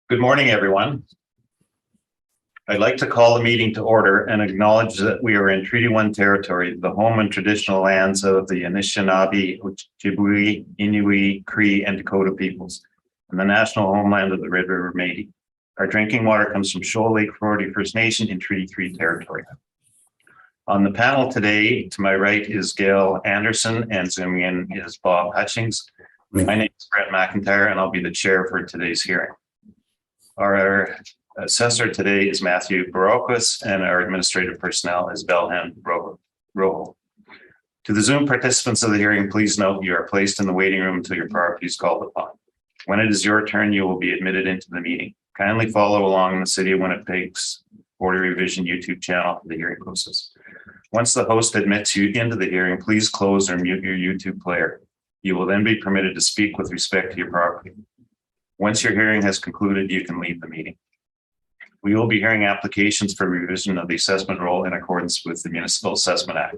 Good morning, everyone. I'd like to call the meeting to order and acknowledge that we are in Treaty 1 territory, the home and traditional lands of the Anishinaabe, Ojibwe, Inuit, Cree, and Dakota peoples, and the national homeland of the Red River Métis. Our drinking water comes from Shoal Lake First Nation in Treaty 3 territory. On the panel today, to my right is Gail Anderson, and zooming in is Bob Hutchings. My name is Brett McIntyre, and I'll be the chair for today's hearing. Our assessor today is Matthew Burroughs, and our administrative personnel is Belhan Rojo. To the Zoom participants of the hearing, please note you are placed in the waiting room until your property is called upon. When it is your turn, you will be admitted into the meeting. Kindly follow along in the City of Winnipeg's Board of Revision YouTube channel for the hearing process. Once the host admits you into the hearing, please close or mute your YouTube player. You will then be permitted to speak with respect to your property. Once your hearing has concluded, you can leave the meeting. We will be hearing applications for revision of the assessment roll in accordance with the Municipal Assessment Act.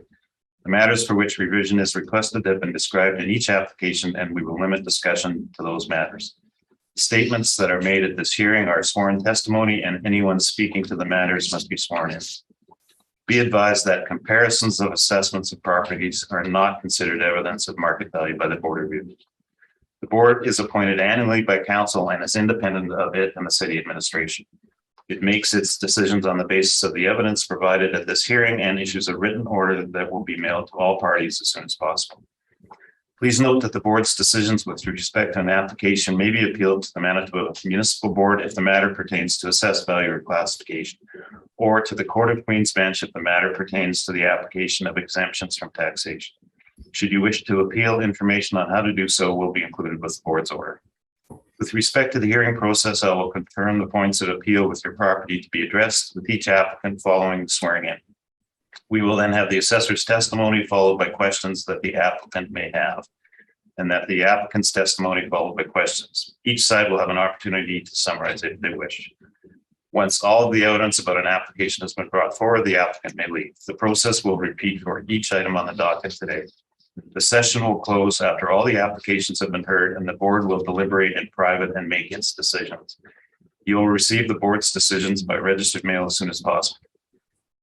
The matters for which revision is requested have been described in each application, and we will limit discussion to those matters. Statements that are made at this hearing are sworn testimony, and anyone speaking to the matters must be sworn in. Be advised that comparisons of assessments of properties are not considered evidence of market value by the Board of Review. The board is appointed annually by council and is independent of it and the city administration. It makes its decisions on the basis of the evidence provided at this hearing and issues a written order that will be mailed to all parties as soon as possible. Please note that the board's decisions with respect to an application may be appealed to the Manitoba Municipal Board if the matter pertains to assessed value or classification, or to the Court of Queen's Bench if the matter pertains to the application of exemptions from taxation. Should you wish to appeal, information on how to do so will be included with the board's order. With respect to the hearing process, I will confirm the points of appeal with your property to be addressed with each applicant following the swearing in. We will then have the assessor's testimony followed by questions that the applicant may have, and that the applicant's testimony followed by questions. Each side will have an opportunity to summarize it if they wish. Once all of the evidence about an application has been brought forward, the applicant may leave. The process will repeat for each item on the docket today. The session will close after all the applications have been heard, and the board will deliberate in private and make its decisions. You will receive the board's decisions by registered mail as soon as possible.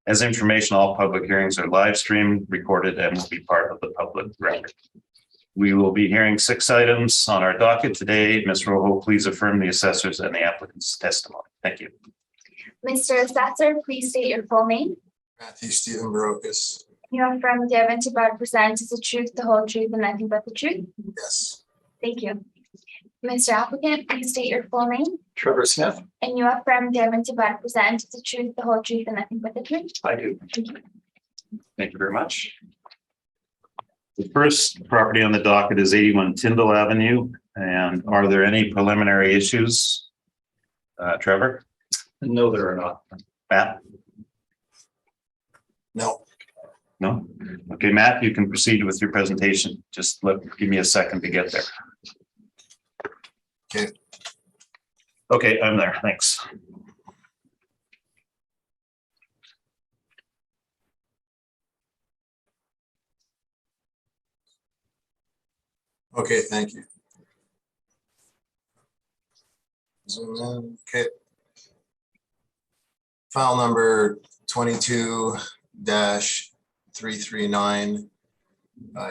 As information, all public hearings are live streamed, recorded, and will be part of the public record. We will be hearing 6 items on our docket today. Ms. Rojo, please affirm the assessors and the applicant's testimony. Thank you. Mr. Assessor, please state your full name. Matthew Stephen Burroughs. You affirm the evidence about to present is the truth, the whole truth, and nothing but the truth. Yes. Thank you. Mr. Applicant, please state your full name. Trevor Smith. And you affirm the evidence about to present is the truth, the whole truth, and nothing but the truth. I do. Thank you. Thank you very much. The first property on the docket is 81 Tynda Avenue. And are there any preliminary issues? Trevor? No, there are not. Matt? No. No? Okay, Matt, you can proceed with your presentation. Just give me a second to get there. Okay. Okay, I'm there. Thanks. Okay, thank you. Zoom in. Okay. File number 22-339,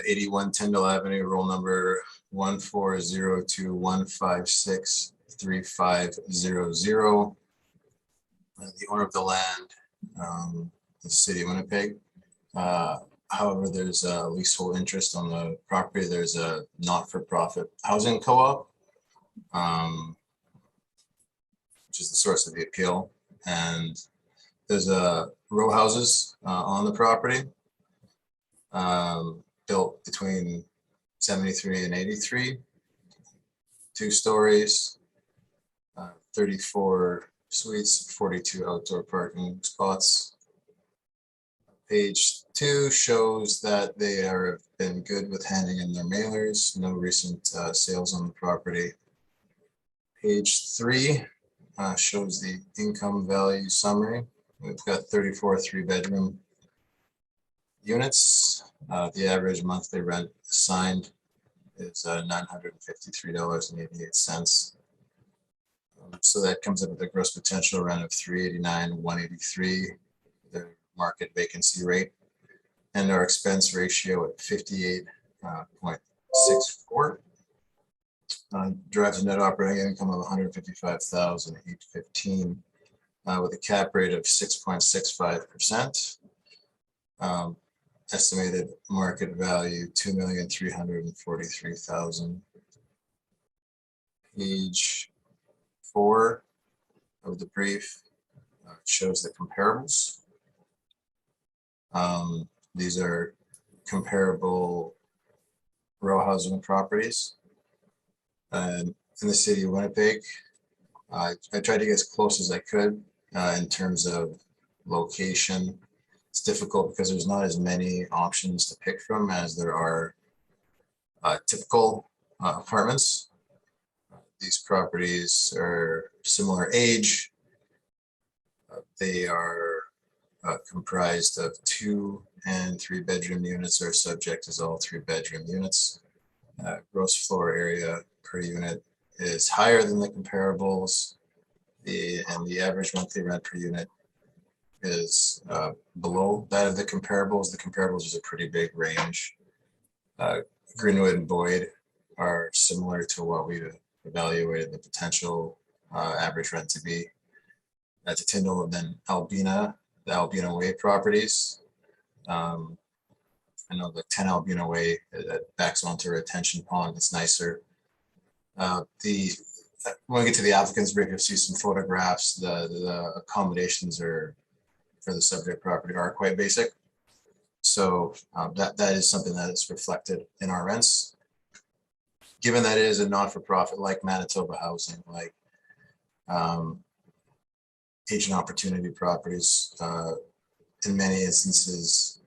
81 Tyndall Avenue, roll number 14021563500. The owner of the land, the City of Winnipeg. However, there's a leasehold interest on the property. There's a not-for-profit housing co-op, which is the source of the appeal. And there's a row houses on the property, built between 73 and 83, 2 stories, 34 suites, 42 outdoor parking spots. Page 2 shows that they have been good with handing in their mailers. No recent sales on the property. Page 3 shows the income value summary. We've got 34 3-bedroom units. The average monthly rent assigned is $953.88. So that comes up with a gross potential rent of 389, 183, the market vacancy rate, and our expense ratio at 58.64. Drives a net operating income of 155,815 with a cap rate of 6.65%. Estimated market value 2,343,000. Page 4 of the brief shows the comparables. These are comparable row housing properties. And in the city of Winnipeg, I tried to get as close as I could in terms of location. It's difficult because there's not as many options to pick from as there are typical apartments. These properties are similar age. They are comprised of 2 and 3 bedroom units, are subject as all 3 bedroom units. Gross floor area per unit is higher than the comparables. And the average monthly rent per unit is below that of the comparables. The comparables is a pretty big range. Greenwood and Boyd are similar to what we evaluated the potential average rent to be. That's a Tynda, and then Albina, the Albina Way properties. I know the 10 Albina Way that backs onto a retention pond. It's nicer. When we get to the applicant's brief, you'll see some photographs. The accommodations are for the subject property are quite basic. So that is something that is reflected in our rents. Given that it is a not-for-profit like Manitoba Housing, like agent opportunity properties, in many instances,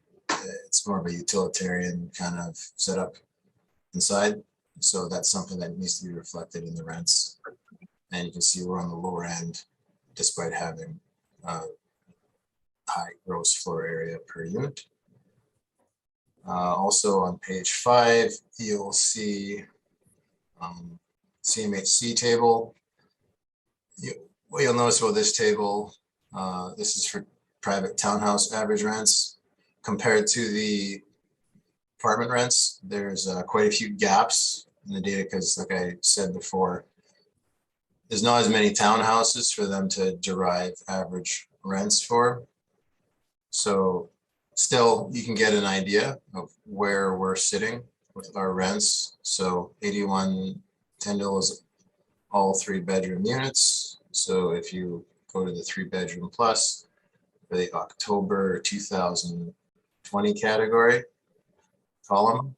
it's more of a utilitarian kind of setup inside. So that's something that needs to be reflected in the rents. And you can see we're on the lower end, despite having high gross floor area per unit. Also on page 5, you'll see Cmhc table. What you'll notice about this table, this is for private townhouse average rents compared to the apartment rents. There's quite a few gaps in the data because, like I said before, there's not as many townhouses for them to derive average rents for. So still, you can get an idea of where we're sitting with our rents. So 81 Tynda is all 3 bedroom units. So if you go to the 3 bedroom plus for the October 2020 category column,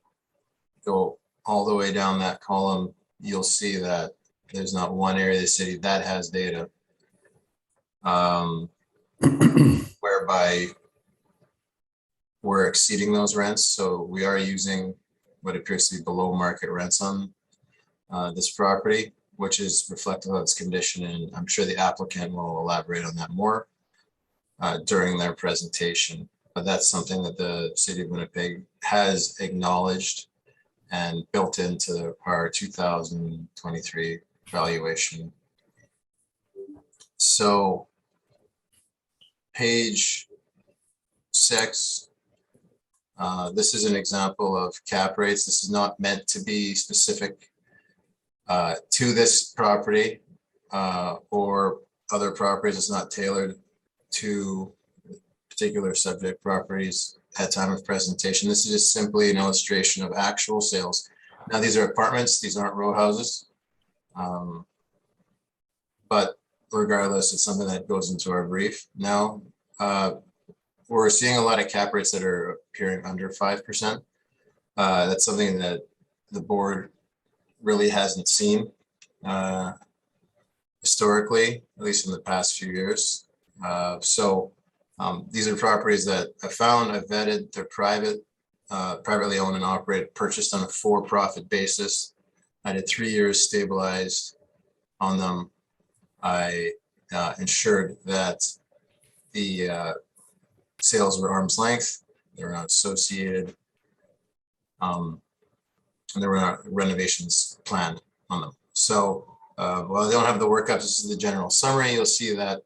go all the way down that column, you'll see that there's not one area of the city that has data whereby we're exceeding those rents. So we are using what appears to be below market rents on this property, which is reflective of its condition. And I'm sure the applicant will elaborate on that more during their presentation. But that's something that the city of Winnipeg has acknowledged and built into our 2023 valuation. So page 6, this is an example of cap rates. This is not meant to be specific to this property or other properties. It's not tailored to particular subject properties at time of presentation. This is just simply an illustration of actual sales. Now, these are apartments, these aren't row houses. But regardless, it's something that goes into our brief. Now, we're seeing a lot of cap rates that are appearing under 5%. That's something that the board really hasn't seen historically, at least in the past few years. These are properties that I found, I vetted, they're private, privately owned and operated, purchased on a for-profit basis. I did 3 years stabilized on them. I ensured that the sales were arm's length, they were not associated, and there were not renovations planned on them. So Well, I don't have the workup. This is the general summary. You'll see that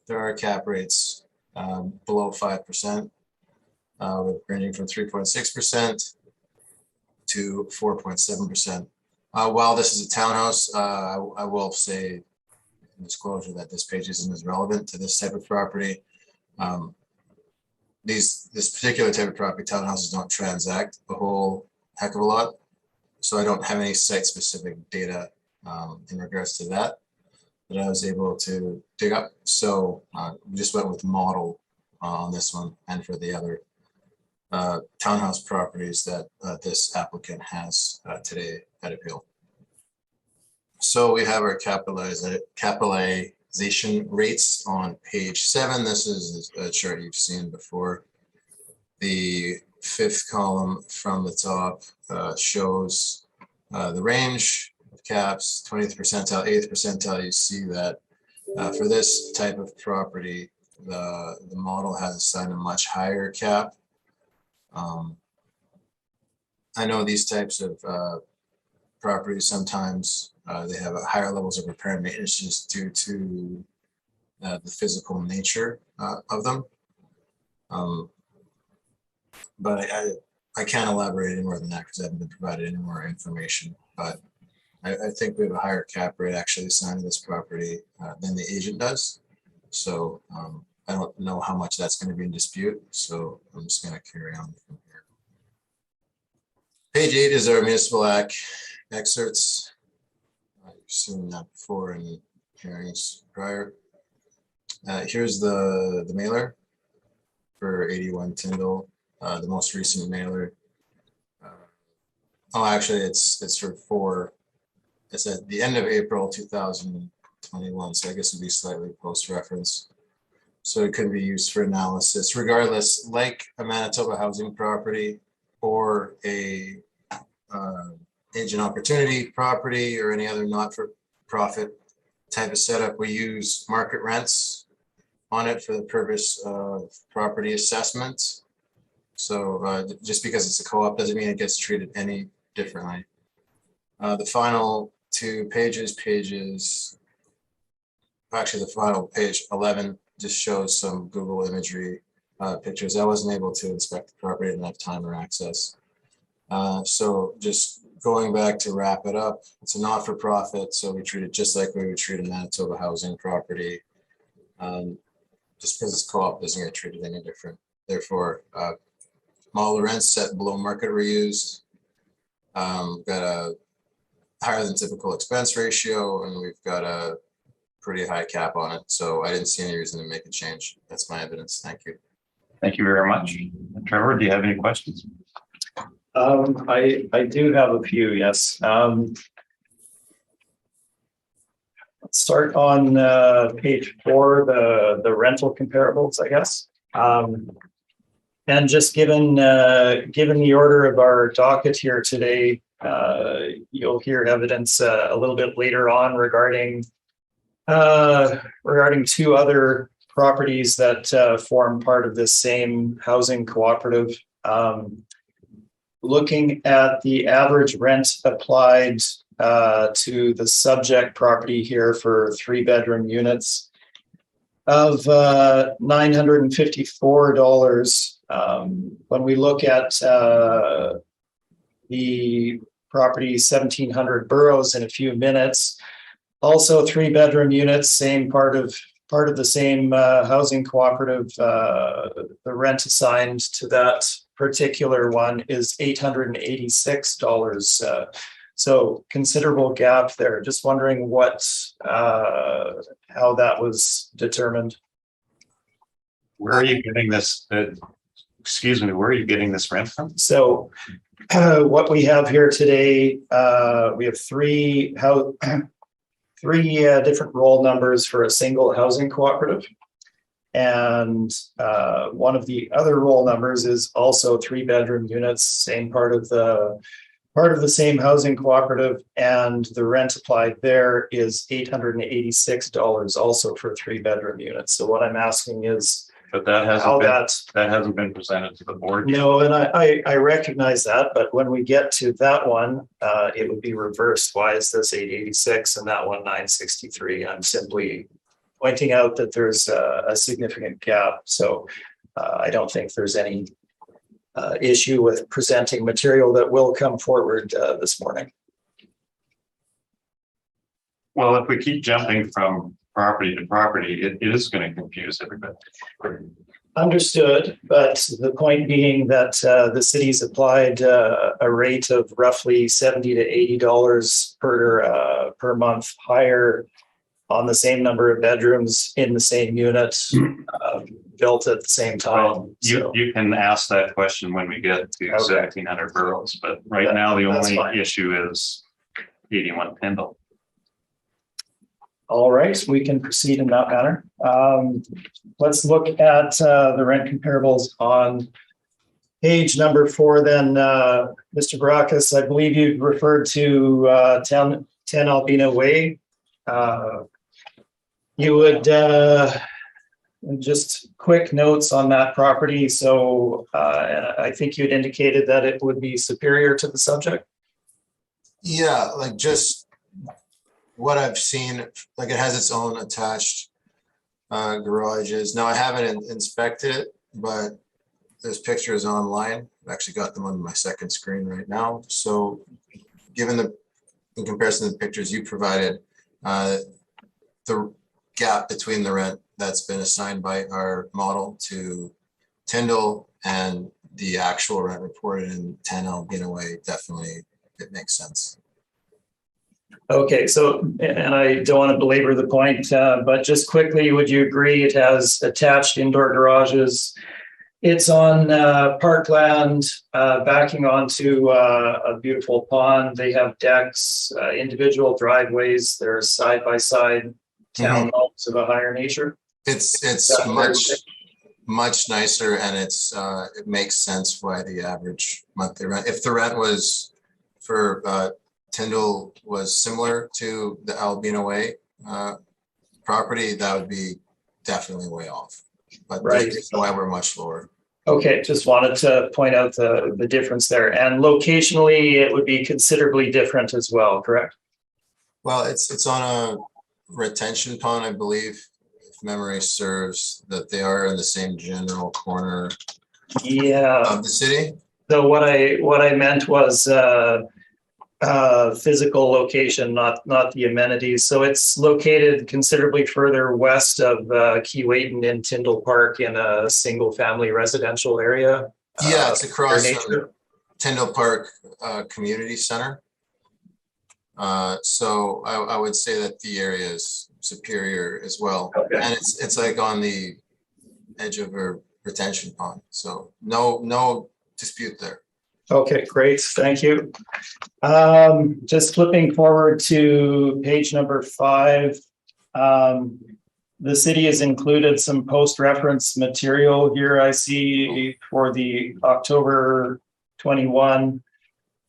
there are cap rates below 5%, ranging from 3.6% to 4.7%. While this is a townhouse, I will say in disclosure that this page isn't as relevant to this type of property. This particular type of property, townhouses don't transact a whole heck of a lot. So I don't have any site-specific data in regards to that I was able to dig up. So we just went with the model on this one and for the other townhouse properties that this applicant has today at appeal. So we have our capitalization rates on page 7. This is a chart you've seen before. The 5th column from the top shows the range of caps, 20th percentile, 8th percentile. You see that for this type of property, the model has assigned a much higher cap. I know these types of properties sometimes they have higher levels of repair and maintenance just due to the physical nature of them. But I can't elaborate any more than that because I haven't been provided any more information. But I think we have a higher cap rate actually assigned to this property than the agent does. So I don't know how much that's going to be in dispute. So I'm just going to carry on from here. Page 8 is our municipal act excerpts. You've seen that before in hearings prior. Here's the mailer for 81 Tynda, the most recent mailer. Oh, actually, it's at the end of April 2021, so I guess it'd be slightly post-reference. So it could be used for analysis. Regardless, like a Manitoba housing property or a agent opportunity property or any other not-for-profit type of setup, we use market rents on it for the purpose of property assessment. So just because it's a co-op doesn't mean it gets treated any differently. The final 2 pages, actually the final page 11 just shows some Google imagery pictures. I wasn't able to inspect the property, I didn't have time or access. So just going back to wrap it up, it's a not-for-profit, so we treat it just like we would treat a Manitoba housing property. Just because it's co-op doesn't get treated any different. Therefore, all the rents set below market were used. Got a higher than typical expense ratio, and we've got a pretty high cap on it. So I didn't see any reason to make a change. That's my evidence. Thank you. Thank you very much. Trevor, do you have any questions? I do have a few, yes. Let's start on page 4, the rental comparables, I guess. And just given the order of our docket here today, you'll hear evidence a little bit later on regarding 2 other properties that form part of this same housing cooperative. Looking at the average rent applied to the subject property here for 3-bedroom units of $954. When we look at the property 1700 Burroughs in a few minutes, also 3-bedroom units, same part of the same housing cooperative. The rent assigned to that particular one is $886. So considerable gap there. Just wondering how that was determined. Where are you getting this? Excuse me, where are you getting this rent from? So what we have here today, we have three different roll numbers for a single housing cooperative. And one of the other roll numbers is also 3-bedroom units, same part of the same housing cooperative, and the rent applied there is $886 also for 3-bedroom units. So what I'm asking is, But that how that hasn't been presented to the board. no, and I recognize that, but when we get to that one, it would be reversed. Why is this 886 and that one 963? I'm simply pointing out that there's a significant gap. So I don't think there's any issue with presenting material that will come forward this morning. Well, if we keep jumping from property to property, it is going to confuse everybody. Understood, but the point being that the city's applied a rate of roughly $70 to $80 per month higher on the same number of bedrooms in the same unit, built at the same time. Well, you can ask that question when we get to 1700 Burroughs, but right now the only issue is 81 Tynda. All right, we can proceed in that manner. Let's look at the rent comparables on page number 4 then. Mr. Baracus, I believe you referred to 10 Albina Way. You would just quick notes on that property. So I think you'd indicated that it would be superior to the subject. Yeah, like just what I've seen, like it has its own attached garages. Now I haven't inspected it, but there's pictures online. I've actually got them on my second screen right now. So given in comparison to the pictures you provided, the gap between the rent that's been assigned by our model to Tynda and the actual rent reported in 10 Albina Way, definitely it makes sense. Okay, so, and I don't want to belabor the point, but just quickly, would you agree it has attached indoor garages? It's on parkland, backing onto a beautiful pond. They have decks, individual driveways. They're side-by-side townhomes of a higher nature. It's much nicer, and it makes sense why the average monthly rent, if the rent was for Tynda was similar to the Albina Way property, that would be definitely way off. But right, that's why we're much lower. Okay, just wanted to point out the difference there. And locationally, it would be considerably different as well, correct? Well, it's on a retention pond, I believe, if memory serves, that they are in the same general corner of the city. So what I meant was physical location, not the amenities. So it's located considerably further west of Keewatin in Tyndall Park in a single family residential area. Yeah, it's across from Tyndall Park Community Center. So I would say that the area is superior as well. Okay. And it's like on the edge of a retention pond. So no dispute there. Okay, great. Thank you. Just flipping forward to page number 5. The city has included some post-reference material here, I see, for the October 21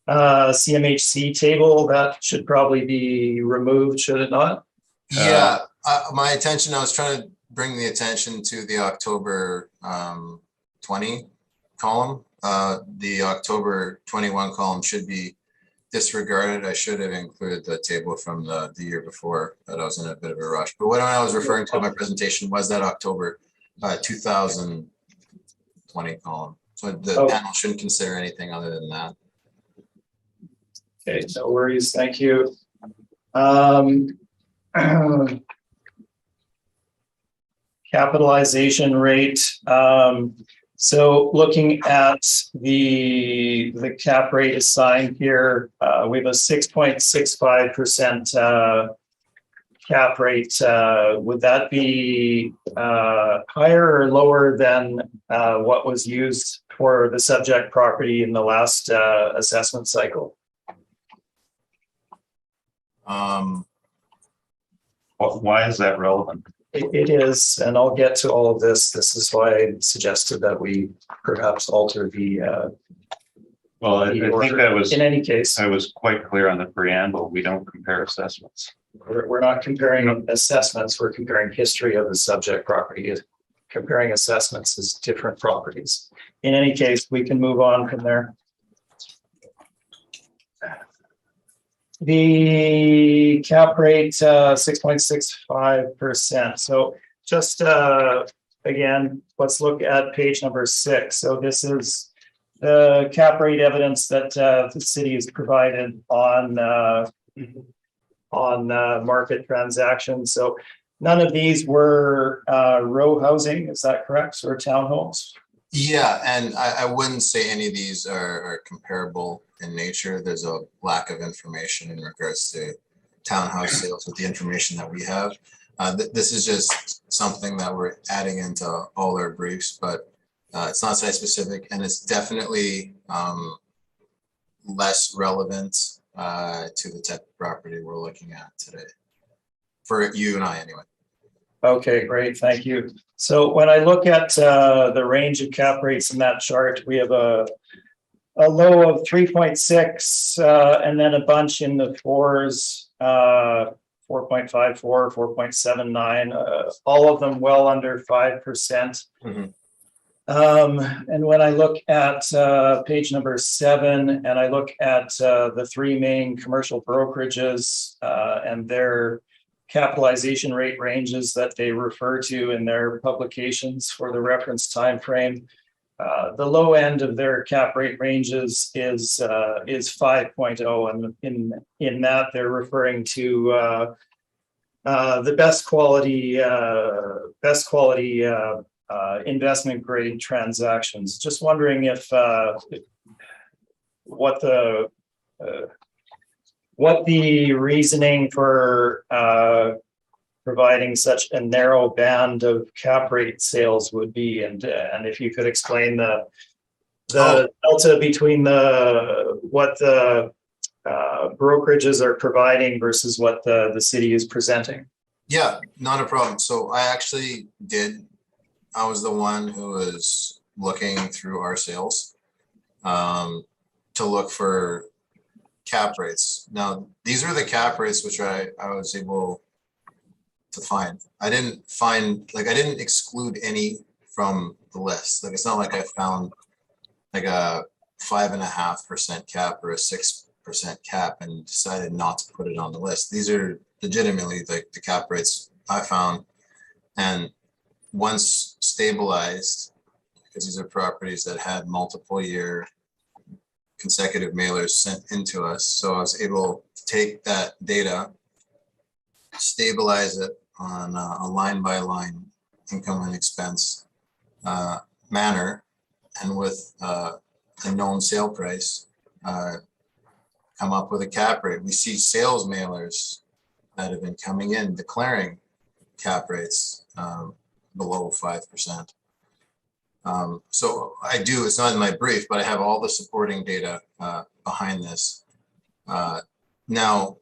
CMHC table. That should probably be removed, should it not? Yeah, my attention, I was trying to bring the attention to the October 20 column. The October 21 column should be disregarded. I should have included the table from the year before, but I was in a bit of a rush. But what I was referring to in my presentation was that October 2020 column. So the panel shouldn't consider anything other than that. Okay, no worries. Thank you. Capitalization rate. So looking at the cap rate assigned here, we have a 6.65% cap rate. Would that be higher or lower than what was used for the subject property in the last assessment cycle? Why is that relevant? It is, and I'll get to all of this. This is why I suggested that we perhaps alter the. Well, I think that was, in any case, I was quite clear on the preamble. We don't compare assessments. We're not comparing assessments. We're comparing history of the subject property. comparing assessments as different properties. In any case, we can move on from there. The cap rate, 6.65%. So just again, let's look at page number 6. So this is the cap rate evidence that the city has provided on market transactions. So none of these were row housing, is that correct, or townhomes? Yeah, and I wouldn't say any of these are comparable in nature. There's a lack of information in regards to townhouse sales with the information that we have. This is just something that we're adding into all our briefs, but it's not site specific, and it's definitely less relevant to the type of property we're looking at today. For you and I, anyway. Okay, great, thank you. So when I look at the range of cap rates in that chart, we have a low of 3.6 and then a bunch in the 4s, 4.54, 4.79, all of them well under 5%. Mm-hmm. And when I look at page number 7 and I look at the 3 main commercial brokerages and their capitalization rate ranges that they refer to in their publications for the reference time frame, the low end of their cap rate ranges is 5.0, and in that they're referring to the best quality investment grade transactions. Just wondering if what the reasoning for providing such a narrow band of cap rate sales would be, and if you could explain the delta between what the brokerages are providing versus what the city is presenting. Yeah, not a problem. So I was the one who was looking through our sales to look for cap rates. Now, these are the cap rates which I was able to find. I didn't exclude any from the list. Like, it's not like I found like a 5.5% cap or a 6% cap and decided not to put it on the list. These are legitimately like the cap rates I found, and once stabilized, because these are properties that had multiple year consecutive mailers sent into us. So I was able to take that data, stabilize it on a line by line income and expense manner, and with a known sale price, come up with a cap rate. We see sales mailers that have been coming in declaring cap rates below 5%. So I do, it's not in my brief, but I have all the supporting data behind this. Now,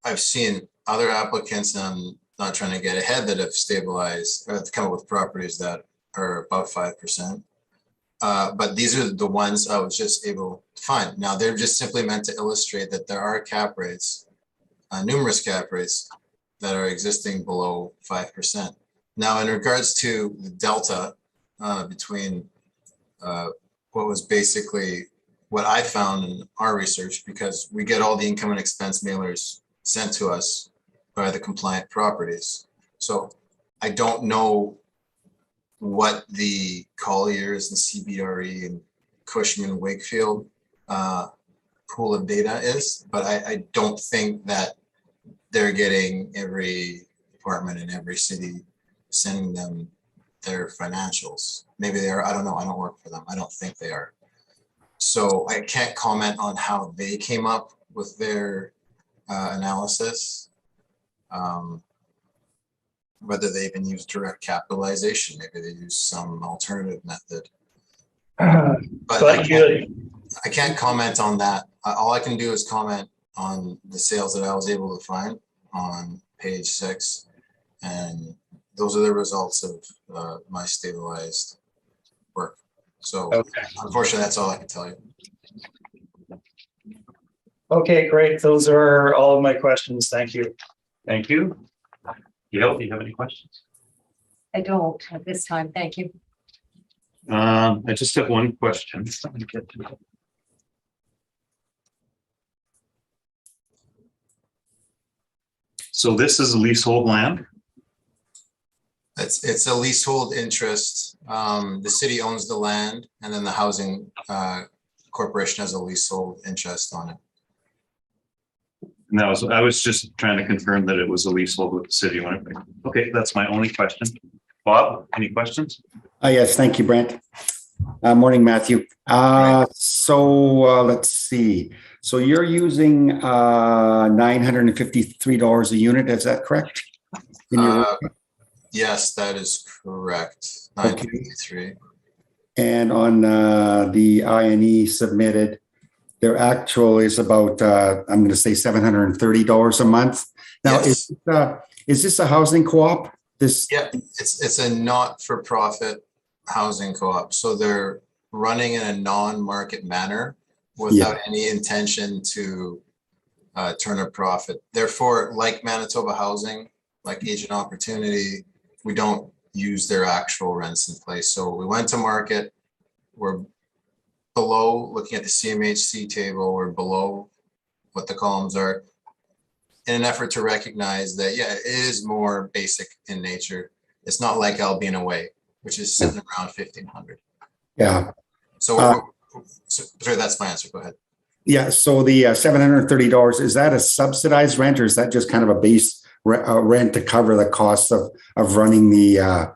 I've seen other applicants, and I'm not trying to get ahead, that have stabilized or have come up with properties that are above 5%. But these are the ones I was just able to find. Now, they're just simply meant to illustrate that there are cap rates, numerous cap rates that are existing below 5%. Now, in regards to the delta between what was basically what I found in our research, because we get all the income and expense mailers sent to us by the compliant properties. So I don't know what the Colliers and CBRE and Cushman Wakefield pool of data is, but I don't think that they're getting every department in every city sending them their financials. Maybe they are, I don't know, I don't work for them. I don't think they are. So I can't comment on how they came up with their analysis, whether they even use direct capitalization. Maybe they use some alternative method. But I can't comment on that. All I can do is comment on the sales that I was able to find on page 6. And those are the results of my stabilized work. So okay. Unfortunately, that's all I can tell you. Okay, great. Those are all of my questions. Thank you. Thank you. Gail, do you have any questions? I don't at this time. Thank you. I just have one question. Let me get to it. So this is leasehold land? It's a leasehold interest. The city owns the land, and then the housing corporation has a leasehold interest on it. No, I was just trying to confirm that it was a leasehold with the city of Winnipeg. Okay, that's my only question. Bob, any questions? Yes, thank you, Brent. Morning, Matthew. Let's see. So you're using $953 a unit, is that correct? Yes, that is correct. Okay. 953. And on the I&E submitted, their actual is about, I'm going to say $730 a month. Now, Yes. is this a housing co-op? Yeah, it's a not-for-profit housing co-op. So they're running in a non-market manner without any intention to turn a profit. Therefore, like Manitoba Housing, like Agent Opportunity, we don't use their actual rents in place. So we went to market. We're below, looking at the CMHC table, we're below what the columns are, in an effort to recognize that, yeah, it is more basic in nature. It's not like Albion Way, which is sitting around 1,500. Yeah. So, sorry, that's my answer. Go ahead. Yeah. So the $730, is that a subsidized rent, or is that just kind of a base rent to cover the cost of running the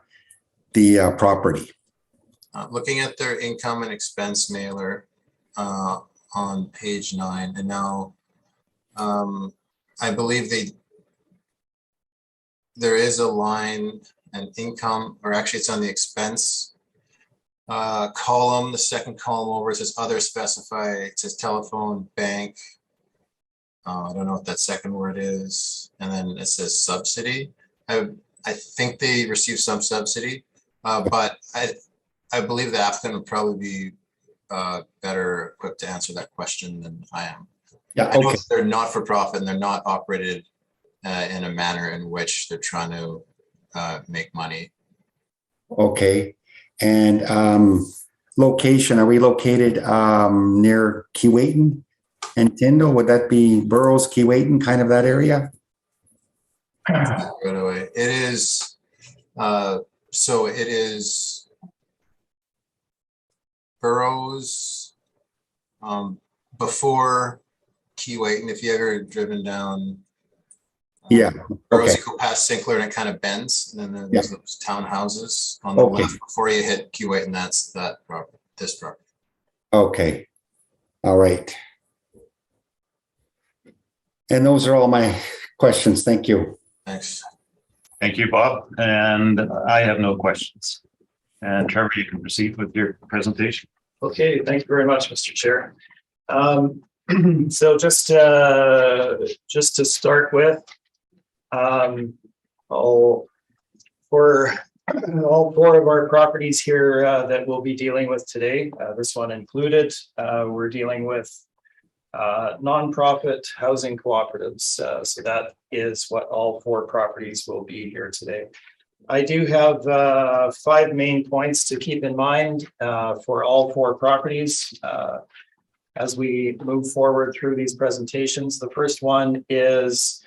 property? Looking at their income and expense mailer on page 9, and now I believe there is a line, an income, or actually it's on the expense column, the second column over, it says other specified, it says telephone, bank. I don't know what that second word is. And then it says subsidy. I think they receive some subsidy, but I believe the applicant would probably be better equipped to answer that question than I am. Yeah. I know Okay. they're not for profit and they're not operated in a manner in which they're trying to make money. Okay. And location, are we located near Keewatin and Tynda? Would that be Burroughs, Keewatin, kind of that area? Right away. It is, so it is Burroughs before Keewatin. If you ever driven down Yeah. Burroughs, Okay. you go past Sinclair and it kind of bends, and then there's those townhouses on the Okay. left before you hit Keewatin. That's that property, this property. Okay. All right. And those are all my questions. Thank you. Thanks. Thank you, Bob. And I have no questions. And Trevor, you can proceed with your presentation. Okay, thank you very much, Mr. Chair. So just to start with, all four of our properties here that we'll be dealing with today, this one included, we're dealing with nonprofit housing cooperatives. So that is what all four properties will be here today. I do have 5 main points to keep in mind for all four properties as we move forward through these presentations. The first one is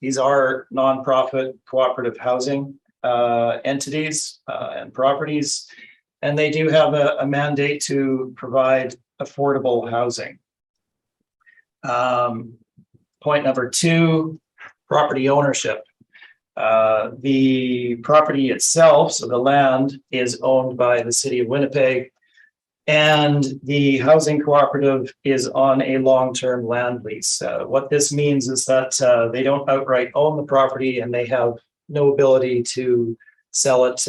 these are nonprofit cooperative housing entities and properties, and they do have a mandate to provide affordable housing. Point number 2, property ownership. The property itself, so the land, is owned by the city of Winnipeg, and the housing cooperative is on a long-term land lease. What this means is that they don't outright own the property, and they have no ability to sell it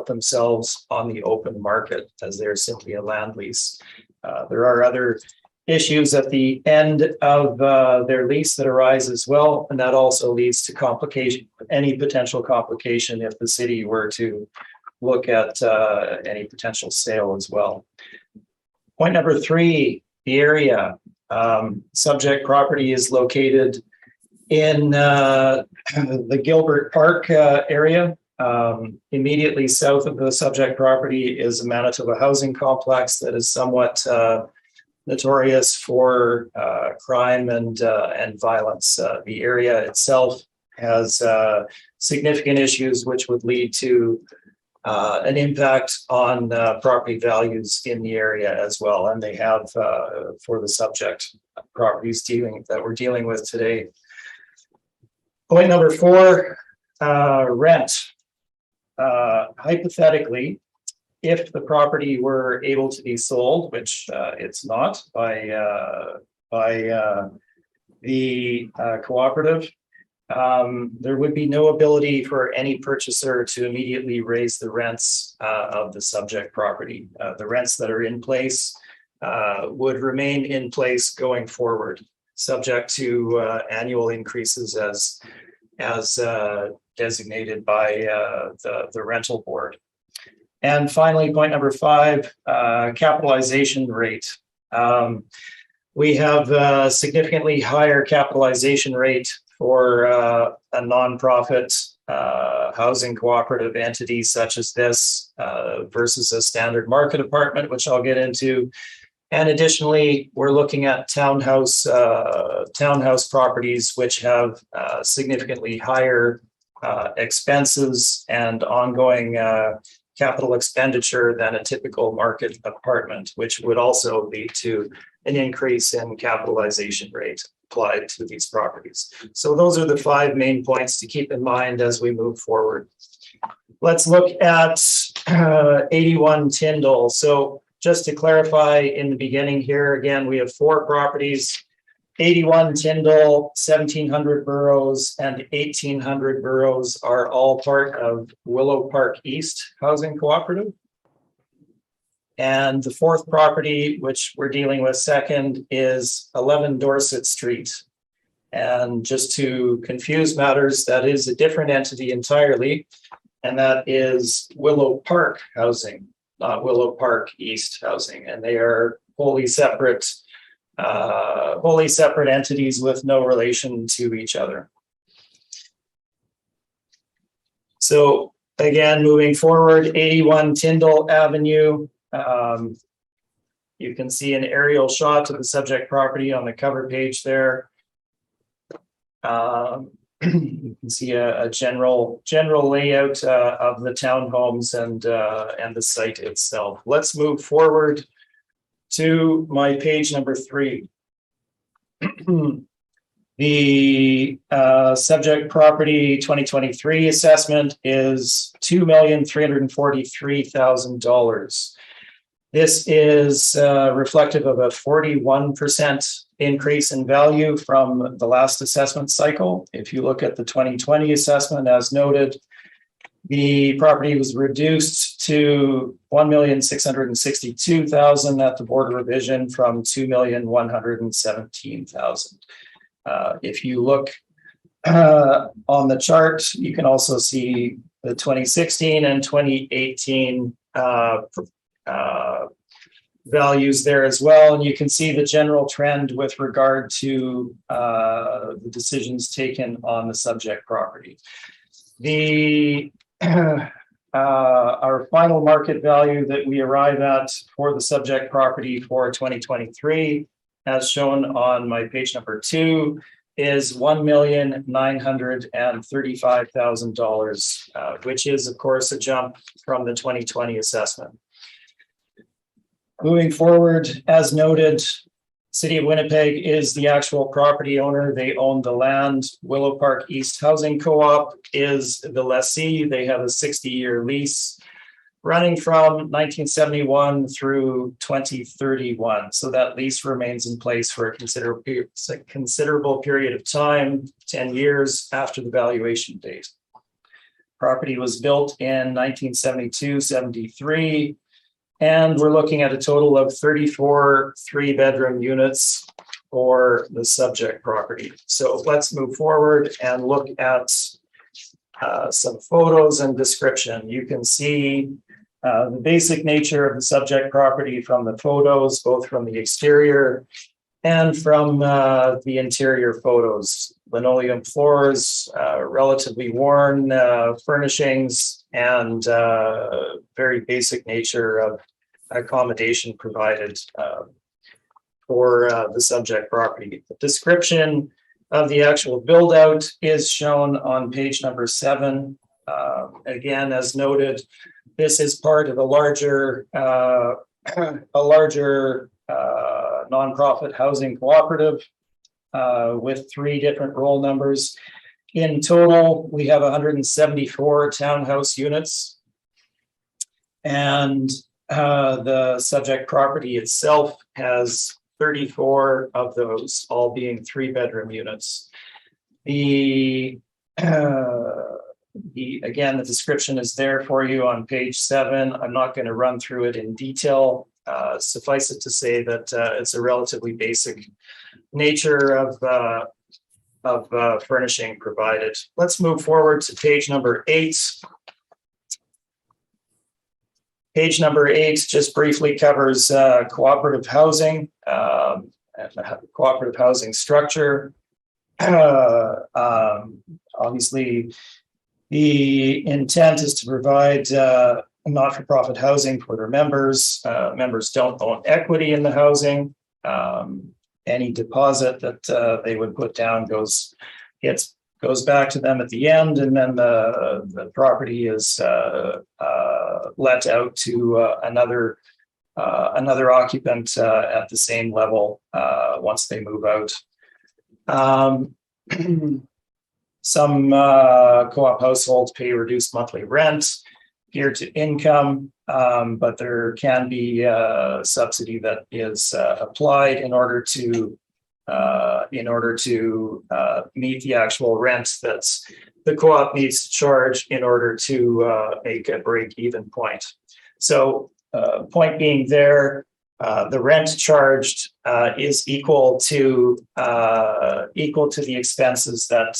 themselves on the open market, as they're simply a land lease. There are other issues at the end of their lease that arise as well, and that also leads to complication, any potential complication if the city were to look at any potential sale as well. Point number 3, the area. Subject property is located In the Gilbert Park area, immediately south of the subject property is a Manitoba housing complex that is somewhat notorious for crime and violence. The area itself has significant issues which would lead to an impact on property values in the area as well. And they have for the subject properties that we're dealing with today. Point number 4, rent. Hypothetically, if the property were able to be sold, which it's not by the cooperative, there would be no ability for any purchaser to immediately raise the rents of the subject property. The rents that are in place would remain in place going forward, subject to annual increases as designated by the rental board. And finally, point number 5, capitalization rate. We have a significantly higher capitalization rate for a nonprofit housing cooperative entity such as this versus a standard market apartment, which I'll get into. And additionally, we're looking at townhouse properties, which have significantly higher expenses and ongoing capital expenditure than a typical market apartment, which would also lead to an increase in capitalization rate applied to these properties. So those are the 5 main points to keep in mind as we move forward. Let's look at 81 Tynda. So just to clarify in the beginning here, again, we have 4 properties, 81 Tynda, 1700 Burroughs, and 1800 Burroughs are all part of Willow Park East Housing Cooperative. And the 4th property, which we're dealing with second, is 11 Dorset Street. And just to confuse matters, that is a different entity entirely, and that is Willow Park Housing, not Willow Park East Housing, and they are wholly separate entities with no relation to each other. So again, moving forward, 81 Tynda Avenue. You can see an aerial shot of the subject property on the cover page there. You can see a general layout of the townhomes and the site itself. Let's move forward to my page number 3. The subject property 2023 assessment is $2,343,000. This is reflective of a 41% increase in value from the last assessment cycle. If you look at the 2020 assessment, as noted, the property was reduced to $1,662,000 at the board of revision from $2,117,000. If you look on the chart, you can also see the 2016 and 2018 values there as well. And you can see the general trend with regard to the decisions taken on the subject property. Our final market value that we arrive at for the subject property for 2023, as shown on my page number 2, is $1,935,000, which is, of course, a jump from the 2020 assessment. Moving forward, as noted, City of Winnipeg is the actual property owner. They own the land. Willow Park East Housing Co-op is the lessee. They have a 60-year lease running from 1971 through 2031. So that lease remains in place for a considerable period of time, 10 years after the valuation date. Property was built in 1972-73. And we're looking at a total of 34 3-bedroom units for the subject property. So let's move forward and look at some photos and description. You can see the basic nature of the subject property from the photos, both from the exterior And from the interior photos, linoleum floors, relatively worn furnishings, and very basic nature of accommodation provided for the subject property. The description of the actual build out is shown on page number 7. Again, as noted, this is part of a larger nonprofit housing cooperative with 3 different roll numbers. In total, we have 174 townhouse units, and the subject property itself has 34 of those, all being 3-bedroom units. Again, the description is there for you on page 7. I'm not going to run through it in detail. Suffice it to say that it's a relatively basic nature of furnishing provided. Let's move forward to page number 8. Page number 8 just briefly covers cooperative housing, and the cooperative housing structure. Obviously, the intent is to provide not-for-profit housing for their members. Members don't own equity in the housing. Any deposit that they would put down goes back to them at the end, and then the property is let out to another occupant at the same level once they move out. Some co-op households pay reduced monthly rent geared to income, but there can be a subsidy that is applied in order to meet the actual rent that's the co-op needs to charge in order to make a break-even point. So, point being there, the rent charged is equal to the expenses that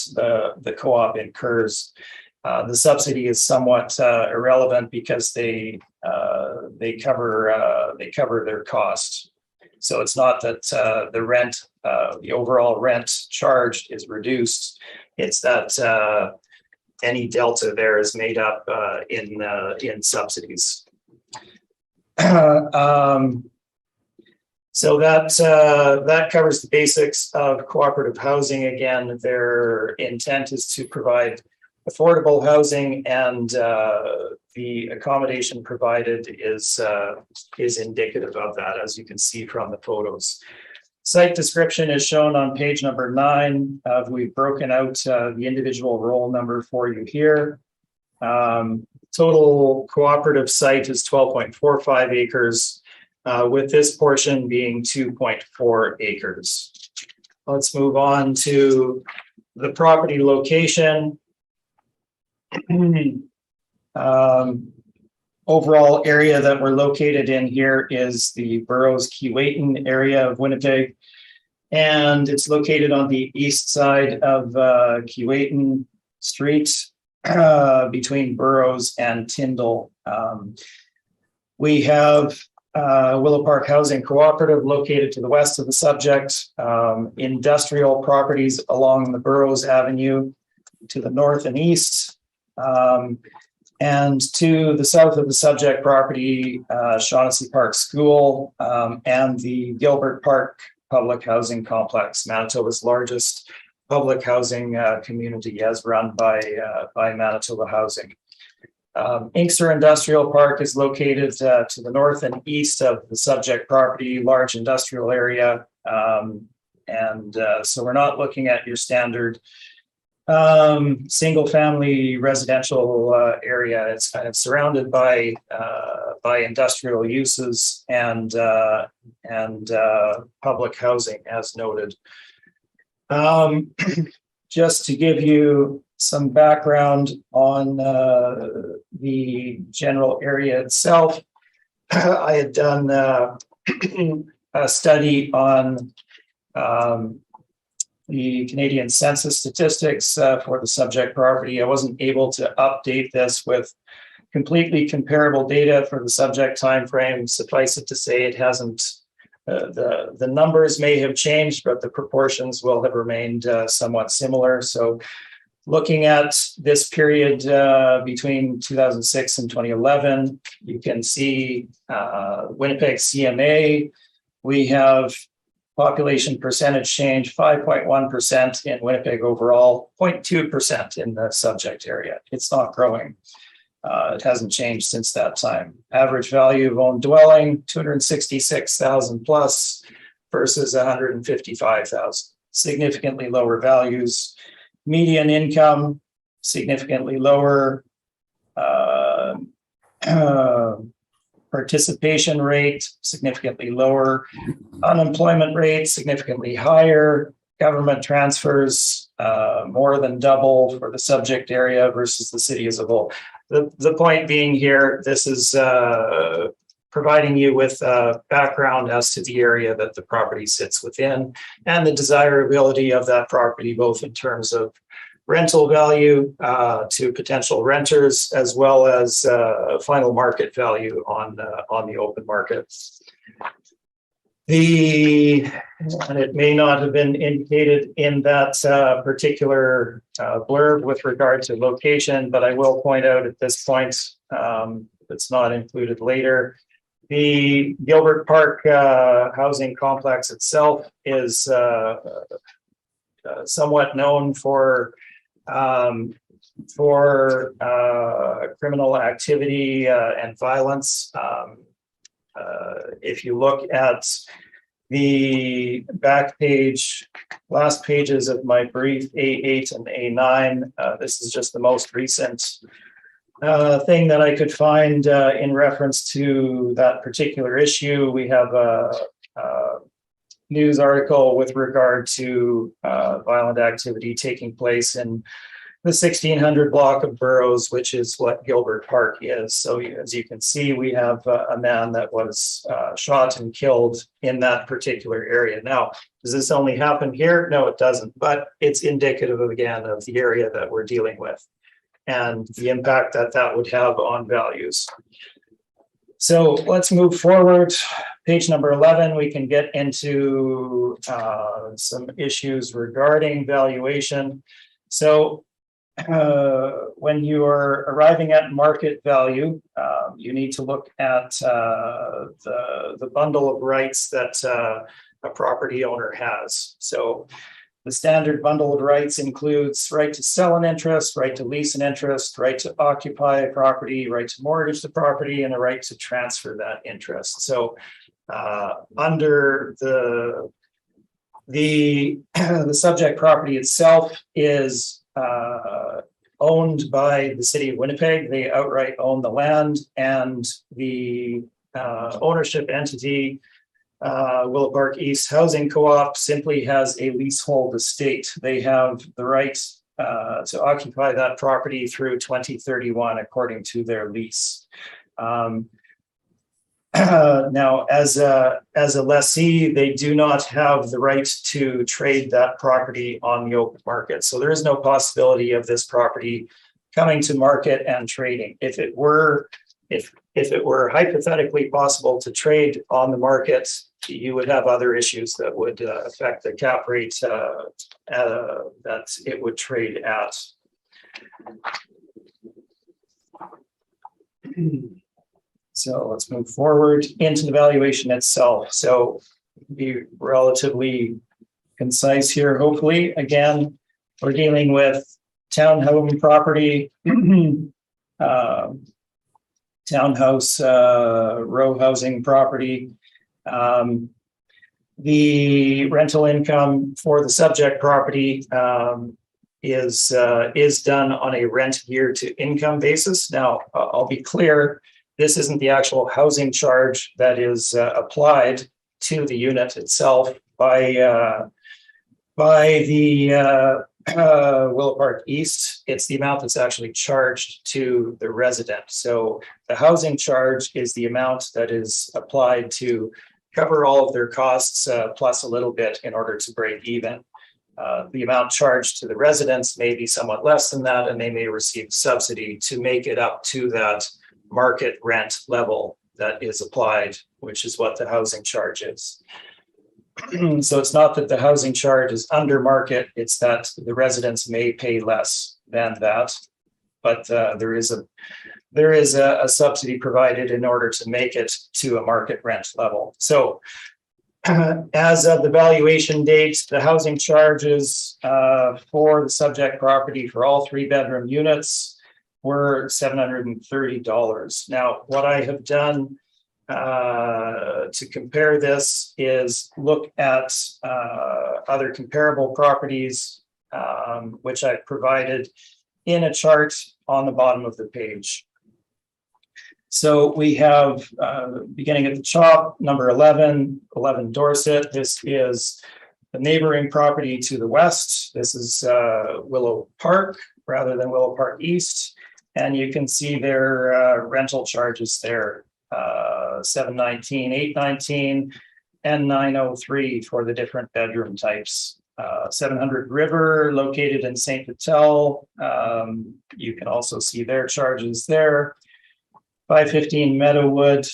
the co-op incurs. The subsidy is somewhat irrelevant because they cover their costs. So it's not that the overall rent charged is reduced. It's that any delta there is made up in subsidies. So that covers the basics of cooperative housing. Again, their intent is to provide affordable housing, and the accommodation provided is indicative of that, as you can see from the photos. Site description is shown on page number 9. We've broken out the individual roll number for you here. Total cooperative site is 12.45 acres, with this portion being 2.4 acres. Let's move on to the property location. Overall area that we're located in here is the Burroughs Keewatin area of Winnipeg, and it's located on the east side of Keewatin Street, between Burroughs and Tynda. We have Willow Park Housing Cooperative located to the west of the subject, industrial properties along the Burroughs Avenue to the north and east, and to the south of the subject property, Shaughnessy Park School, and the Gilbert Park Public Housing Complex, Manitoba's largest public housing community, as run by Manitoba Housing. Inkster Industrial Park is located to the north and east of the subject property, large industrial area. So we're not looking at your standard single family residential area. It's kind of surrounded by industrial uses and public housing, as noted. Just to give you some background on the general area itself, I had done a study on the Canadian census statistics for the subject property. I wasn't able to update this with completely comparable data for the subject timeframe. Suffice it to say, it hasn't the numbers may have changed, but the proportions will have remained somewhat similar. So looking at this period between 2006 and 2011, you can see Winnipeg CMA, we have population percentage change 5.1% in Winnipeg overall, 0.2% in the subject area. It's not growing. It hasn't changed since that time. Average value of owned dwelling, 266,000 plus versus 155,000. Significantly lower values. Median income, significantly lower. Participation rate, significantly lower. Unemployment rate, significantly higher. Government transfers, more than double for the subject area versus the city as a whole. The point being here, this is providing you with background as to the area that the property sits within and the desirability of that property, both in terms of rental value to potential renters, as well as final market value on the open market. And it may not have been indicated in that particular blurb with regard to location, but I will point out at this point, it's not included later. The Gilbert Park housing complex itself is somewhat known for criminal activity and violence. If you look at the back page, last pages of my brief, A8 and A9, this is just the most recent thing that I could find in reference to that particular issue. We have a news article with regard to violent activity taking place in the 1600 block of Burroughs, which is what Gilbert Park is. So as you can see, we have a man that was shot and killed in that particular area. Now, does this only happen here? No, it doesn't, but it's indicative again of the area that we're dealing with and the impact that that would have on values. So let's move forward. Page number 11, we can get into some issues regarding valuation. So when you are arriving at market value, you need to look at the bundle of rights that a property owner has. So the standard bundle of rights includes right to sell an interest, right to lease an interest, right to occupy a property, right to mortgage the property, and a right to transfer that interest. So under the subject property itself is owned by the city of Winnipeg. They outright own the land, and the ownership entity, Willow Park East Housing Co-op, simply has a leasehold estate. They have the right to occupy that property through 2031, according to their lease. Now, as a lessee, they do not have the right to trade that property on the open market. So there is no possibility of this property coming to market and trading. If it were hypothetically possible to trade on the market, you would have other issues that would affect the cap rate that it would trade at. So let's move forward into the valuation itself. So be relatively concise here, hopefully. Again, we're dealing with townhome property, townhouse, row housing property. The rental income for the subject property is done on a rent year to income basis. Now, I'll be clear, this isn't the actual housing charge that is applied to the unit itself by the Willow Park East. It's the amount that's actually charged to the resident. So the housing charge is the amount that is applied to cover all of their costs plus a little bit in order to break even. The amount charged to the residents may be somewhat less than that, and they may receive subsidy to make it up to that market rent level that is applied, which is what the housing charge is. So it's not that the housing charge is under market, it's that the residents may pay less than that. But there is a subsidy provided in order to make it to a market rent level. So as of the valuation date, the housing charges for the subject property for all 3-bedroom units were $730. Now, what I have done to compare this is look at other comparable properties, which I've provided in a chart on the bottom of the page. So we have, beginning at the top, number 11 Dorset. This is the neighboring property to the west. This is Willow Park rather than Willow Park East. And you can see their rental charges there, $719, $819, and $903 for the different bedroom types. 700 River, located in St. Vital. You can also see their charges there. 515 Meadowwood,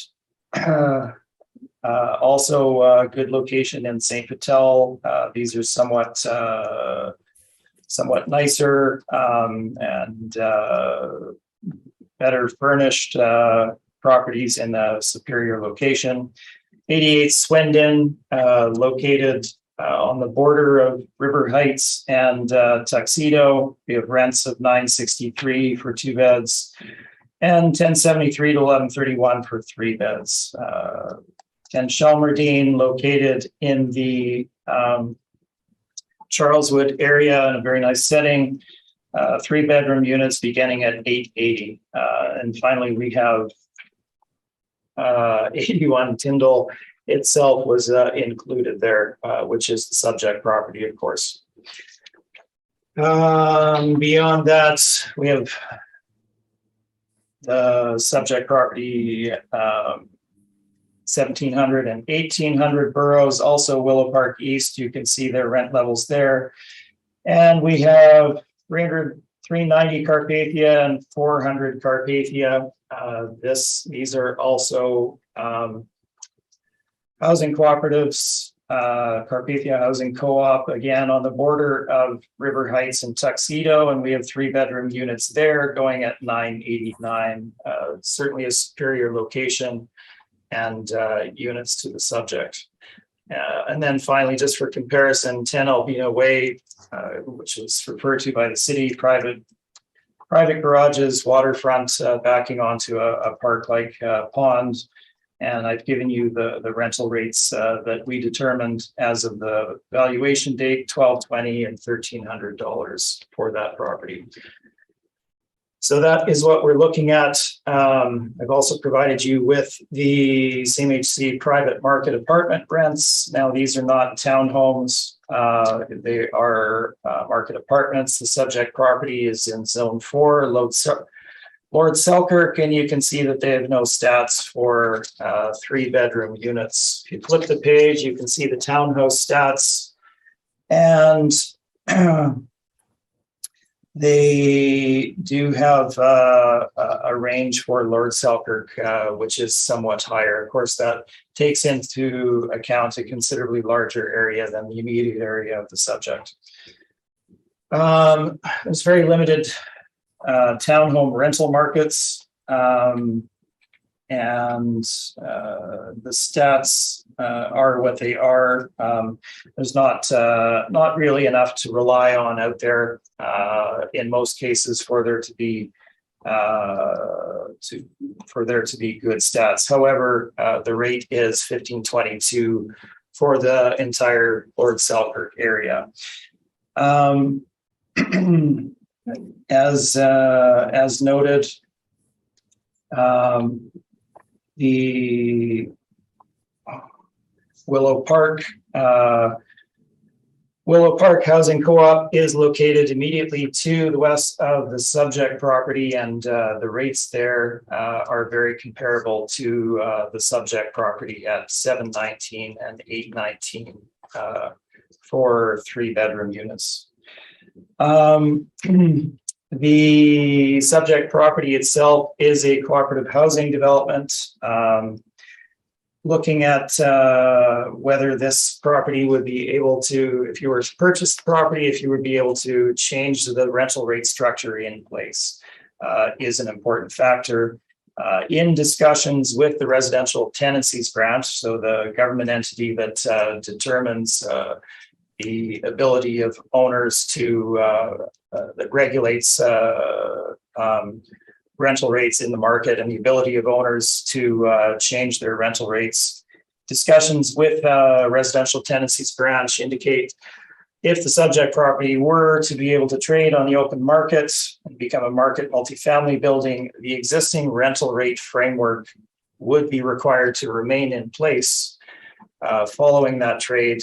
also a good location in St. Vital. These are somewhat nicer and better furnished properties in a superior location. 88 Swindon, located on the border of River Heights and Tuxedo. We have rents of $963 for 2 beds. And $1073 to $1131 for 3 beds. 10 Chelmerdine, located in the Charleswood area in a very nice setting. 3-bedroom units beginning at $880. And finally, we have 81 Tyndall itself was included there, which is the subject property, of course. Beyond that, we have the subject property, 1700 and 1800 Burroughs, also Willow Park East. You can see their rent levels there. And we have 390 Carpathia and 400 Carpathia. These are also housing cooperatives, Carpathia Housing Co-op, again on the border of River Heights and Tuxedo, and we have 3-bedroom units there going at $989. Certainly a superior location and units to the subject. And then finally, just for comparison, 10 Albina Way, which is referred to by the city, private garages, waterfront, backing onto a park-like pond. And I've given you the rental rates that we determined as of the valuation date, $1,220 and $1,300 for that property. So that is what we're looking at. I've also provided you with the Cmhc private market apartment rents. Now, these are not townhomes. They are market apartments. The subject property is in Zone 4, Lord Selkirk, and you can see that they have no stats for 3-bedroom units. If you flip the page, you can see the townhouse stats, and they do have a range for Lord Selkirk, which is somewhat higher. Of course, that takes into account a considerably larger area than the immediate area of the subject. There's very limited townhome rental markets, and the stats are what they are. There's not really enough to rely on out there in most cases for there to be good stats. However, the rate is $1,522 for the entire Lord Selkirk area. As noted, the Willow Park Housing Co-op is located immediately to the west of the subject property, and the rates there are very comparable to the subject property at $719 and $819 for 3-bedroom units. The subject property itself is a cooperative housing development. Looking at whether this property would be able to, if you were to purchase the property, if you would be able to change the rental rate structure in place is an important factor. In discussions with the residential tenancies branch, so the government entity that determines the ability of owners to, that regulates rental rates in the market and the ability of owners to change their rental rates. Discussions with residential tenancies branch indicate if the subject property were to be able to trade on the open market and become a market multifamily building, the existing rental rate framework would be required to remain in place following that trade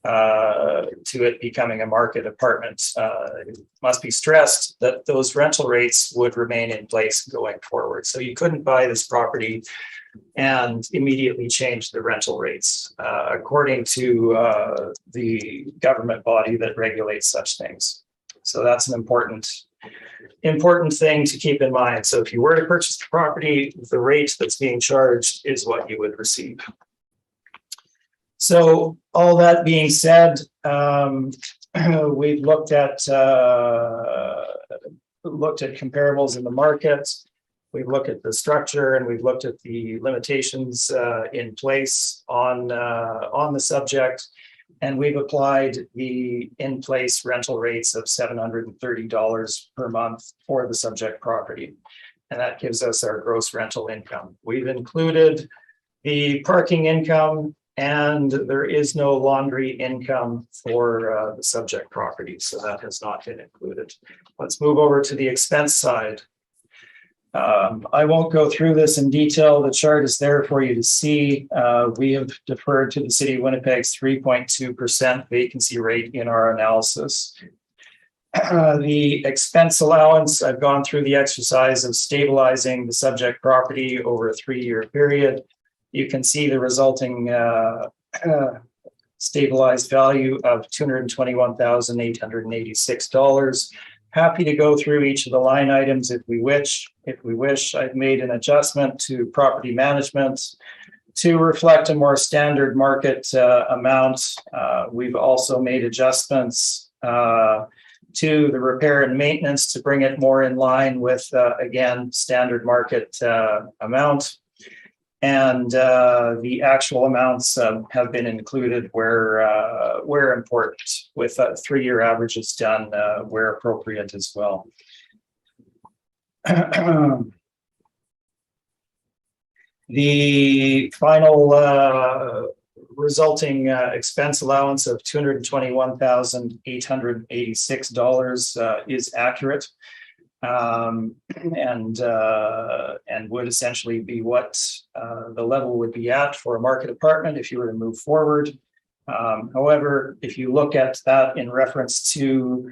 to it becoming a market apartment. It must be stressed that those rental rates would remain in place going forward. So you couldn't buy this property and immediately change the rental rates according to the government body that regulates such things. So that's an important thing to keep in mind. So if you were to purchase the property, the rate that's being charged is what you would receive. So all that being said, we've looked at comparables in the market. We've looked at the structure and we've looked at the limitations in place on the subject, and we've applied the in-place rental rates of $730 per month for the subject property, and that gives us our gross rental income. We've included the parking income, and there is no laundry income for the subject property, so that has not been included. Let's move over to the expense side. I won't go through this in detail. The chart is there for you to see. We have deferred to the City of Winnipeg's 3.2% vacancy rate in our analysis. The expense allowance, I've gone through the exercise of stabilizing the subject property over a 3-year period. You can see the resulting stabilized value of $221,886. Happy to go through each of the line items if we wish. I've made an adjustment to property management to reflect a more standard market amount. We've also made adjustments to the repair and maintenance to bring it more in line with, again, standard market amount. And the actual amounts have been included where important, with 3-year averages done where appropriate as well. The final resulting expense allowance of $221,886 is accurate. And would essentially be what the level would be at for a market apartment if you were to move forward. However, if you look at that in reference to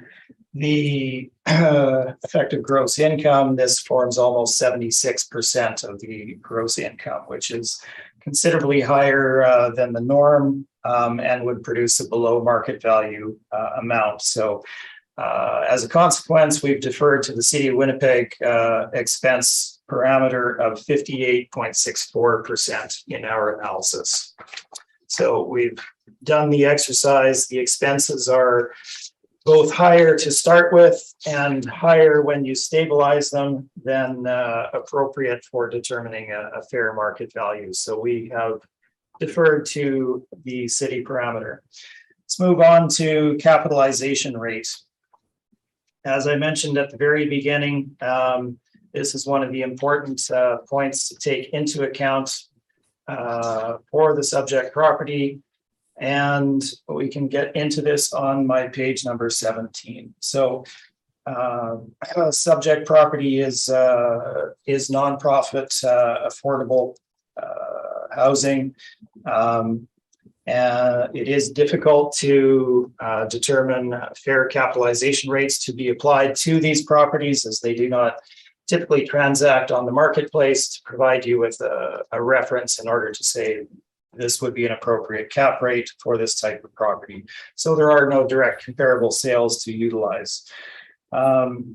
the effective gross income, this forms almost 76% of the gross income, which is considerably higher than the norm and would produce a below market value amount. So as a consequence, we've deferred to the City of Winnipeg expense parameter of 58.64% in our analysis. So we've done the exercise. The expenses are both higher to start with and higher when you stabilize them than appropriate for determining a fair market value. So we have deferred to the city parameter. Let's move on to capitalization rate. As I mentioned at the very beginning, this is one of the important points to take into account for the subject property. And we can get into this on my page number 17. So subject property is nonprofit affordable housing. It is difficult to determine fair capitalization rates to be applied to these properties, as they do not typically transact on the marketplace to provide you with a reference in order to say this would be an appropriate cap rate for this type of property. So there are no direct comparable sales to utilize.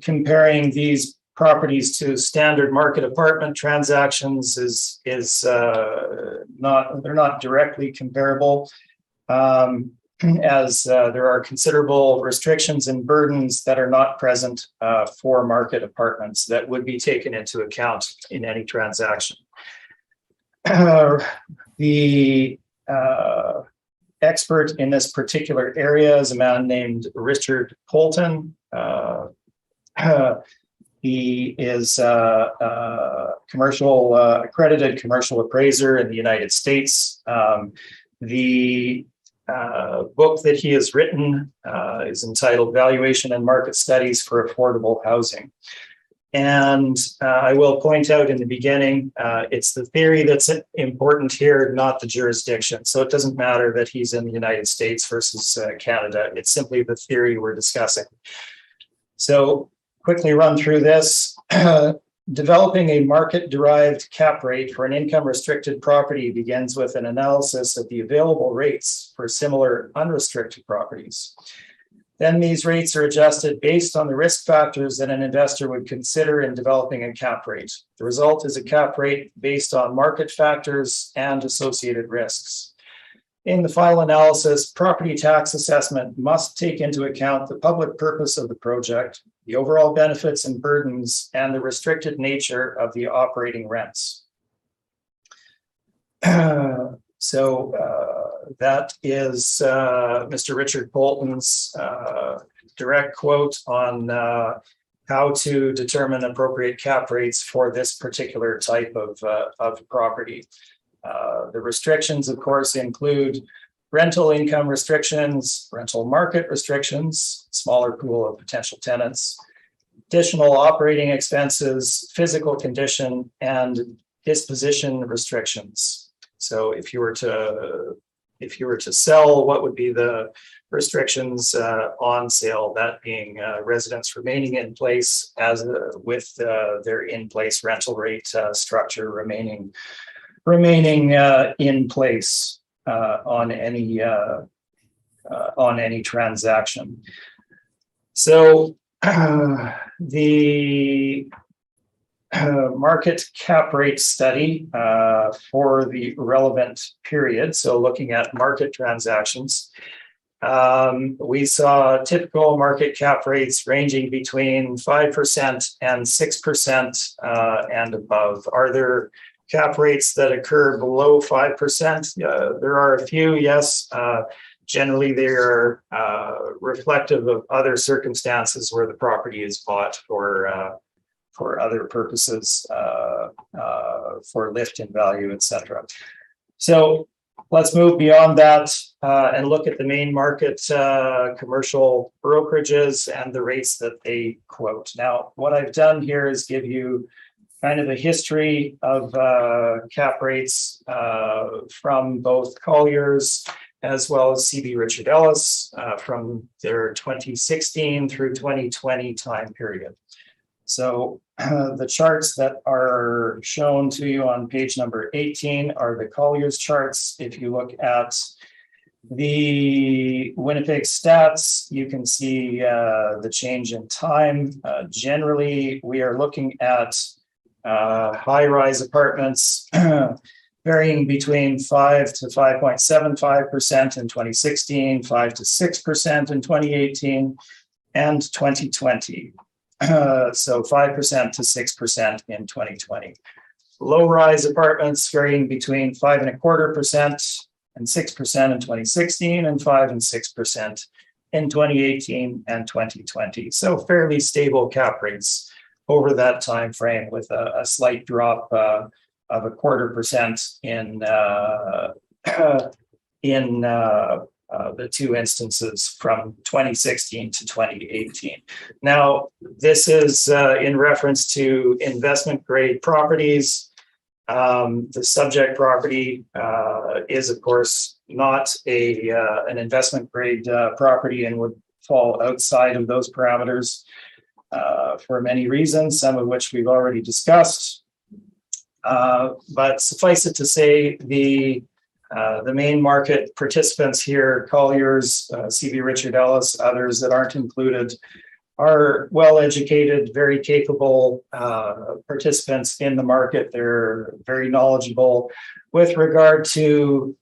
Comparing these properties to standard market apartment transactions is not, they're not directly comparable, as there are considerable restrictions and burdens that are not present for market apartments that would be taken into account in any transaction. The expert in this particular area is a man named Richard Polton. He is a accredited commercial appraiser in the United States. The book that he has written is entitled Valuation and Market Studies for Affordable Housing. And I will point out in the beginning, it's the theory that's important here, not the jurisdiction. So it doesn't matter that he's in the United States versus Canada. It's simply the theory we're discussing. So quickly run through this. Developing a market-derived cap rate for an income-restricted property begins with an analysis of the available rates for similar unrestricted properties. Then these rates are adjusted based on the risk factors that an investor would consider in developing a cap rate. The result is a cap rate based on market factors and associated risks. In the final analysis, property tax assessment must take into account the public purpose of the project, the overall benefits and burdens, and the restricted nature of the operating rents. That is Mr. Richard Polton's direct quote on how to determine appropriate cap rates for this particular type of property. The restrictions, of course, include rental income restrictions, rental market restrictions, smaller pool of potential tenants, additional operating expenses, physical condition, and disposition restrictions. So if you were to sell, what would be the restrictions on sale? That being residents remaining in place as with their in-place rental rate structure remaining in place on any transaction. So the market cap rate study for the relevant period, so looking at market transactions, we saw typical market cap rates ranging between 5% and 6% and above. Are there cap rates that occur below 5%? There are a few, yes. Generally, they are reflective of other circumstances where the property is bought for other purposes, for lift in value, etc. So let's move beyond that and look at the main market commercial brokerages and the rates that they quote. Now, what I've done here is give you kind of a history of cap rates from both Colliers as well as CB Richard Ellis from their 2016 through 2020 time period. So the charts that are shown to you on page number 18 are the Colliers charts. If you look at the Winnipeg Stats, you can see the change in time. Generally, we are looking at high-rise apartments varying between 5 to 5.75% in 2016, 5 to 6% in 2018, and 2020. So 5% to 6% in 2020. Low-rise apartments varying between 5.25% and 6% in 2016 and 5 and 6% in 2018 and 2020. So fairly stable cap rates over that time frame, with a slight drop of 0.25% in the two instances from 2016 to 2018. Now, this is in reference to investment grade properties. The subject property is, of course, not an investment grade property and would fall outside of those parameters for many reasons, some of which we've already discussed. But suffice it to say, the main market participants here, Colliers, CB Richard Ellis, others that aren't included, are well-educated, very capable participants in the market. They're very knowledgeable with regard to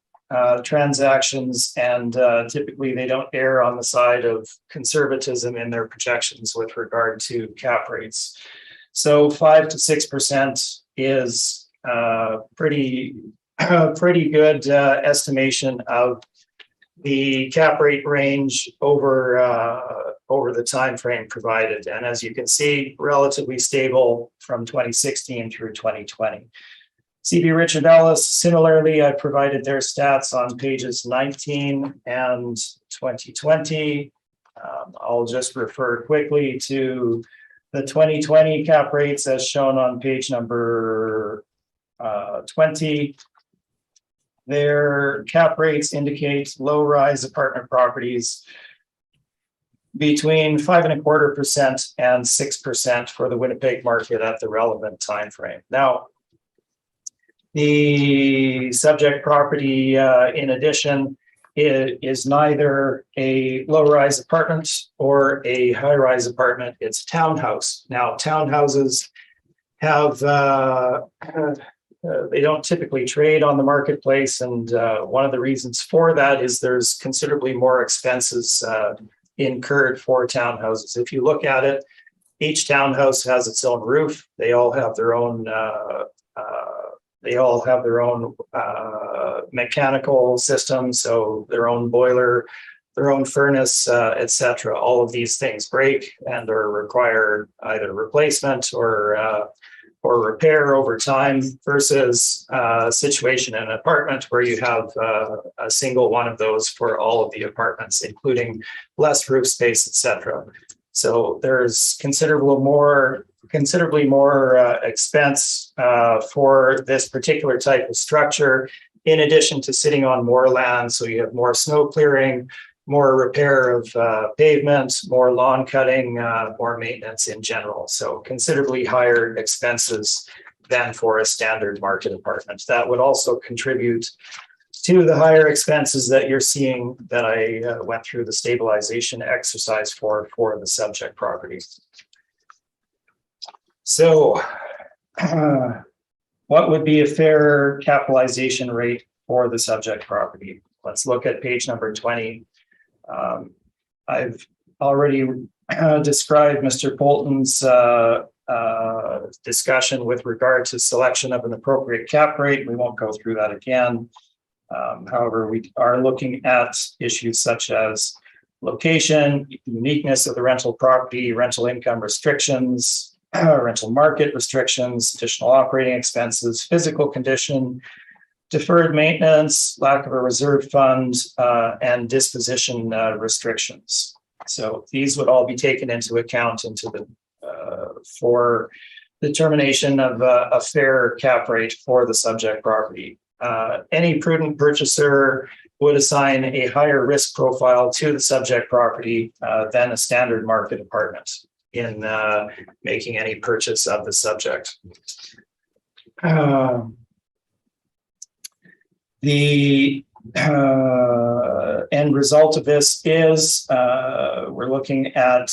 transactions, and typically they don't err on the side of conservatism in their projections with regard to cap rates. So 5 to 6% is pretty good estimation of the cap rate range over the time frame provided. And as you can see, relatively stable from 2016 through 2020. CB Richard Ellis, similarly, I provided their stats on pages 19 and 2020. I'll just refer quickly to the 2020 cap rates as shown on page number 20. Their cap rates indicate low-rise apartment properties between 5.25% and 6% for the Winnipeg market at the relevant time frame. Now, the subject property, in addition, is neither a low-rise apartment or a high-rise apartment. It's a townhouse. Now, townhouses have they don't typically trade on the marketplace, and one of the reasons for that is there's considerably more expenses incurred for townhouses. If you look at it, each townhouse has its own roof. They all have their own mechanical system, so their own boiler, their own furnace, etc. All of these things break and or require either replacement or repair over time, versus a situation in an apartment where you have a single one of those for all of the apartments, including less roof space, etc. So there's considerably more expense for this particular type of structure, in addition to sitting on more land. So you have more snow clearing, more repair of pavement, more lawn cutting, more maintenance in general. So considerably higher expenses than for a standard market apartment. That would also contribute to the higher expenses that you're seeing that I went through the stabilization exercise for the subject property. So what would be a fair capitalization rate for the subject property? Let's look at page number 20. I've already described Mr. Polton's discussion with regard to selection of an appropriate cap rate. We won't go through that again. However, we are looking at issues such as location, uniqueness of the rental property, rental income restrictions, rental market restrictions, additional operating expenses, physical condition, deferred maintenance, lack of a reserve fund, and disposition restrictions. So these would all be taken into account for determination of a fair cap rate for the subject property. Any prudent purchaser would assign a higher risk profile to the subject property than a standard market apartment in making any purchase of the subject. The end result of this is we're looking at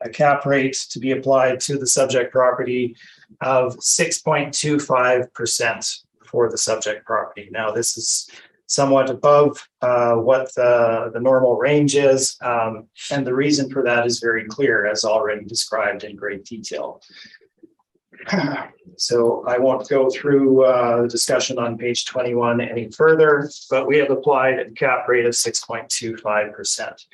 a cap rate to be applied to the subject property of 6.25% for the subject property. Now, this is somewhat above what the normal range is, and the reason for that is very clear, as already described in great detail. So I won't go through the discussion on page 21 any further, but we have applied a cap rate of 6.25%.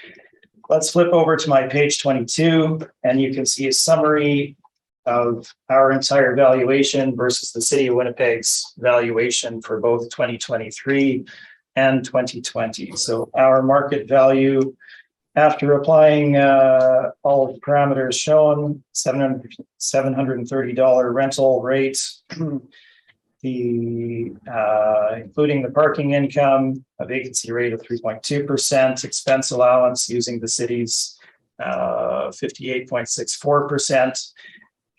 Let's flip over to my page 22, and you can see a summary of our entire valuation versus the City of Winnipeg's valuation for both 2023 and 2020. So our market value, after applying all of the parameters shown, $730 rental rate, including the parking income, a vacancy rate of 3.2%, expense allowance using the city's 58.64%,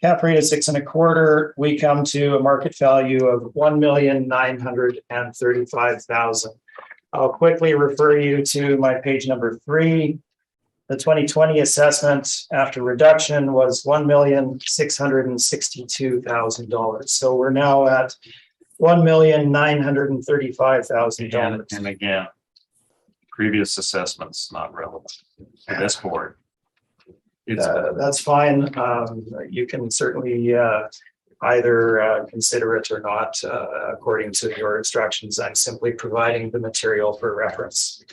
cap rate of 6.25%, we come to a market value of $1,935,000. I'll quickly refer you to my page number 3. The 2020 assessment after reduction was $1,662,000. So we're now at $1,935,000. And again, previous assessments not relevant to this board. It's That's fine. You can certainly either consider it or not according to your instructions. I'm simply providing the material for reference.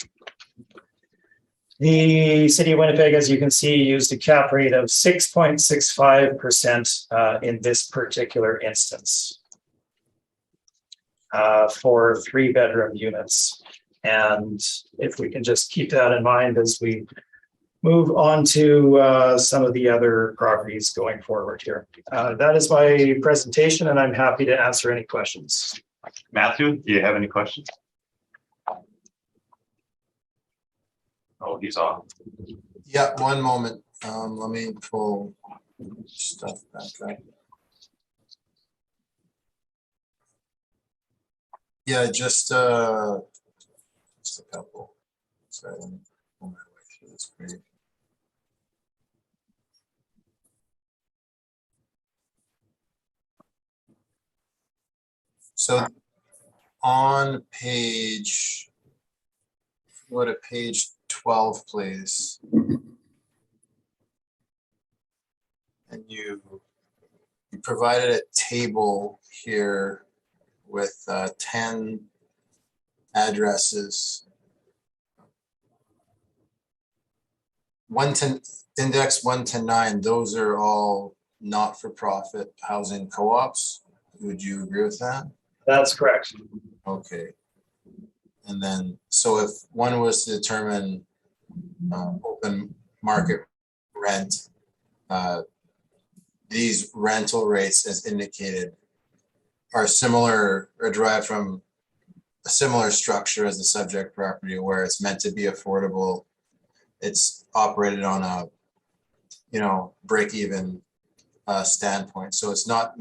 The City of Winnipeg, as you can see, used a cap rate of 6.65% in this particular instance for 3-bedroom units. And if we can just keep that in mind as we move on to some of the other properties going forward here. That is my presentation, and I'm happy to answer any questions. Matthew, do you have any questions? Oh, he's off. Yeah, one moment. Let me pull stuff back up. Yeah, just a couple. Sorry, let me pull my way through this page. So on page, go to page 12, please. And you provided a table here with 10 addresses. Index 1 to 9, those are all not-for-profit housing co-ops. Would you agree with that? That's correct. Okay. And then, so if one was to determine open market rent, these rental rates as indicated are similar or derived from a similar structure as the subject property where it's meant to be affordable. It's operated on a, break-even standpoint. So it's not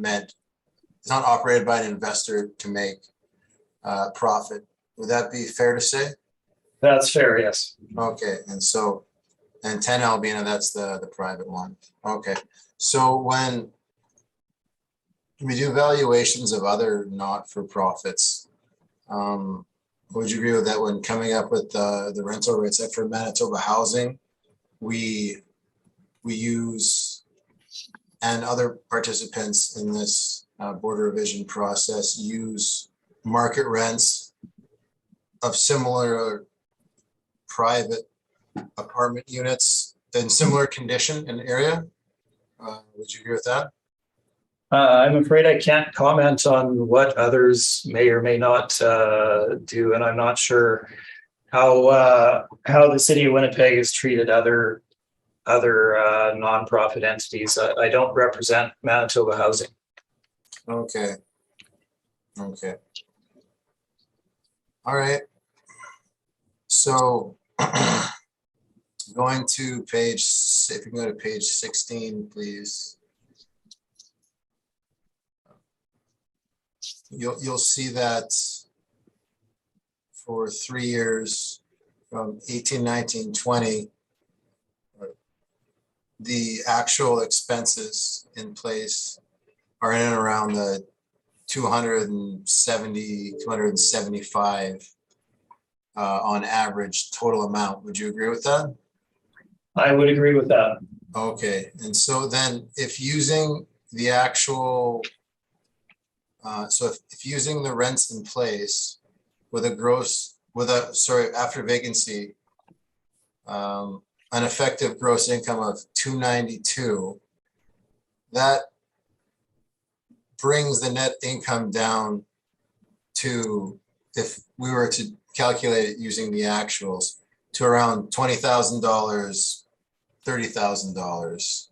operated by an investor to make profit. Would that be fair to say? That's fair, yes. Okay, and 10 Albina, that's the private one. Okay, so when we do valuations of other not-for-profits, would you agree with that when coming up with the rental rates? Like for Manitoba Housing, we use, and other participants in this board revision process use market rents of similar private apartment units in similar condition in the area. Would you agree with that? I'm afraid I can't comment on what others may or may not do, and I'm not sure how the City of Winnipeg has treated other nonprofit entities. I don't represent Manitoba Housing. Okay. Okay. All right. So going to page, if you can go to page 16, please. You'll see that for 3 years from 18, 19, 20, the actual expenses in place are in and around the 270, 275 on average total amount. Would you agree with that? I would agree with that. Okay, and so then if using the actual, if using the rents in place with after vacancy, an effective gross income of 292, that brings the net income down to, if we were to calculate it using the actuals, to around $20,000, $30,000.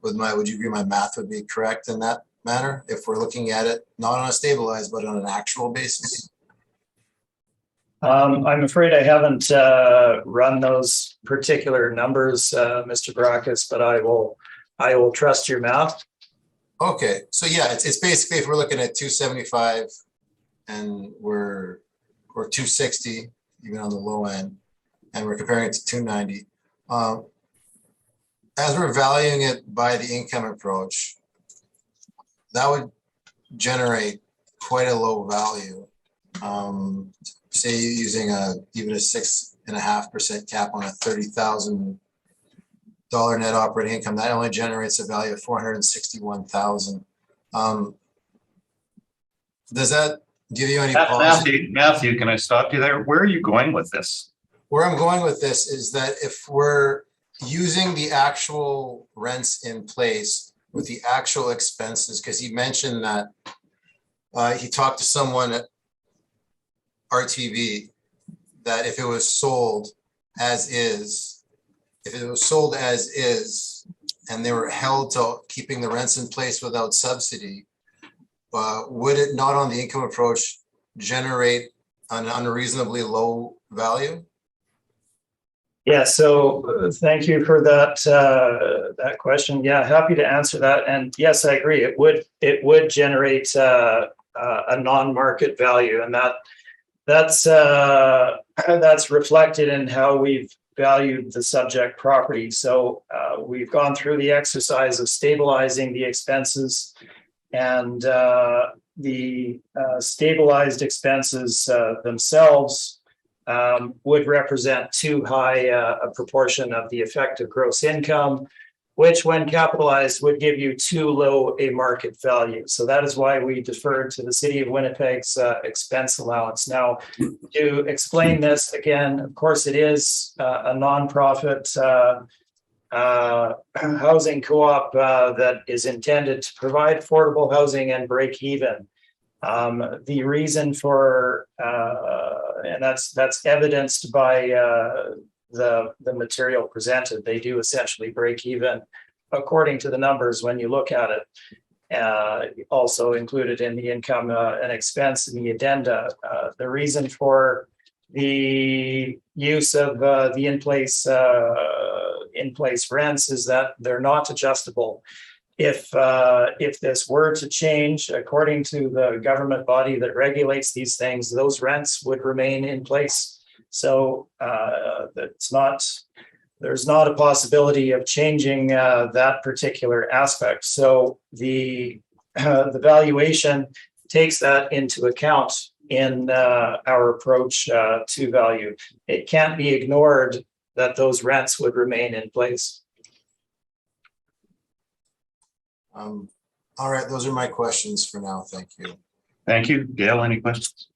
Would you agree my math would be correct in that manner if we're looking at it not on a stabilized but on an actual basis? I'm afraid I haven't run those particular numbers, Mr. Baracus, but I will trust your math. Okay, so yeah, it's basically if we're looking at 275 and or 260 even on the low end, and we're comparing it to 290. as we're valuing it by the income approach, that would generate quite a low value. Say using even a 6.5% cap on a $30,000 net operating income, that only generates a value of $461,000. Does that give you any pause? Matthew, can I stop you there? Where are you going with this? Where I'm going with this is that if we're using the actual rents in place with the actual expenses, because he mentioned that he talked to someone at RTV that if it was sold as is, and they were held to keeping the rents in place without subsidy, would it not on the income approach generate an unreasonably low value? Yeah, so thank you for that question. Yeah, happy to answer that. And yes, I agree. It would generate a non-market value, and that's reflected in how we've valued the subject property. So we've gone through the exercise of stabilizing the expenses, and the stabilized expenses themselves would represent too high a proportion of the effective gross income, which when capitalized would give you too low a market value. So that is why we deferred to the City of Winnipeg's expense allowance. Now, to explain this again, of course, it is a nonprofit housing co-op that is intended to provide affordable housing and break even. The reason for, and that's evidenced by the material presented, they do essentially break even according to the numbers when you look at it. Also included in the income and expense in the addenda. The reason for the use of the in-place rents is that they're not adjustable. If this were to change, according to the government body that regulates these things, those rents would remain in place. So there's not a possibility of changing that particular aspect. So the valuation takes that into account in our approach to value. It can't be ignored that those rents would remain in place. All right, those are my questions for now. Thank you. Thank you. Gail, any questions?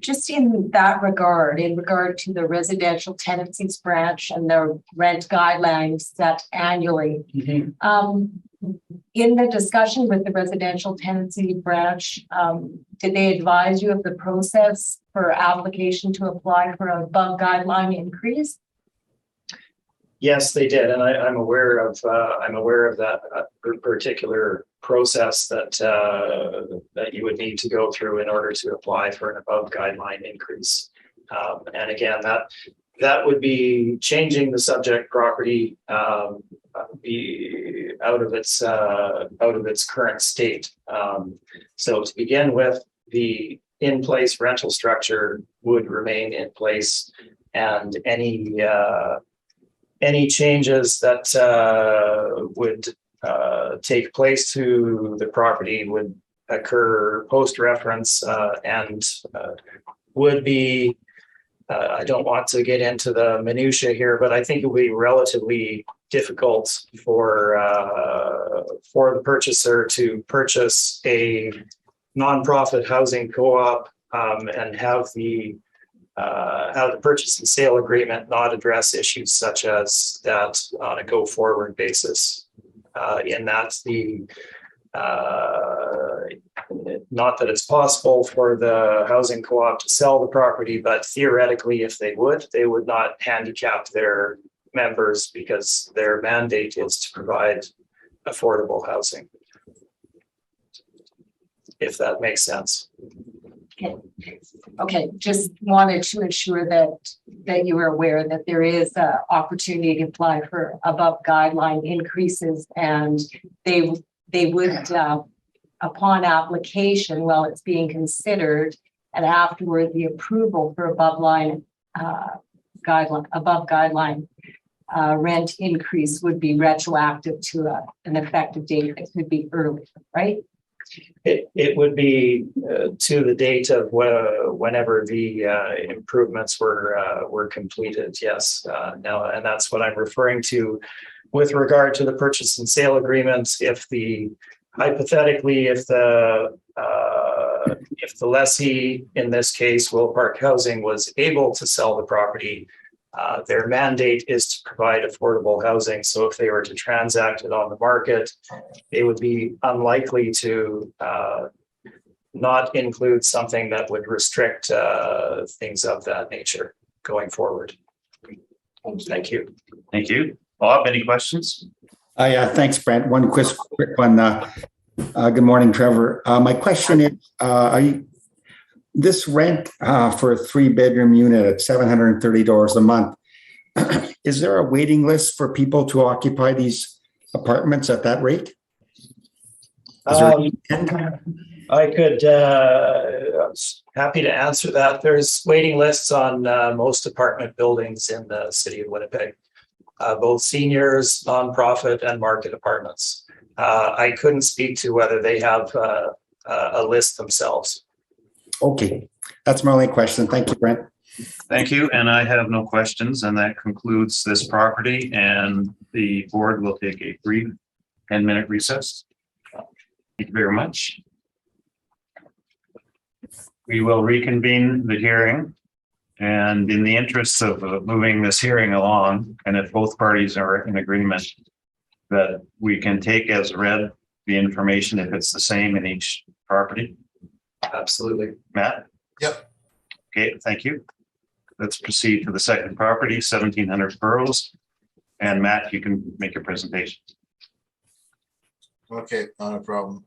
Just in that regard, in regard to the residential tenancies branch and the rent guidelines set annually, in the discussion with the residential tenancy branch, did they advise you of the process for application to apply for a above guideline increase? Yes, they did, and I'm aware of that particular process that you would need to go through in order to apply for an above guideline increase. And again, that would be changing the subject property be out of its current state. So to begin with, the in-place rental structure would remain in place, and any changes that would take place to the property would occur post-reference and would be, I don't want to get into the minutiae here, but I think it would be relatively difficult for the purchaser to purchase a nonprofit housing co-op and have the purchase and sale agreement not address issues such as that on a go-forward basis. In that not that it's possible for the housing co-op to sell the property, but theoretically, if they would not handicap their members because their mandate is to provide affordable housing. If that makes sense. Okay, just wanted to ensure that you were aware that there is an opportunity to apply for above guideline increases, and they would upon application while it's being considered, and afterward the approval for above guideline rent increase would be retroactive to an effective date that could be earlier, right? It would be to the date of whenever the improvements were completed. Yes, now, and that's what I'm referring to with regard to the purchase and sale agreements. Hypothetically, if the lessee, in this case, Willow Park Housing, was able to sell the property, their mandate is to provide affordable housing. So if they were to transact it on the market, they would be unlikely to not include something that would restrict things of that nature going forward. Thank you. Thank you. Bob, any questions? Yeah, thanks, Brent. One quick one. Good morning, Trevor. My question is, this rent for a 3-bedroom unit at $730 a month, is there a waiting list for people to occupy these apartments at that rate? I could, happy to answer that. There's waiting lists on most apartment buildings in the city of Winnipeg, both seniors, nonprofit, and market apartments. I couldn't speak to whether they have a list themselves. Okay, that's my only question. Thank you, Brent. Thank you. And I have no questions. And that concludes this property, and the board will take a brief 10-minute recess. Thank you very much. We will reconvene the hearing. And in the interest of moving this hearing along, and if both parties are in agreement that we can take as read the information if it's the same in each property. Absolutely. Matt? Yep. Okay, thank you. Let's proceed to the second property, 1700 Burroughs. And Matt, you can make your presentation. Okay, not a problem.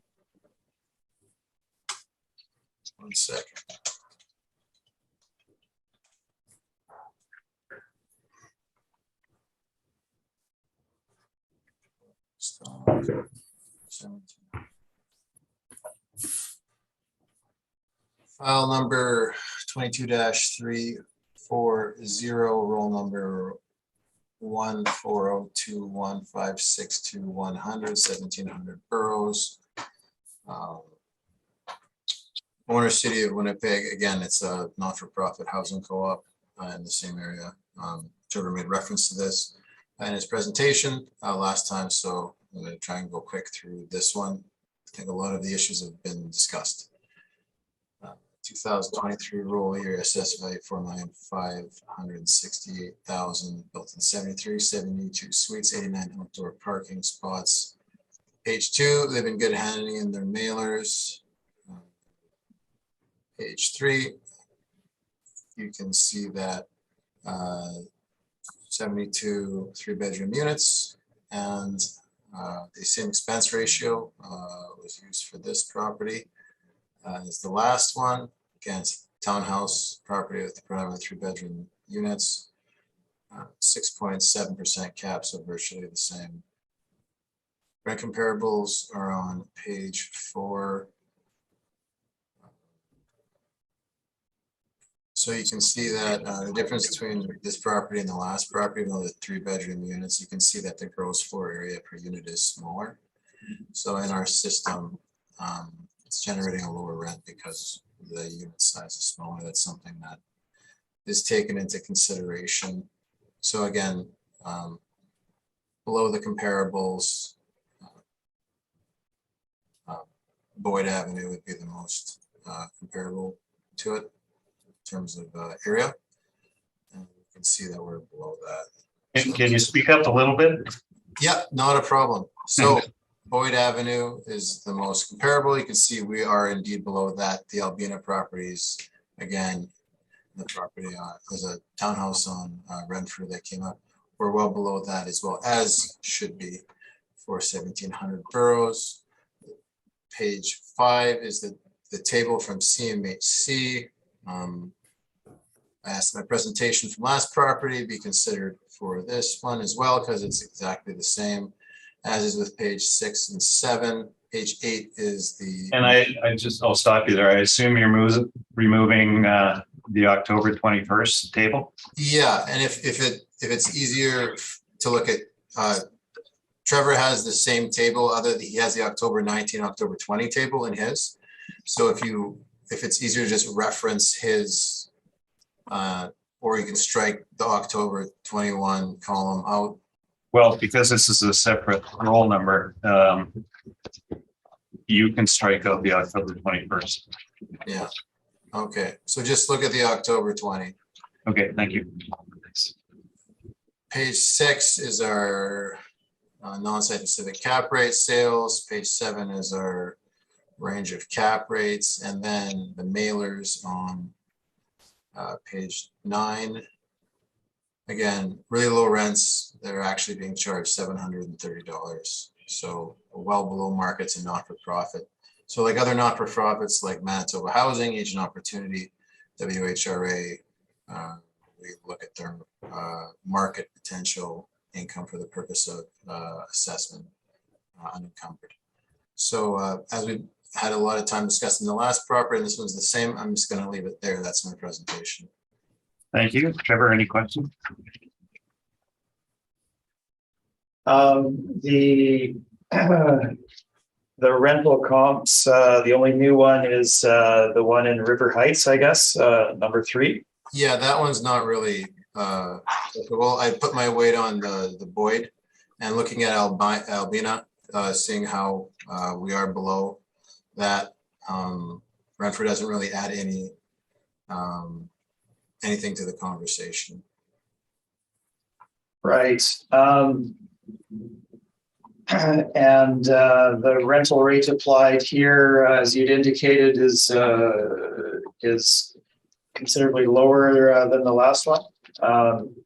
1 second. File number 22-340, roll number 14021562100, 1700 Burroughs. Owner City of Winnipeg. Again, it's a not-for-profit housing co-op in the same area. Trevor made reference to this in his presentation last time, so I'm going to try and go quick through this one. I think a lot of the issues have been discussed. 2023 roll year assessed value $4,568,000, built in 73, 72 suites, 89 outdoor parking spots. Page 2, they've been good handing in their mailers. Page 3, you can see that 72 3-bedroom units, and the same expense ratio was used for this property as the last one. Again, it's townhouse property with predominantly 3-bedroom units, 6.7% cap, so virtually the same. Rent comparables are on page 4. So you can see that the difference between this property and the last property, even though the 3-bedroom units, you can see that the gross floor area per unit is smaller. So in our system, it's generating a lower rent because the unit size is smaller. That's something that is taken into consideration. So again, below the comparables, Boyd Avenue would be the most comparable to it in terms of area, and you can see that we're below that. Can you speak up a little bit? Yeah, not a problem. So Boyd Avenue is the most comparable. You can see we are indeed below that. The Albina properties, again, the property there's a townhouse on Renfrew that came up. We're well below that as well, as should be for 1700 Burroughs. Page 5 is the table from CMHC. I asked my presentation from last property be considered for this one as well, because it's exactly the same as is with page 6 and 7. Page 8 is the. And I'll stop you there. I assume you're removing the October 21st table. Yeah, and if it's easier to look at, Trevor has the same table, he has the October 19, October 20 table in his. So if it's easier to just reference his, or you can strike the October 21 column out. Well, because this is a separate roll number, you can strike out the October 21st. Yeah. Okay. So just look at the October 20. Okay, thank you. Thanks. Page 6 is our non-site specific cap rate sales. Page 7 is our range of cap rates, and then the mailers on page 9. Again, really low rents. They're actually being charged $730. So well below markets and not-for-profit. So like other not-for-profits like Manitoba Housing, Agent Opportunity, WHRA, we look at their market potential income for the purpose of assessment unencumbered. So as we had a lot of time discussing the last property, and this one's the same, I'm just going to leave it there. That's my presentation. Thank you. Trevor, any questions? The rental comps, the only new one is the one in River Heights, I guess, number 3. Yeah, that one's not really, well, I put my weight on the Boyd and looking at Albina, seeing how we are below that. Brentford doesn't really add anything to the conversation. Right. And the rental rate applied here, as you'd indicated, is considerably lower than the last one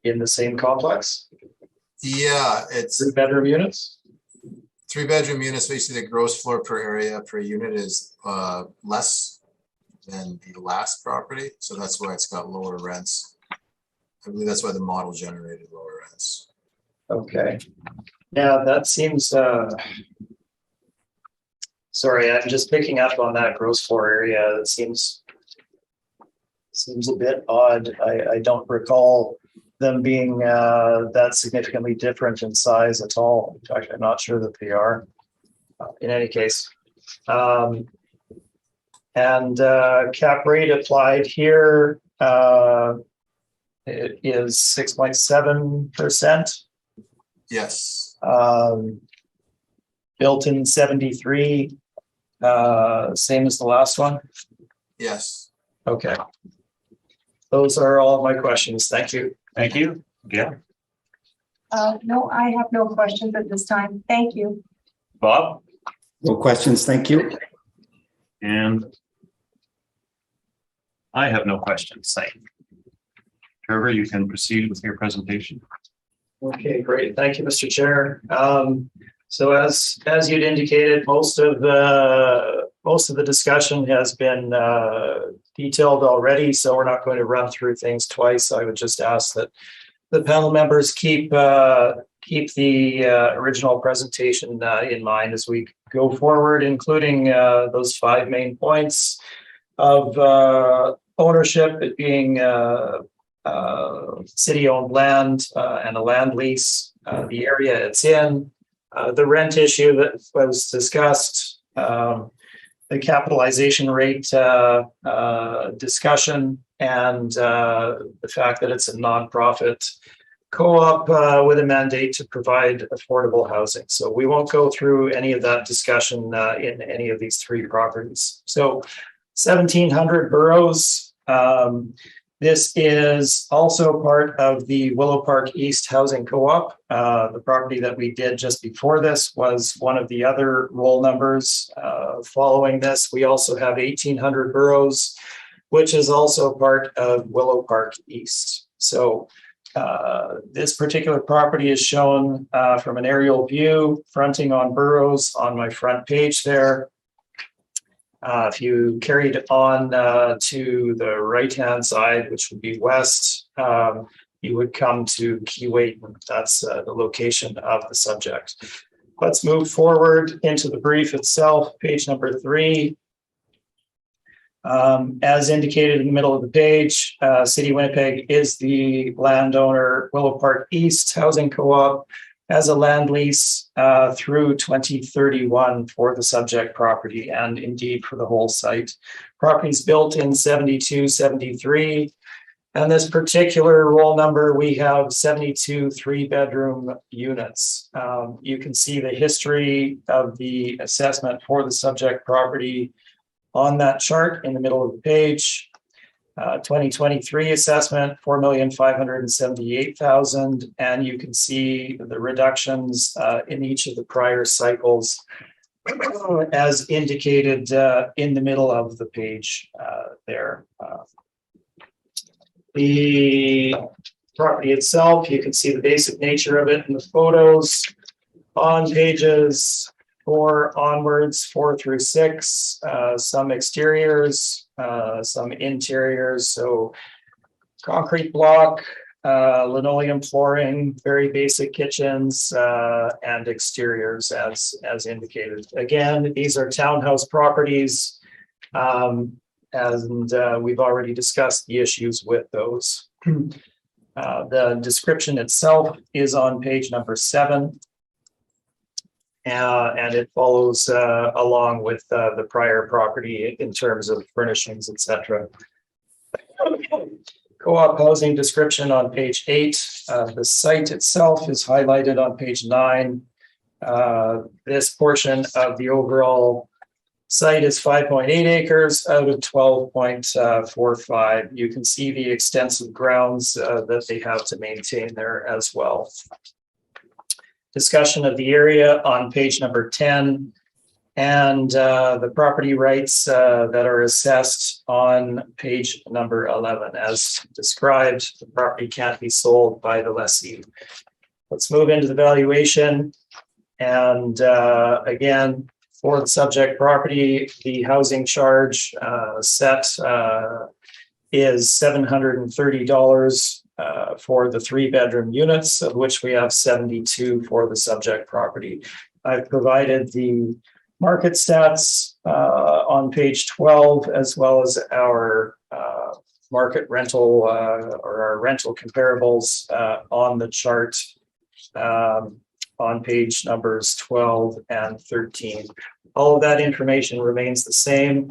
in the same complex. Yeah, it's 3-bedroom units. 3-bedroom units. Basically, the gross floor per area per unit is less than the last property, so that's why it's got lower rents. I believe that's why the model generated lower rents. Okay. Yeah, that seems, sorry, I'm just picking up on that gross floor area. It seems a bit odd. I don't recall them being that significantly different in size at all. In fact, I'm not sure that they are. In any case, and cap rate applied here it is 6.7%. Yes. Built-in 73, same as the last one. Yes. Okay. Those are all of my questions. Thank you. Thank you. Yeah. No, I have no questions at this time. Thank you. Bob? No questions, thank you. And I have no questions. Thank you. Trevor, you can proceed with your presentation. Okay, great. Thank you, Mr. Chair. So as you'd indicated, most of the discussion has been detailed already, so we're not going to run through things twice. I would just ask that the panel members keep the original presentation in mind as we go forward, including those 5 main points of ownership, it being city-owned land and a land lease, the area it's in, the rent issue that was discussed, the capitalization rate discussion, and the fact that it's a nonprofit co-op with a mandate to provide affordable housing. So we won't go through any of that discussion in any of these 3 properties. So 1700 Burroughs. This is also part of the Willow Park East Housing Co-op. The property that we did just before this was one of the other roll numbers. Following this, we also have 1800 Burroughs, which is also part of Willow Park East. So this particular property is shown from an aerial view, fronting on Burroughs on my front page there. If you carried on to the right-hand side, which would be west, you would come to Keyway. That's the location of the subject. Let's move forward into the brief itself, page number 3. As indicated in the middle of the page, City of Winnipeg is the landowner. Willow Park East Housing Co-op has a land lease through 2031 for the subject property and indeed for the whole site. Property's built in 72, 73. And this particular roll number, we have 72 3-bedroom units. You can see the history of the assessment for the subject property on that chart in the middle of the page. 2023 assessment, 4,578,000, and you can see the reductions in each of the prior cycles as indicated in the middle of the page there. The property itself, you can see the basic nature of it in the photos on pages 4 onwards, 4 through 6, some exteriors, some interiors. So concrete block, linoleum flooring, very basic kitchens, and exteriors as indicated. Again, these are townhouse properties. And we've already discussed the issues with those. The description itself is on page number 7. And it follows along with the prior property in terms of furnishings, etc. Co-op housing description on page 8. The site itself is highlighted on page 9. This portion of the overall site is 5.8 acres out of 12.45. You can see the extensive grounds that they have to maintain there as well. Discussion of the area on page number 10, and the property rights that are assessed on page number 11. As described, the property can't be sold by the lessee. Let's move into the valuation. And again, for the subject property, the housing charge set is $730 for the 3-bedroom units, of which we have 72 for the subject property. I've provided the market stats on page 12, as well as our market rental or our rental comparables on the chart on page numbers 12 and 13. All of that information remains the same.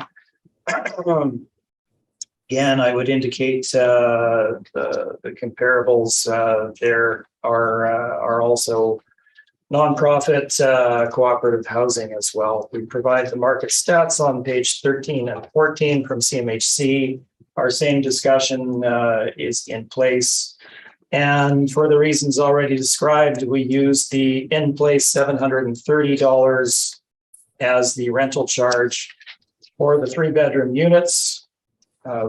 Again, I would indicate the comparables there are also nonprofit cooperative housing as well. We provide the market stats on page 13 and 14 from CMHC. Our same discussion is in place. And for the reasons already described, we use the in-place $730 as the rental charge for the 3-bedroom units.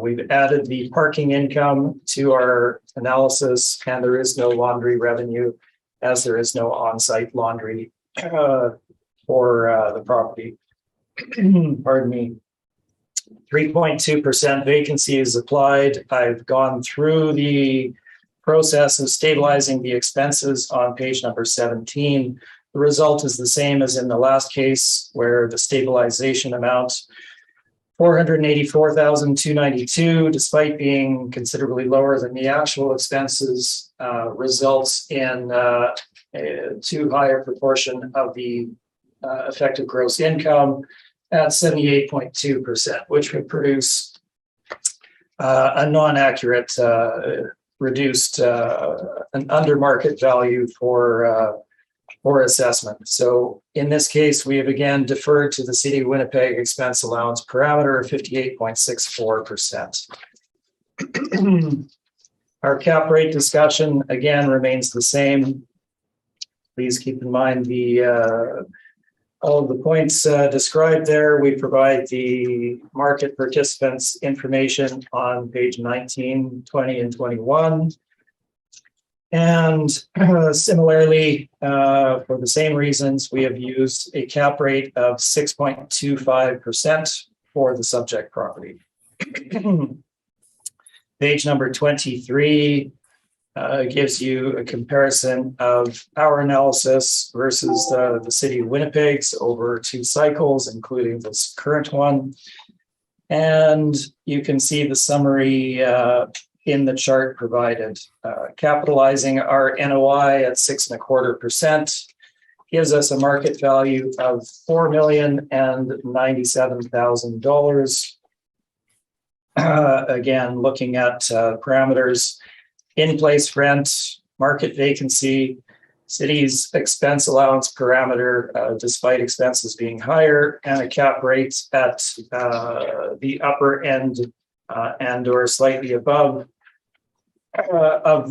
We've added the parking income to our analysis, and there is no laundry revenue as there is no on-site laundry for the property. Pardon me. 3.2% vacancy is applied. I've gone through the process of stabilizing the expenses on page number 17. The result is the same as in the last case, where the stabilization amount, $484,292, despite being considerably lower than the actual expenses, results in a too high a proportion of the effective gross income at 78.2%, which would produce a non-accurate reduced an under market value for assessment. So in this case, we have again deferred to the City of Winnipeg expense allowance parameter of 58.64%. Our cap rate discussion again remains the same. Please keep in mind the all of the points described there. We provide the market participants information on page 19, 20, and 21. And similarly, for the same reasons, we have used a cap rate of 6.25% for the subject property. Page number 23 gives you a comparison of our analysis versus the City of Winnipeg's over 2 cycles, including this current one. And you can see the summary in the chart provided. Capitalizing our NOI at 6.25% gives us a market value of $4,097,000. Again, looking at parameters, in-place rent, market vacancy, city's expense allowance parameter, despite expenses being higher, and a cap rate at the upper end and or slightly above of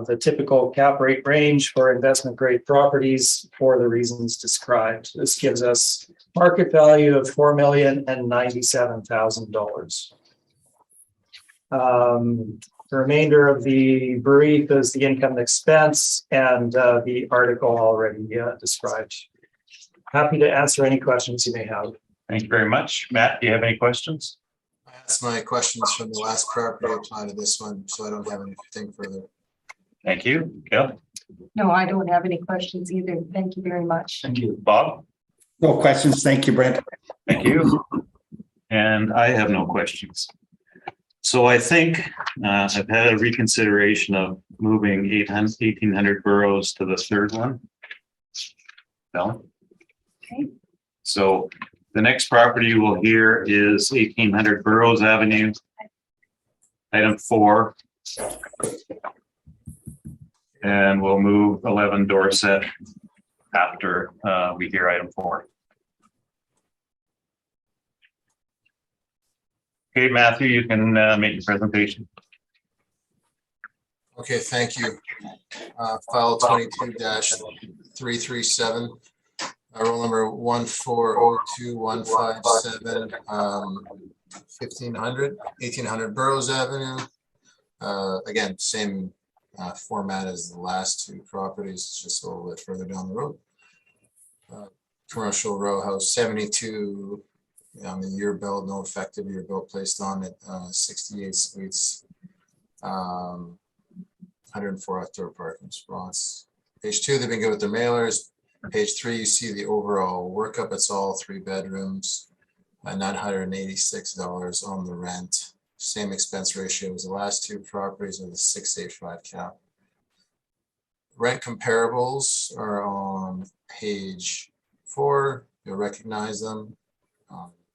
the typical cap rate range for investment grade properties for the reasons described. This gives us market value of $4,097,000. The remainder of the brief is the income and expense and the article already described. Happy to answer any questions you may have. Thank you very much. Matt, do you have any questions? I asked my questions from the last property, apply to this one, so I don't have anything further. Thank you. Gail? No, I don't have any questions either. Thank you very much. Thank you. Bob? No questions. Thank you, Brent. Thank you. And I have no questions. So I think I've had a reconsideration of moving 1800 Burroughs to the third one. No? Okay. So the next property we'll hear is 1800 Burroughs Avenue. Item 4. And we'll move 11 Dorset after we hear item 4. Okay, Matthew, you can make your presentation. Okay, thank you. File 22-337, roll number 1402157, 1800 Burroughs Avenue. Again, same format as the last two properties, it's just a little bit further down the road. Commercial row house 72 on the year build, no effective year build placed on it, 68 suites, 104 outdoor parking spots. Page 2, they've been good with their mailers. Page 3, you see the overall workup. It's all 3 bedrooms, $986 on the rent. Same expense ratio as the last two properties with a 685 cap. Rent comparables are on page 4. You'll recognize them.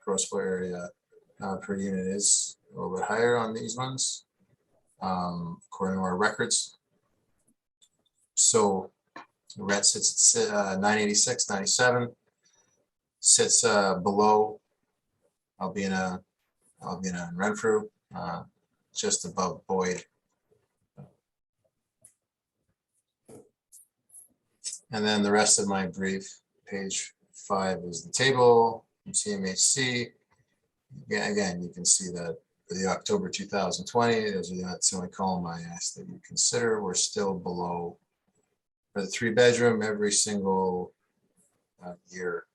Gross floor area per unit is a little bit higher on these ones, according to our records. So the rent sits at $986, $97, sits below. I'll be in a Renfrew, just above Boyd. And then the rest of my brief, page 5 is the table from Cmhc. Again, you can see that for the October 2020, that's the only column I asked that you consider. We're still below for the 3 bedroom, every single year,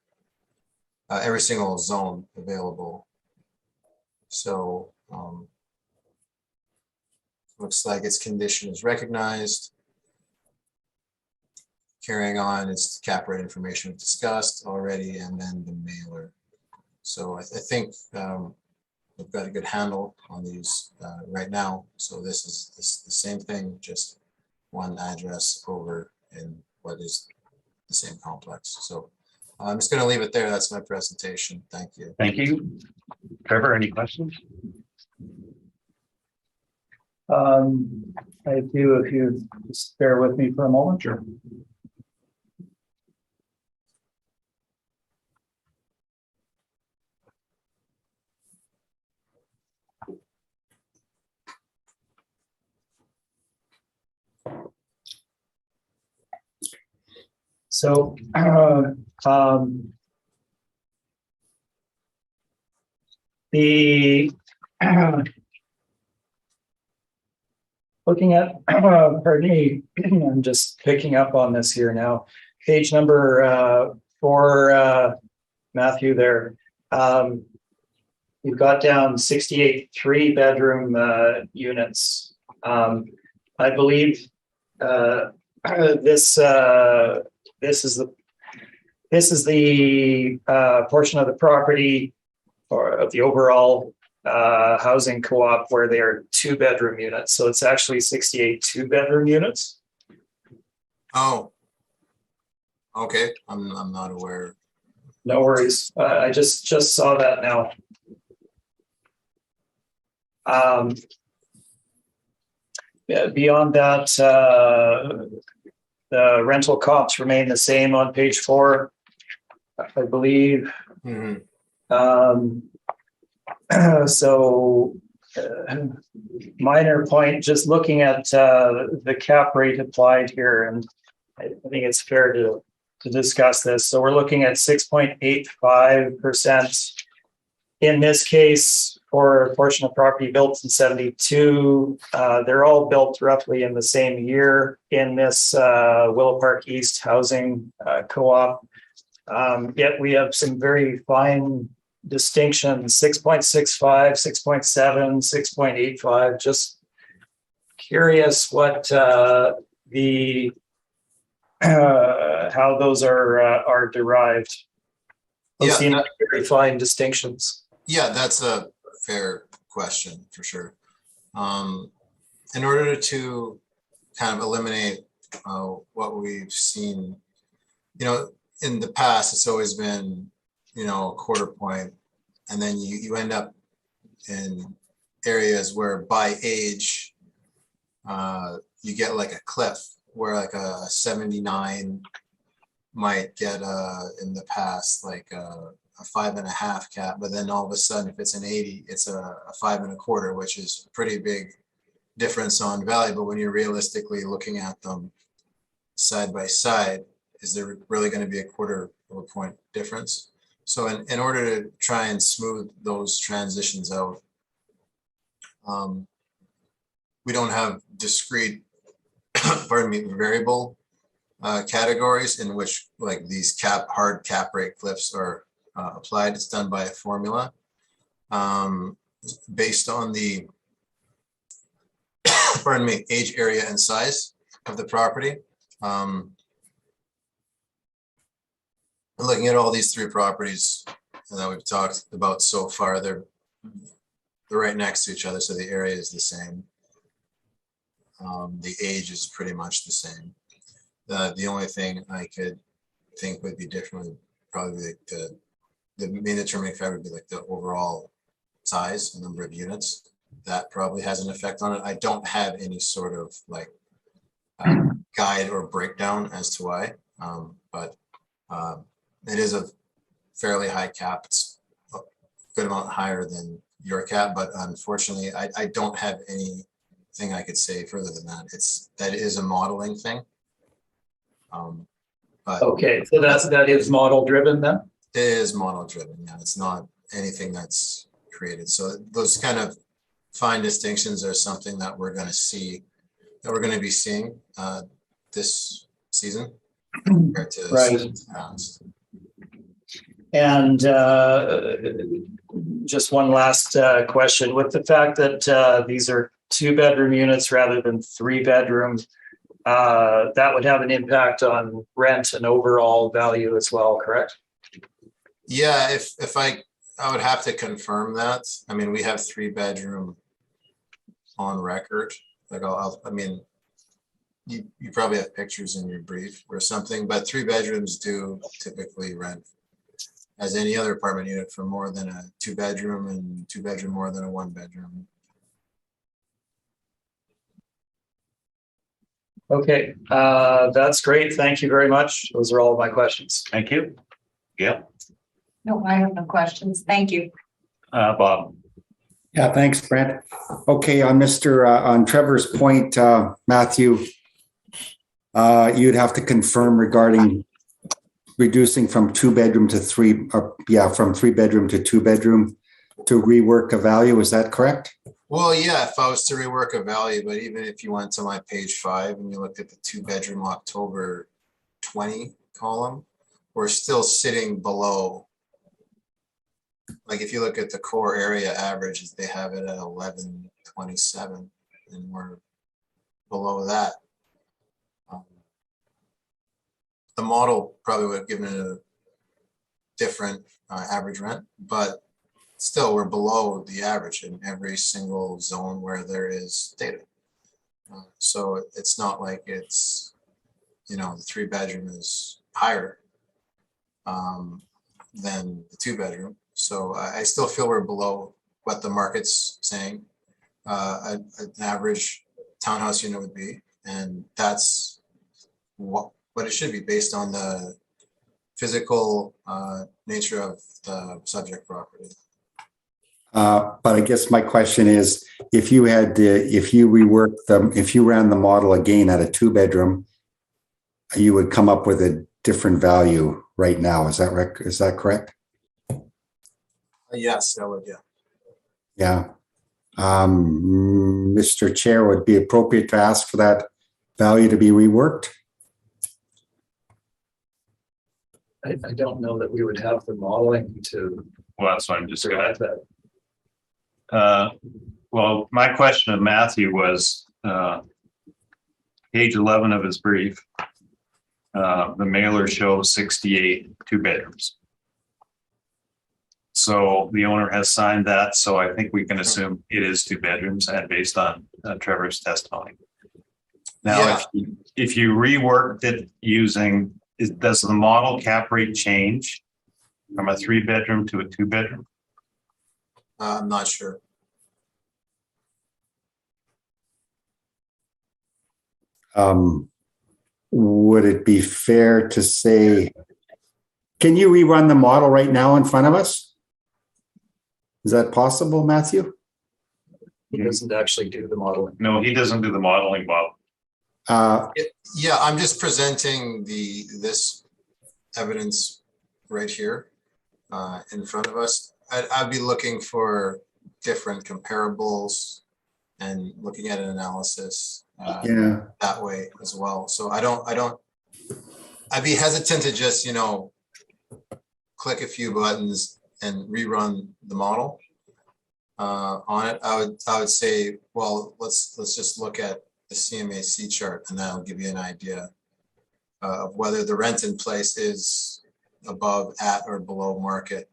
every single zone available. So looks like its condition is recognized. Carrying on, it's cap rate information discussed already, and then the mailer. So I think we've got a good handle on these right now. So this is the same thing, just one address over in what is the same complex. So I'm just going to leave it there. That's my presentation. Thank you. Thank you. Trevor, any questions? I do, if you just bear with me for a moment. Sure. So the looking at pardon me, I'm just picking up on this here now. Page number 4, Matthew, there. You've got down 68 3-bedroom units. I believe this is the portion of the property or of the overall housing co-op where they are 2-bedroom units. So it's actually 68 2-bedroom units. Oh. Okay, I'm not aware. No worries. I just saw that now. Beyond that, the rental comps remain the same on page 4, I believe. Mhm. So minor point, just looking at the cap rate applied here, and I think it's fair to discuss this. So we're looking at 6.85%. In this case, for a portion of property built in 72, they're all built roughly in the same year in this Willow Park East housing co-op. Yet we have some very fine distinctions, 6.65, 6.7, 6.85. Just curious what how those are derived. Those seem like very fine distinctions. Yeah, that's a fair question for sure. In order to kind of eliminate what we've seen, in the past, it's always been, a quarter point, and then you end up in areas where by age, you get like a cliff where like a 79 might get in the past like a 5.5 cap, but then all of a sudden, if it's an 80, it's a 5 1/4, which is a pretty big difference on value. But when you're realistically looking at them side by side, is there really going to be a 1/4 of a point difference? So in order to try and smooth those transitions out, we don't have discrete, variable categories in which like these hard cap rate cliffs are applied. It's done by a formula based on the age, area, and size of the property. Looking at all these 3 properties that we've talked about so far, they're right next to each other, so the area is the same. The age is pretty much the same. The only thing I could think would be different would probably like the main determining factor would be like the overall size, the number of units. That probably has an effect on it. I don't have any sort of like guide or breakdown as to why, but it is a fairly high cap. It's a good amount higher than your cap, but unfortunately, I don't have anything I could say further than that. That is a modeling thing. But okay, so that is model driven then? It is model driven. Yeah, it's not anything that's created. So those kind of fine distinctions are something that we're going to see, that we're going to be seeing this season compared to seasons past. And just one last question. With the fact that these are 2-bedroom units rather than 3-bedroom, that would have an impact on rent and overall value as well, correct? Yeah, if I would have to confirm that. I mean, we have 3-bedroom on record. Like you probably have pictures in your brief or something, but 3 bedrooms do typically rent as any other apartment unit for more than a 2-bedroom, and 2-bedroom more than a 1-bedroom. Okay, that's great. Thank you very much. Those are all of my questions. Thank you. Gail? No, I have no questions. Thank you. Bob? Yeah, thanks, Brent. Okay, on Trevor's point, Matthew, you'd have to confirm regarding reducing from 2-bedroom to 3, from 3-bedroom to 2-bedroom to rework a value. Is that correct? Well, yeah, if I was to rework a value, but even if you went to my page 5 and you looked at the 2-bedroom October 20 column, we're still sitting below. Like if you look at the core area averages, they have it at 1127, and we're below that. The model probably would have given it a different average rent, but still we're below the average in every single zone where there is data. So it's not like it's, you know, the 3-bedroom is higher than the 2-bedroom. So I still feel we're below what the market's saying an average townhouse unit would be, and that's what it should be based on the physical nature of the subject property. But I guess my question is, if you ran the model again at a 2-bedroom, you would come up with a different value right now. Is that right? Is that correct? Yes, I would. Yeah. Yeah. Mr. Chair, would it be appropriate to ask for that value to be reworked? I don't know that we would have the modeling to Well, that's what I'm just survive gonna, that. well, my question of Matthew was, page 11 of his brief, the mailer shows 68 2-bedrooms. So the owner has signed that, so I think we can assume it is 2 bedrooms, and based on Trevor's testimony. Now, Yeah. if you reworked it using, does the model cap rate change from a 3-bedroom to a 2-bedroom? I'm not sure. Would it be fair to say, can you rerun the model right now in front of us? Is that possible, Matthew? He doesn't actually do the modeling. No, he doesn't do the modeling, Bob. Yeah, I'm just presenting this evidence right here in front of us. I'd be looking for different comparables and looking at an analysis that way as well. So I'd be hesitant to just, you know, click a few buttons and rerun the model on it. I would say, well, let's just look at the CMHC chart, and that'll give you an idea of whether the rent in place is above, at, or below market,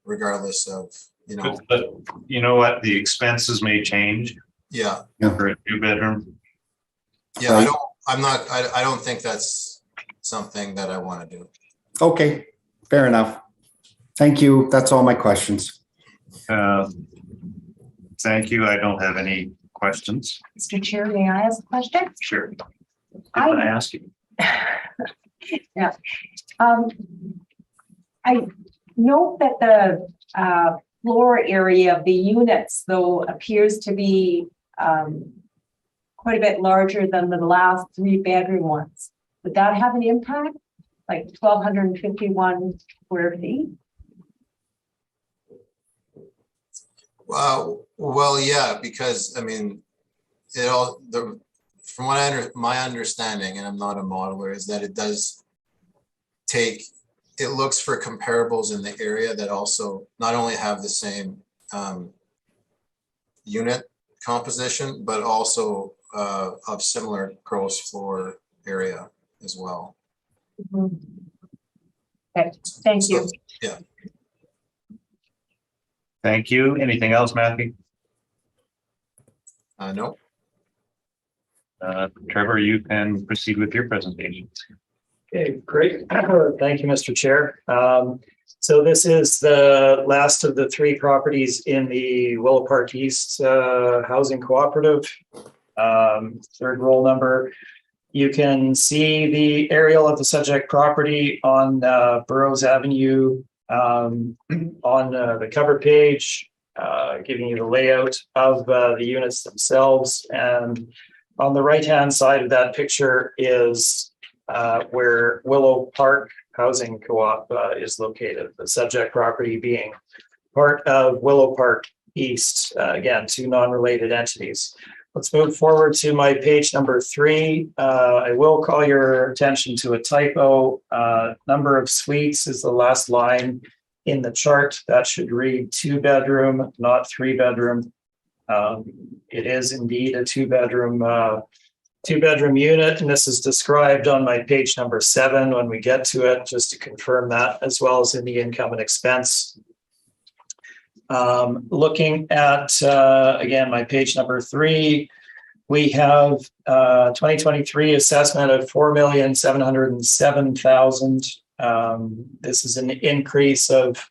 regardless of, you know. But you know what? The expenses may change Yeah. for a 2-bedroom. Yeah, I don't think that's something that I want to do. Okay, fair enough. Thank you. That's all my questions. Thank you. I don't have any questions. Mr. Chair, may I ask a question? Sure. I- Can I ask you? Yeah. I note that the floor area of the units, though, appears to be quite a bit larger than the last 3-bedroom ones. Would that have an impact? Like 1,251 square feet? Well, yeah, because I mean, from what my understanding, and I'm not a modeler, is that it looks for comparables in the area that also not only have the same unit composition, but also of similar gross floor area as well. Mm-hmm. Okay, thank you. Yeah. Thank you. Anything else, Matthew? No. Trevor, you can proceed with your presentation. Okay, great. Thank you, Mr. Chair. So this is the last of the 3 properties in the Willow Park East Housing Cooperative. 3rd roll number. You can see the aerial of the subject property on Burroughs Avenue on the cover page, giving you the layout of the units themselves. And on the right-hand side of that picture is where Willow Park Housing Co-op is located, the subject property being part of Willow Park East, again, 2 non-related entities. Let's move forward to my page number 3. I will call your attention to a typo. Number of suites is the last line in the chart. That should read 2-bedroom, not 3-bedroom. It is indeed a 2-bedroom unit, and this is described on my page number 7 when we get to it, just to confirm that, as well as in the income and expense Looking at, again, my page number 3, we have 2023 assessment of $4,707,000. This is an increase of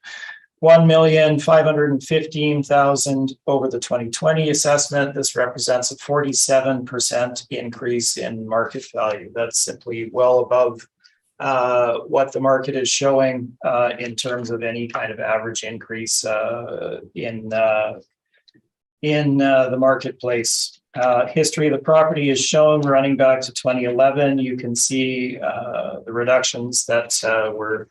$1,515,000 over the 2020 assessment. This represents a 47% increase in market value. That's simply well above what the market is showing in terms of any kind of average increase in the marketplace. History of the property is shown running back to 2011. You can see the reductions that were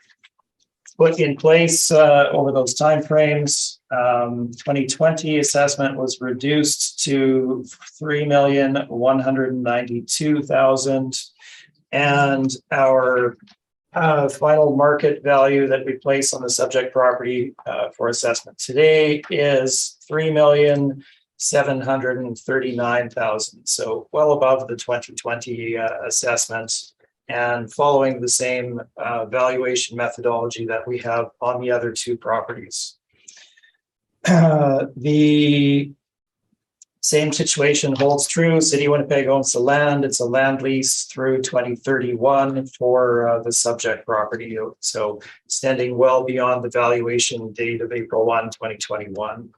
put in place over those timeframes. 2020 assessment was reduced to $3,192,000, and our final market value that we place on the subject property for assessment today is $3,739,000. So well above the 2020 assessment, and following the same valuation methodology that we have on the other 2 properties. The same situation holds true. City of Winnipeg owns the land. It's a land lease through 2031 for the subject property. So extending well beyond the valuation date of April 1, 2021.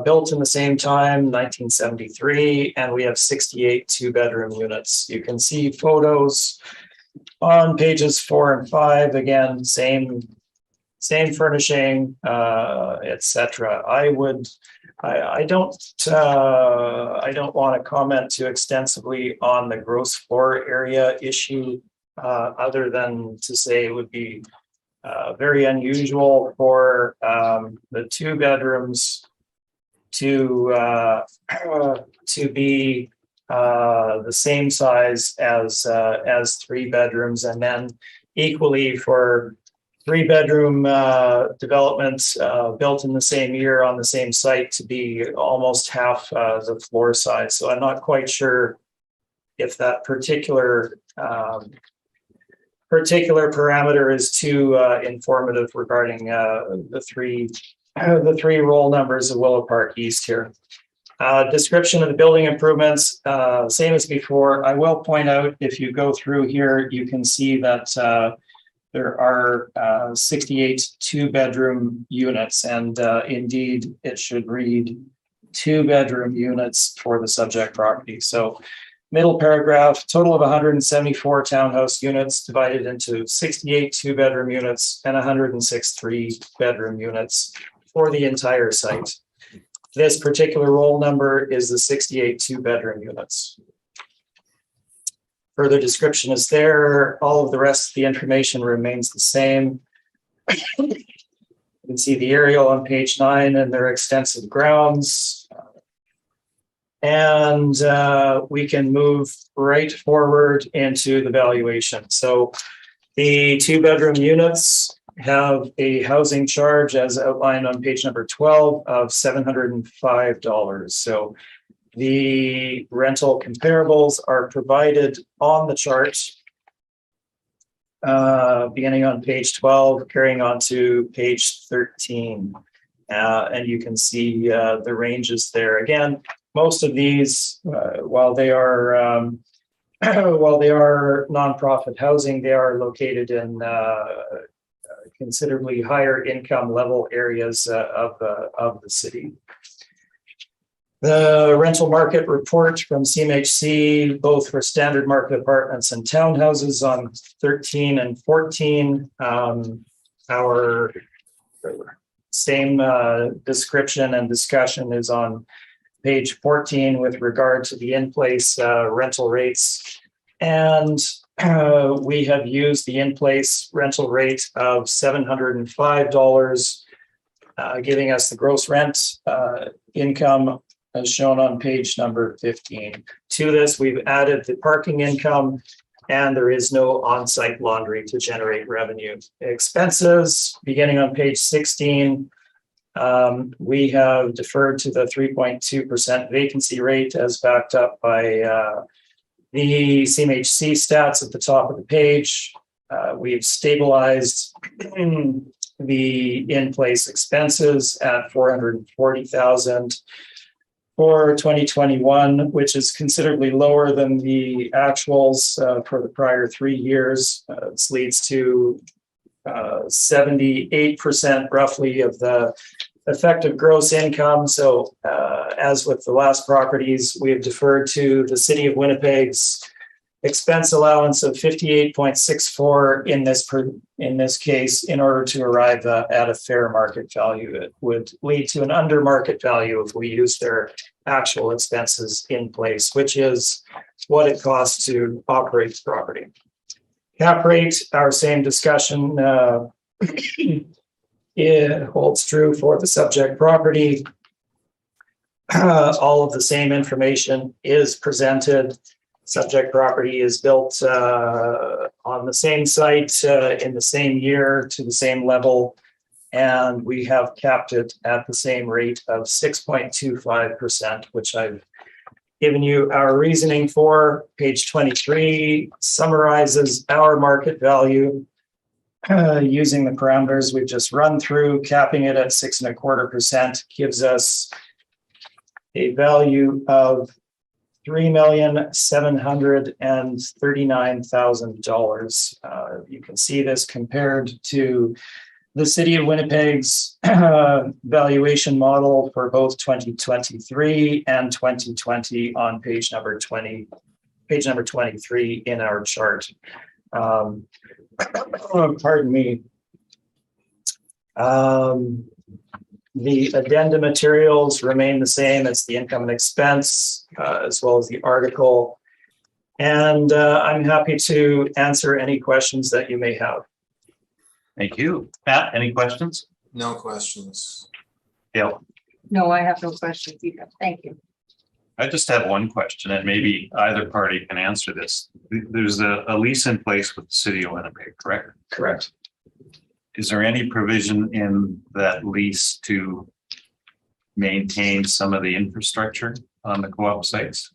Built in the same time, 1973, and we have 68 2-bedroom units. You can see photos on pages 4 and 5. Again, same furnishing, etc. I don't want to comment too extensively on the gross floor area issue, other than to say it would be very unusual for the 2 bedrooms to be the same size as 3 bedrooms, and then equally for 3-bedroom developments built in the same year on the same site to be almost half the floor size. So I'm not quite sure if that particular parameter is too informative regarding the three roll numbers of Willow Park East here. Description of the building improvements, same as before. I will point out, if you go through here, you can see that there are 68 2-bedroom units, and indeed it should read 2-bedroom units for the subject property. So middle paragraph, total of 174 townhouse units divided into 68 2-bedroom units and 106 3-bedroom units for the entire site. This particular roll number is the 68 2-bedroom units. Further description is there. All of the rest of the information remains the same. You can see the aerial on page 9 and their extensive grounds. And we can move right forward into the valuation. So the 2-bedroom units have a housing charge, as outlined on page number 12, of $705. So the rental comparables are provided on the chart, beginning on page 12, carrying on to page 13. And you can see the ranges there. Again, most of these, while they are nonprofit housing, they are located in considerably higher income level areas of the city. The rental market report from CMHC, both for standard market apartments and townhouses, on 13 and 14. Our same description and discussion is on page 14 with regard to the in-place rental rates. And we have used the in-place rental rate of $705, giving us the gross rent income as shown on page number 15. To this, we've added the parking income, and there is no on-site laundry to generate revenue. Expenses, beginning on page 16, we have deferred to the 3.2% vacancy rate as backed up by the Cmhc stats at the top of the page. We've stabilized the in-place expenses at $440,000 for 2021, which is considerably lower than the actuals for the prior 3 years. This leads to 78% roughly of the effective gross income. So as with the last properties, we have deferred to the City of Winnipeg's expense allowance of 58.64 in this case, in order to arrive at a fair market value. It would lead to an under market value if we use their actual expenses in place, which is what it costs to operate the property. Cap rate, our same discussion. It holds true for the subject property. All of the same information is presented. Subject property is built on the same site in the same year to the same level, and we have capped it at the same rate of 6.25%, which I've given you our reasoning for. Page 23 summarizes our market value using the parameters we've just run through. Capping it at 6.25% gives us a value of $3,739,000. You can see this compared to the City of Winnipeg's valuation model for both 2023 and 2020 on page number 23 in our chart. Pardon me. The addenda materials remain the same. It's the income and expense, as well as the article. And I'm happy to answer any questions that you may have. Thank you. Pat, any questions? No questions. Gail? No, I have no questions either. Thank you. I just have one question, and maybe either party can answer this. There's a lease in place with the City of Winnipeg, correct? Correct. Is there any provision in that lease to maintain some of the infrastructure on the co-op sites?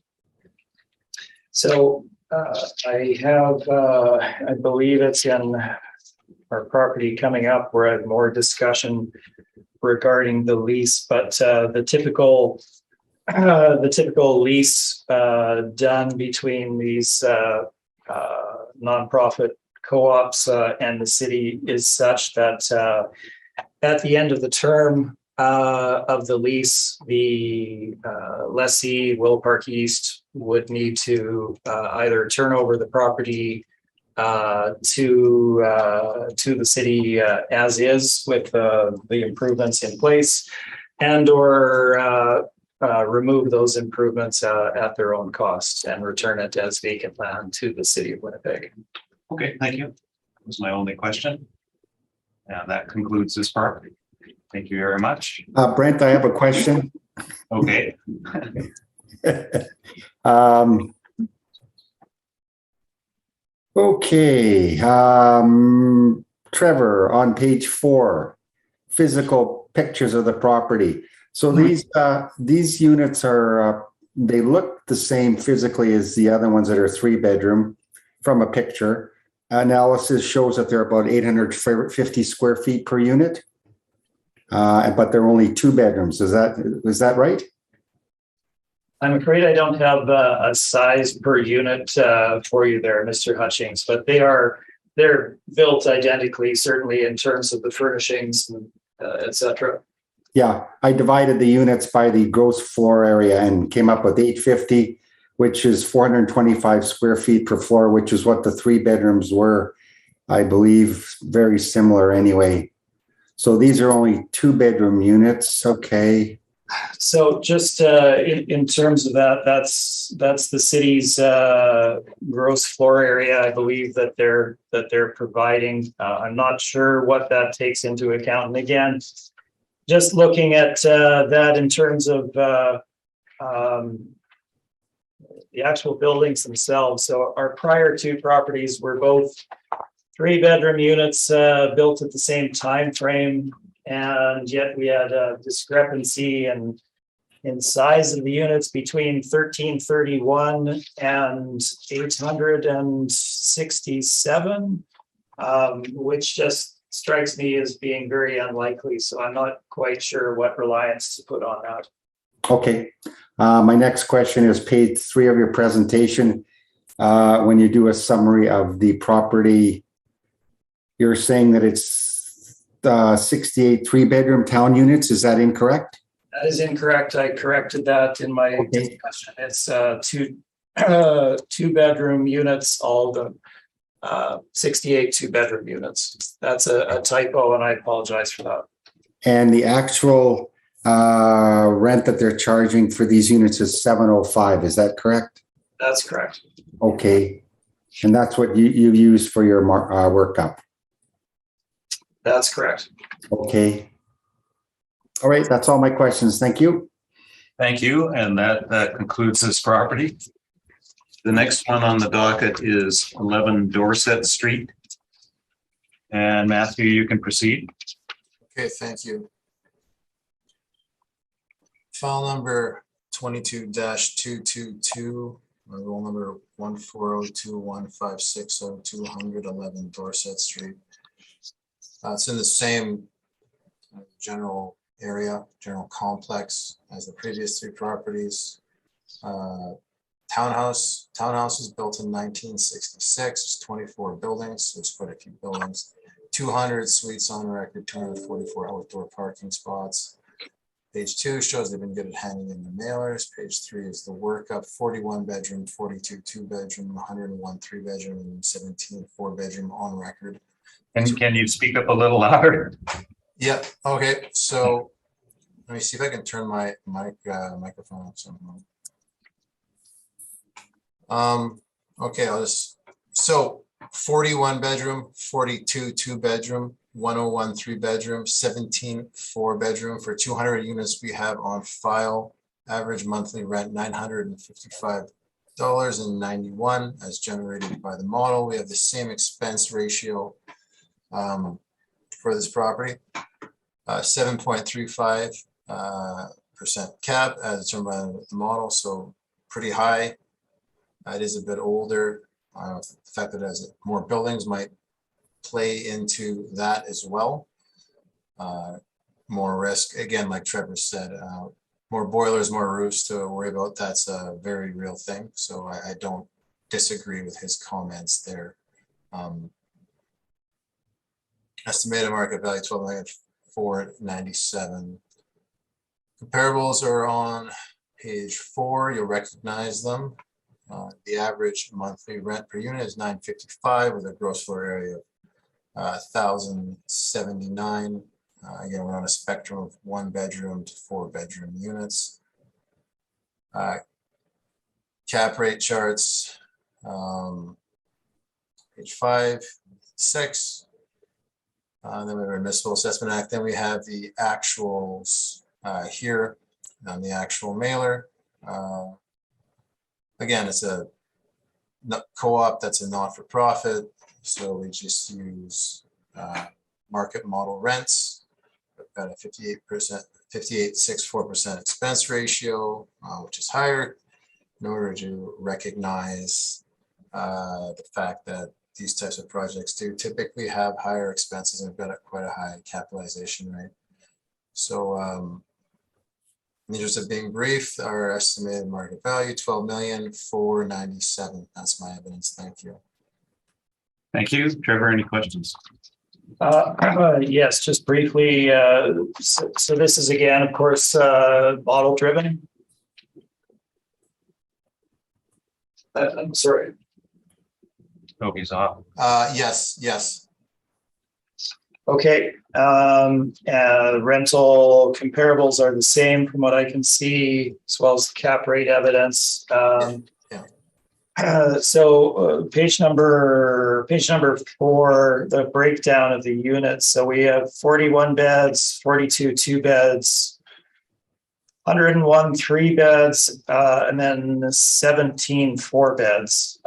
So I have, I believe it's in our property coming up where I have more discussion regarding the lease, but the typical lease done between these nonprofit co-ops and the city is such that at the end of the term of the lease, the lessee, Willow Park East, would need to either turn over the property to the city as is with the improvements in place, and or remove those improvements at their own cost and return it as vacant land to the City of Winnipeg. Okay, thank you. That was my only question. And that concludes this part. Thank you very much. Brent, I have a question. Okay. Okay. Trevor, on page 4, physical pictures of the property. So these units are, they look the same physically as the other ones that are 3-bedroom from a picture. Analysis shows that they're about 850 square feet per unit, but they're only 2 bedrooms. Is that right? I'm afraid I don't have a size per unit for you there, Mr. Hutchings, but they're built identically, certainly in terms of the furnishings, and et cetera. Yeah, I divided the units by the gross floor area and came up with 850, which is 425 square feet per floor, which is what the 3 bedrooms were, I believe, very similar anyway. So these are only 2-bedroom units. Okay. So just in terms of that, that's the city's gross floor area, I believe, that they're providing. I'm not sure what that takes into account. And again, just looking at that in terms of the actual buildings themselves. So our prior 2 properties were both 3-bedroom units built at the same time frame, and yet we had a discrepancy in size of the units between 1331 and 867, which just strikes me as being very unlikely, so I'm not quite sure what reliance to put on that. Okay. My next question is page 3 of your presentation. When you do a summary of the property, you're saying that it's 68 three-bedroom town units. Is that incorrect? That is incorrect. I corrected that in my Okay. discussion. It's two-bedroom units, all the 68 two-bedroom units. That's a typo, and I apologize for that. And the actual rent that they're charging for these units is $705. Is that correct? That's correct. Okay. And that's what you use for your workup. That's correct. Okay. All right. That's all my questions. Thank you. Thank you. And that concludes this property. The next one on the docket is 11 Dorset Street. And Matthew, you can proceed. Okay, thank you. File number 22-222, roll number 14021560211 Dorset Street. It's in the same general area, general complex as the previous 3 properties. Townhouse was built in 1966. It's 24 buildings. There's quite a few buildings. 200 suites on record, 244 outdoor parking spots. Page 2 shows they've been good at handing in the mailers. Page 3 is the workup: 41 bedroom, 42 2-bedroom, 101 3-bedroom, and 17 4-bedroom on record. And can you speak up a little louder? Yeah. Okay. So let me see if I can turn my microphone up somehow. Okay. So 41 bedroom, 42 2-bedroom, 101 3-bedroom, 17 4-bedroom. For 200 units we have on file. Average monthly rent $955.91 as generated by the model. We have the same expense ratio for this property, 7.35% cap as determined by the model, so pretty high. It is a bit older. The fact that it has more buildings might play into that as well. More risk, again, like Trevor said, more boilers, more roofs to worry about. That's a very real thing. So I don't disagree with his comments there. Estimated market value $12,497,000. Comparables are on page 4. You'll recognize them. The average monthly rent per unit is $955 with a gross floor area of 1,079. Again, we're on a spectrum of 1-bedroom to 4-bedroom units. Cap rate charts, page 5, 6. Then we have our Municipal Assessment Act. Then we have the actuals here on the actual mailer. Again, it's a co-op that's a not-for-profit, so we just use market model rents. We've got a 58.64% expense ratio, which is higher, in order to recognize the fact that these types of projects do typically have higher expenses and have got quite a high capitalization rate. So in the interest of being brief, our estimated market value, $12,497,000. That's my evidence. Thank you. Thank you. Trevor, any questions? Yes, just briefly. So this is again, of course, model driven. I'm sorry. Oh, he's off. Yes. Okay. Rental comparables are the same from what I can see, as well as the cap rate evidence. So page number 4, the breakdown of the units. So we have 41 beds, 42 2-beds, 101 3-beds, and then 17 4-beds.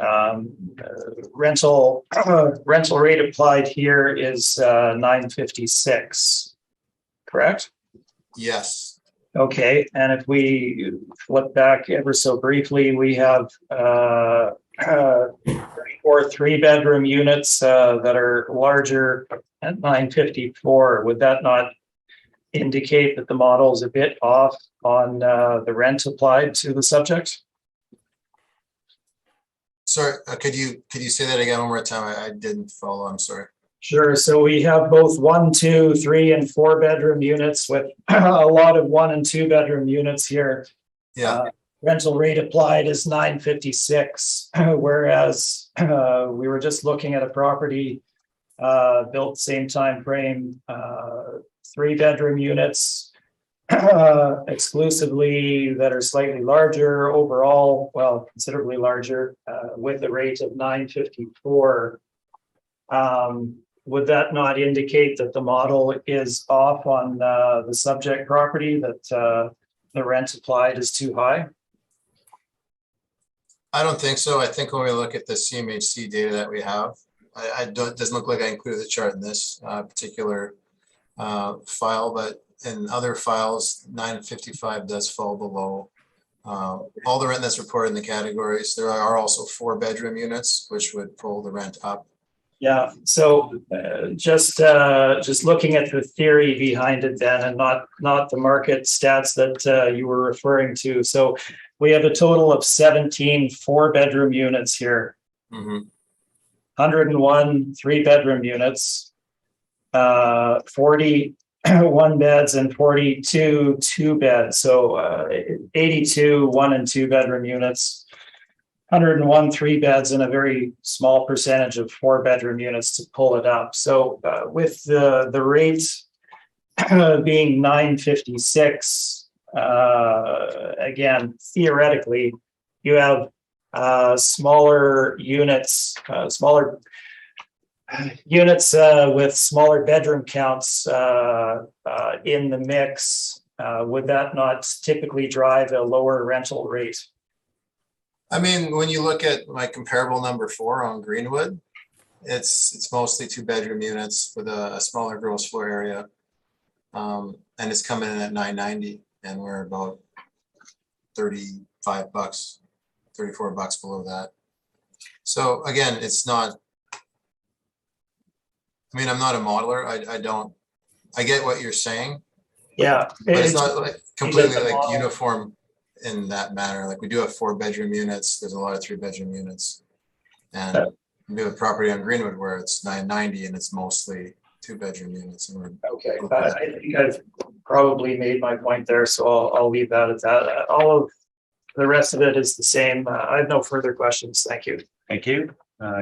Rental rate applied here is $956, correct? Yes. Okay, and if we flip back ever so briefly, we have for 3-bedroom units that are larger at 954, would that not indicate that the model is a bit off on the rent applied to the subject? Sorry, could you say that again one more time? I didn't follow. I'm sorry. Sure. So we have both 1, 2, 3, and 4-bedroom units with a lot of 1 and 2-bedroom units here. Yeah. Rental rate applied is 956, whereas we were just looking at a property built same time frame, 3-bedroom units exclusively that are slightly larger overall, well, considerably larger, with a rate of 954. Would that not indicate that the model is off on the subject property, that the rent applied is too high? I don't think so. I think when we look at the CMHC data that we have, it doesn't look like I included the chart in this particular file, but in other files, 955 does fall below all the rent that's reported in the categories. There are also 4-bedroom units, which would pull the rent up. Yeah, so just looking at the theory behind it then, and not the market stats that you were referring to. So we have a total of 17 4-bedroom units here, 101 3-bedroom units, 40 1-beds and 42 2-beds. So 82 1 and 2-bedroom units. 101 3-beds and a very small percentage of 4-bedroom units to pull it up. So with the rate being 956, again, theoretically, you have smaller units, with smaller bedroom counts in the mix. Would that not typically drive a lower rental rate? I mean, when you look at my comparable number 4 on Greenwood, it's mostly 2-bedroom units with a smaller gross floor area. And it's coming in at 990, and we're about $35, $34 below that. So again, it's not, I mean, I'm not a modeler. I get what you're saying. Yeah. But it's not like completely like uniform in that manner. Like we do have 4-bedroom units. There's a lot of 3-bedroom units. And we have a property on Greenwood where it's 990 and it's mostly 2-bedroom units. And okay. I think I've probably made my point there, so I'll leave that at that. All of the rest of it is the same. I have no further questions. Thank you. Thank you.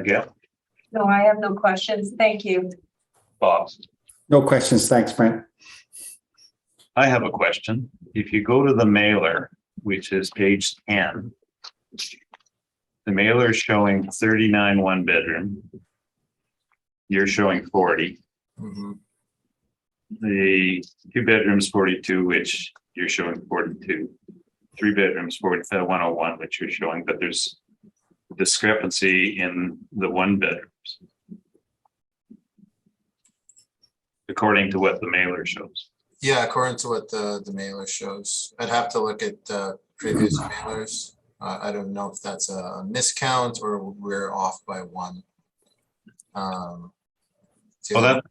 Gail? No, I have no questions. Thank you. Bob? No questions. Thanks, Brent. I have a question. If you go to the mailer, which is page 10, the mailer is showing 39 1-bedroom. You're showing 40. The 2-bedrooms 42, which you're showing 42. 3-bedrooms 101, which you're showing, but there's discrepancy in the 1-bedrooms according to what the mailer shows. Yeah, according to what the mailer shows. I'd have to look at previous mailers. I don't know if that's a miscount or we're off by 1. Yeah,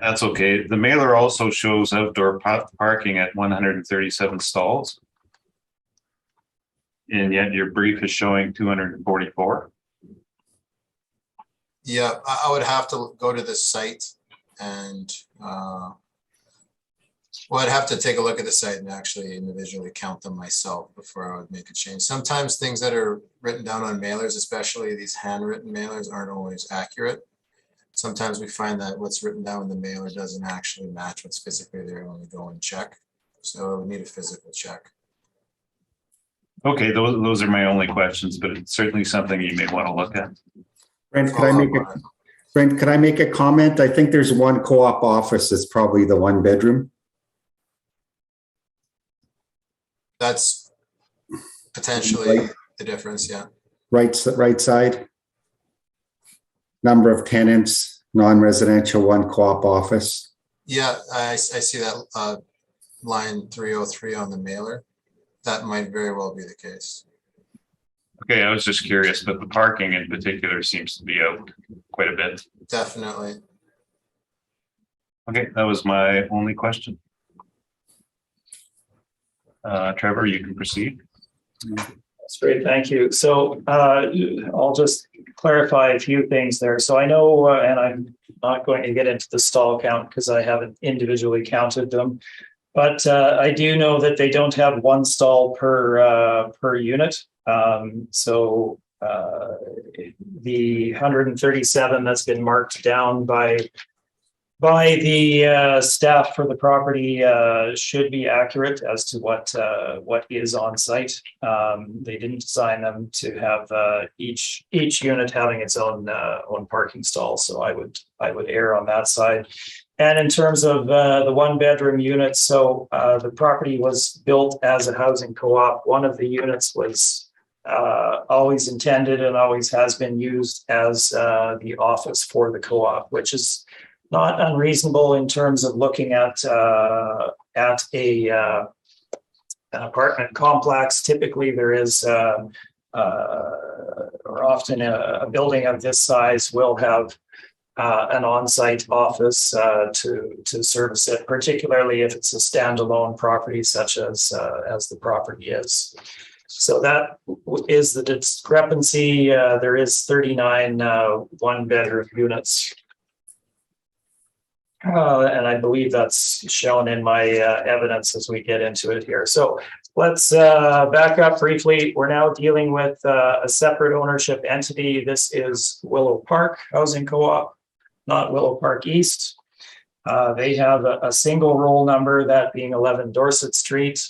that's okay. The mailer also shows outdoor parking at 137 stalls. And yet your brief is showing 244. Yeah, I would have to go to the site and well, I'd have to take a look at the site and actually individually count them myself before I would make a change. Sometimes things that are written down on mailers, especially these handwritten mailers, aren't always accurate. Sometimes we find that what's written down in the mailer doesn't actually match what's physically there when we go and check. So we need a physical check. Okay, those are my only questions, but it's certainly something you may want to look at. Brent, could I make a comment? I think there's one co-op office that's probably the 1-bedroom. That's potentially the difference, yeah. Right side. Number of tenants, non-residential, 1 co-op office. Yeah, I see that line 303 on the mailer. That might very well be the case. Okay, I was just curious, but the parking in particular seems to be out quite a bit. Definitely. Okay, that was my only question. Trevor, you can proceed. That's great, thank you. So I'll just clarify a few things there. So I know, and I'm not going to get into the stall count because I haven't individually counted them, but I do know that they don't have one stall per unit. So the 137 that's been marked down by the staff for the property should be accurate as to what is on site. They didn't design them to have each unit having its own parking stall, so I would err on that side. And in terms of the one bedroom units, so the property was built as a housing co-op. One of the units was always intended and always has been used as the office for the co-op, which is not unreasonable in terms of looking at an apartment complex. Typically, there is, or often a building of this size will have an on-site office to service it, particularly if it's a standalone property such as the property is. So that is the discrepancy. There is 39 one-bedroom units. And I believe that's shown in my evidence as we get into it here. So let's back up briefly. We're now dealing with a separate ownership entity. This is Willow Park Housing Co-op, not Willow Park East. They have a single roll number, that being 11 Dorset Street.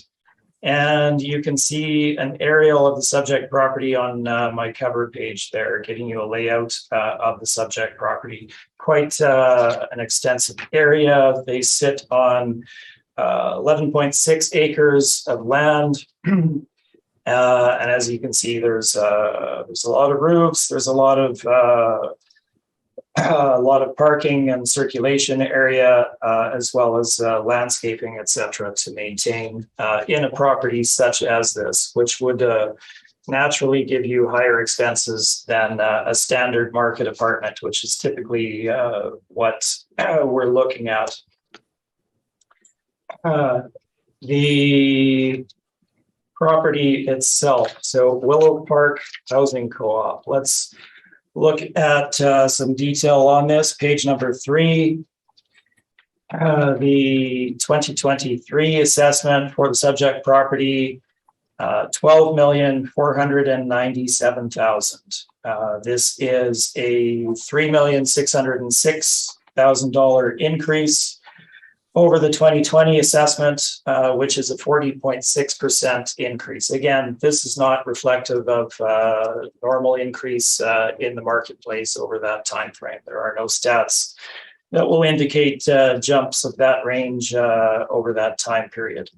And you can see an aerial of the subject property on my cover page there, giving you a layout of the subject property. Quite an extensive area. They sit on 11.6 acres of land. And as you can see, there's a lot of roofs. There's a lot of parking and circulation area, as well as landscaping, etc., to maintain in a property such as this, which would naturally give you higher expenses than a standard market apartment, which is typically what we're looking at. The property itself, so Willow Park Housing Co-op. Let's look at some detail on this. Page number 3. The 2023 assessment for the subject property, $12,497,000. This is a $3,606,000 increase over the 2020 assessment, which is a 40.6% increase. Again, this is not reflective of normal increase in the marketplace over that time frame. There are no stats that will indicate jumps of that range over that time period.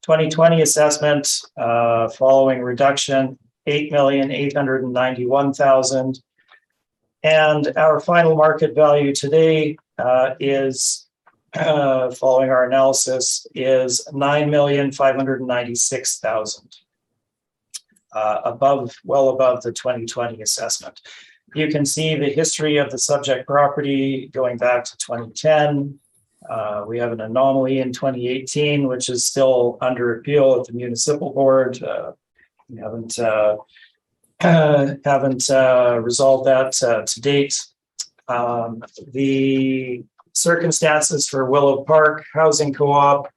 2020 assessment, following reduction, $8,891,000. And our final market value today is, following our analysis, is $9,596,000, well above the 2020 assessment. You can see the history of the subject property going back to 2010. We have an anomaly in 2018, which is still under appeal at the municipal board. We haven't resolved that to date. The circumstances for Willow Park Housing Co-op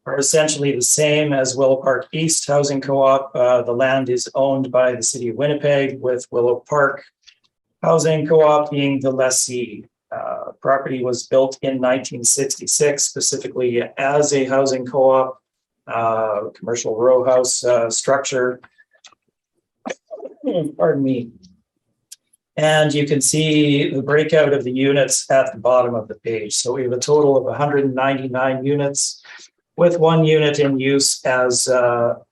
are essentially the same as Willow Park East Housing Co-op. The land is owned by the city of Winnipeg, with Willow Park Housing Co-op being the lessee. Property was built in 1966 specifically as a housing co-op, commercial row house structure. Pardon me. And you can see the breakout of the units at the bottom of the page. So we have a total of 199 units, with one unit in use as, or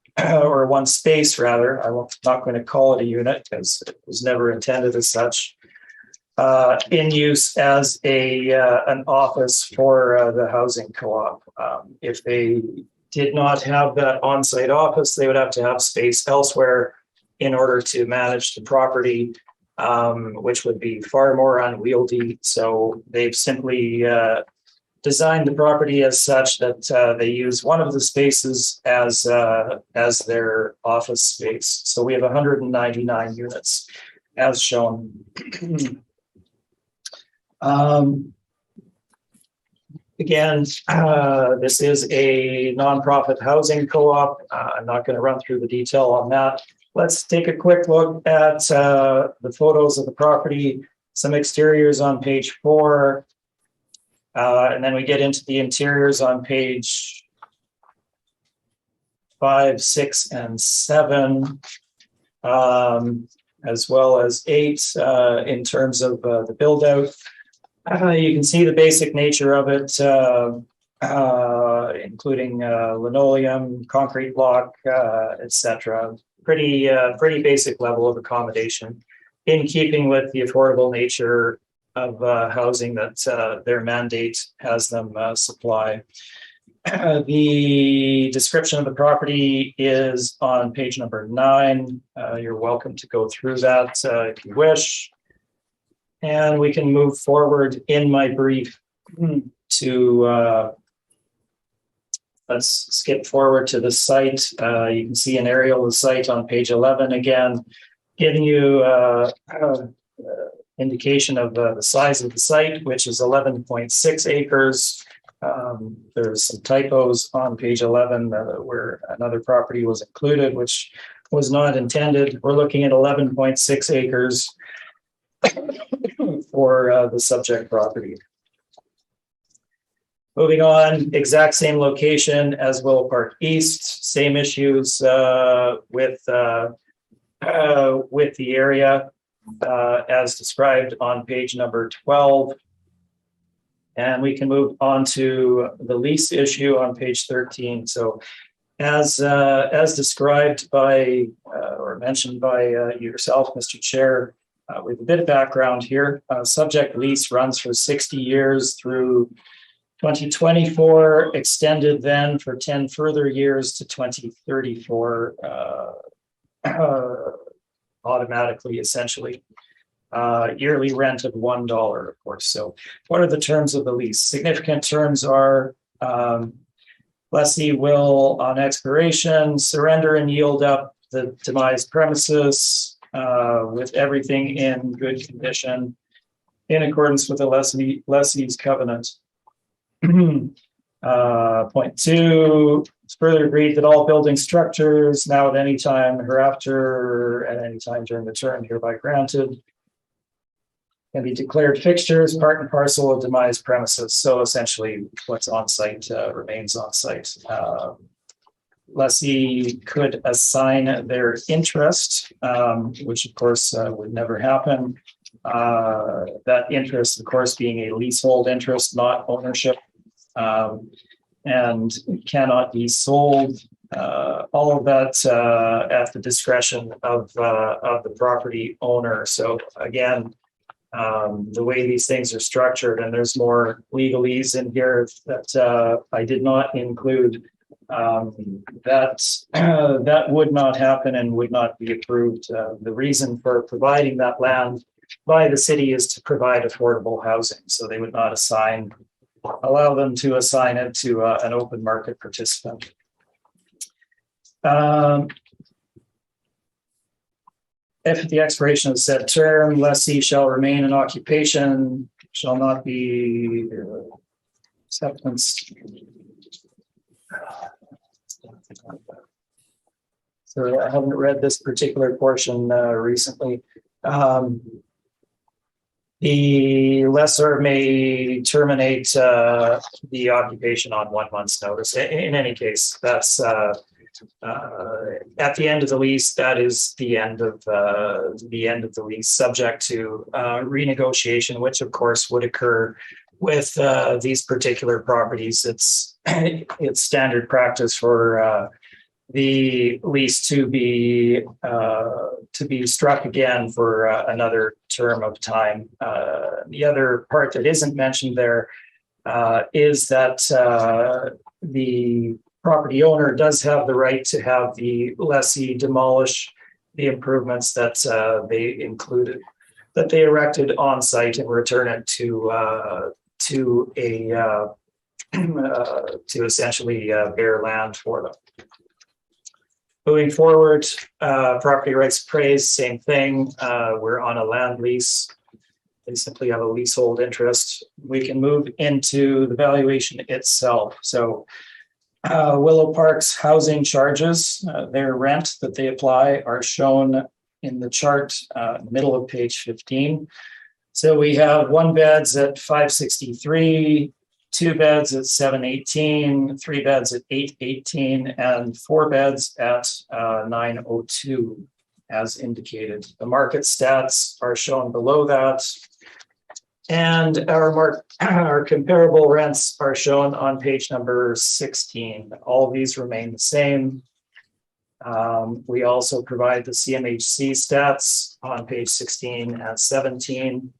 one space rather. I'm not going to call it a unit because it was never intended as such, in use as an office for the housing co-op. If they did not have that on-site office, they would have to have space elsewhere in order to manage the property, which would be far more unwieldy. So they've simply designed the property as such that they use one of the spaces as their office space. So we have 199 units as shown. Again, this is a nonprofit housing co-op. I'm not going to run through the detail on that. Let's take a quick look at the photos of the property, some exteriors on page 4, and then we get into the interiors on page 5, 6, and 7, as well as 8 in terms of the build out. You can see the basic nature of it, including linoleum, concrete block, etc. Pretty basic level of accommodation, in keeping with the affordable nature of housing that their mandate has them supply. The description of the property is on page number 9. You're welcome to go through that if you wish. And we can move forward in my brief to, let's skip forward to the site. You can see an aerial of the site on page 11, again, giving you indication of the size of the site, which is 11.6 acres. There's some typos on page 11 where another property was included, which was not intended. We're looking at 11.6 acres for the subject property. Moving on, exact same location as Willow Park East, same issues with the area as described on page number 12. And we can move on to the lease issue on page 13. So as described by or mentioned by yourself, Mr. Chair, we have a bit of background here. Subject lease runs for 60 years through 2024, extended then for 10 further years to 2034, automatically, essentially. Yearly rent of $1, of course. So what are the terms of the lease? Significant terms are lessee will, on expiration, surrender and yield up the demised premises with everything in good condition in accordance with the lessee's covenant. Point 2, it's further agreed that all building structures now at any time hereafter, at any time during the term hereby granted, can be declared fixtures, part and parcel of demised premises. So essentially what's on site remains on site. Lessee could assign their interest, which of course would never happen. That interest, of course, being a leasehold interest, not ownership, and cannot be sold. All of that at the discretion of the property owner. So again, the way these things are structured, and there's more legalese in here that I did not include, that would not happen and would not be approved. The reason for providing that land by the city is to provide affordable housing. So they would not allow them to assign it to an open market participant. If at the expiration of said term, lessee shall remain in occupation, shall not be acceptance. So I haven't read this particular portion recently. The lessor may terminate the occupation on 1 month's notice. In any case, that's at the end of the lease. That is the end of the lease, subject to renegotiation, which of course would occur with these particular properties. It's standard practice for the lease to be struck again for another term of time. The other part that isn't mentioned there is that the property owner does have the right to have the lessee demolish the improvements that they included, that they erected on site, and return it to a to essentially bare land for them. Moving forward, property rights appraised, same thing. We're on a land lease. They simply have a leasehold interest. We can move into the valuation itself. So Willow Park's housing charges, their rent that they apply are shown in the chart, middle of page 15. So we have 1 beds at $563, 2 beds at $718, 3 beds at $818, and 4 beds at $902, as indicated. The market stats are shown below that. And our comparable rents are shown on page number 16. All of these remain the same. We also provide the CMHC stats on page 16 and 17.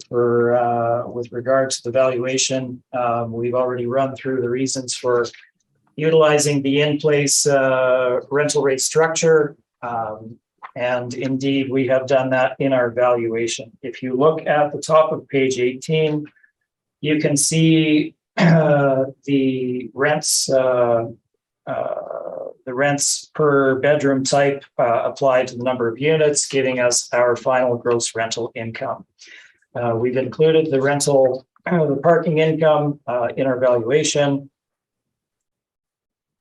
With regard to the valuation, we've already run through the reasons for utilizing the in-place rental rate structure. And indeed, we have done that in our valuation. If you look at the top of page 18, you can see the rents per bedroom type applied to the number of units, giving us our final gross rental income. We've included the the parking income in our valuation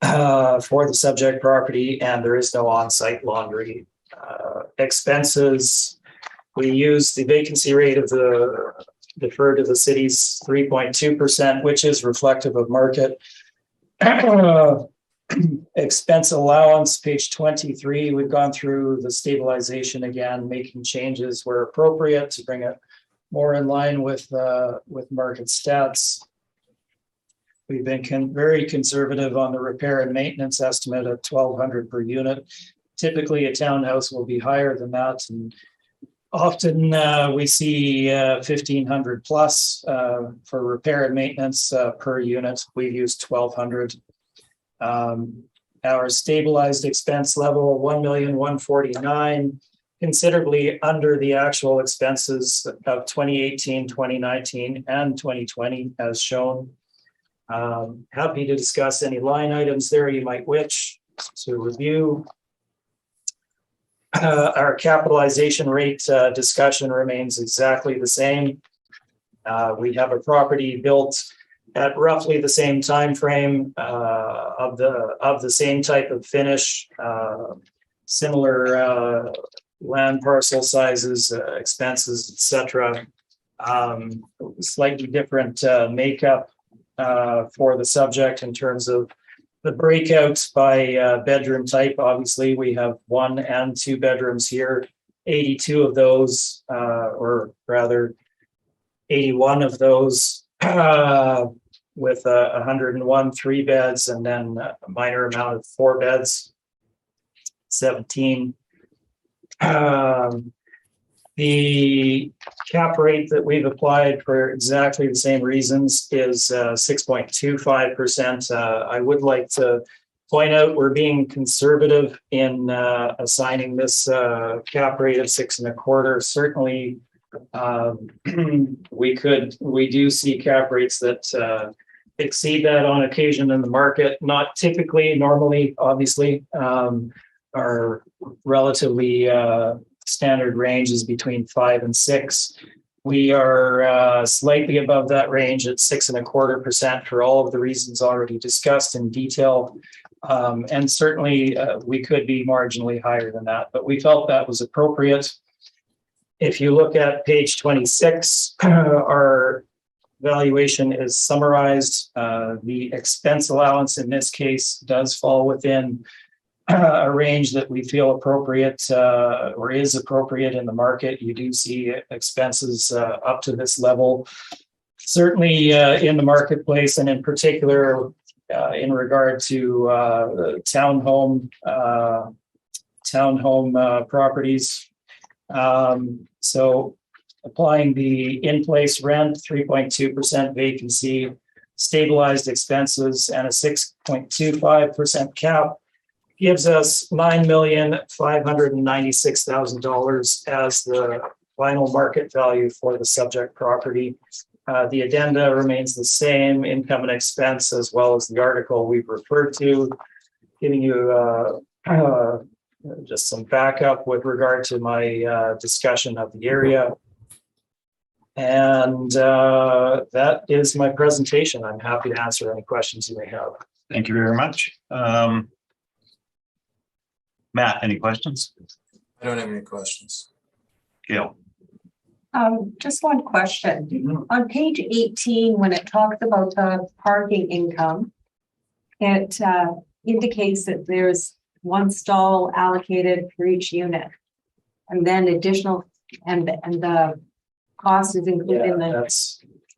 for the subject property, and there is no on-site laundry. Expenses, we use the vacancy rate of the deferred to the city's 3.2%, which is reflective of market. Expense allowance, page 23, we've gone through the stabilization again, making changes where appropriate to bring it more in line with market stats. We've been very conservative on the repair and maintenance estimate at $1,200 per unit. Typically, a townhouse will be higher than that, and often we see $1,500 plus for repair and maintenance per unit. We've used $1,200. Our stabilized expense level, $1,149,000, considerably under the actual expenses of 2018, 2019, and 2020, as shown. Happy to discuss any line items there you might wish to review. Our capitalization rate discussion remains exactly the same. We have a property built at roughly the same time frame of the same type of finish, similar land parcel sizes, expenses, etc. Slightly different makeup for the subject in terms of the breakouts by bedroom type. Obviously, we have 1 and 2 bedrooms here. 82 of those, or rather 81 of those, with 101 3 beds, and then a minor amount of 4 beds, 17. The cap rate that we've applied for exactly the same reasons is 6.25%. I would like to point out we're being conservative in assigning this cap rate of 6.25. Certainly, we do see cap rates that exceed that on occasion in the market. Not typically, normally, obviously, are relatively standard range is between 5 and 6. We are slightly above that range at 6.25% for all of the reasons already discussed in detail. And certainly we could be marginally higher than that, but we felt that was appropriate. If you look at page 26, our valuation is summarized. The expense allowance in this case does fall within a range that we feel appropriate or is appropriate in the market. You do see expenses up to this level. Certainly in the marketplace, and in particular in regard to townhome properties. So applying the in-place rent, 3.2% vacancy, stabilized expenses and a 6.25% cap gives us $9,596,000 as the final market value for the subject property. The addenda remains the same, income and expense, as well as the article we've referred to, giving you just some backup with regard to my discussion of the area. And that is my presentation. I'm happy to answer any questions you may have. Thank you very much. Matt, any questions? I don't have any questions. Gail? Just one question. On page 18, when it talks about the parking income, it indicates that there's one stall allocated for each unit. And then additional, and the cost is included in the,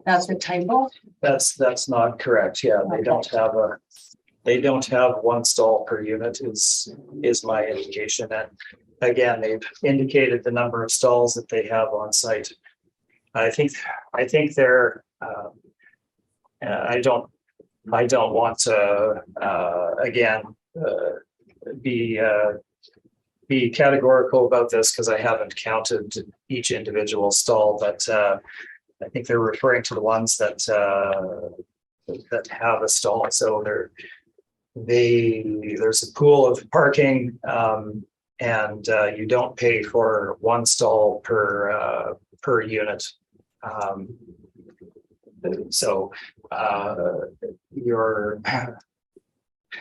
that's the table? That's not correct. Yeah, they don't have one stall per unit is my indication. And again, they've indicated the number of stalls that they have on site. I think they're I don't want to again be categorical about this because I haven't counted each individual stall, but I think they're referring to the ones that have a stall. So there's a pool of parking, and you don't pay for one stall per unit. So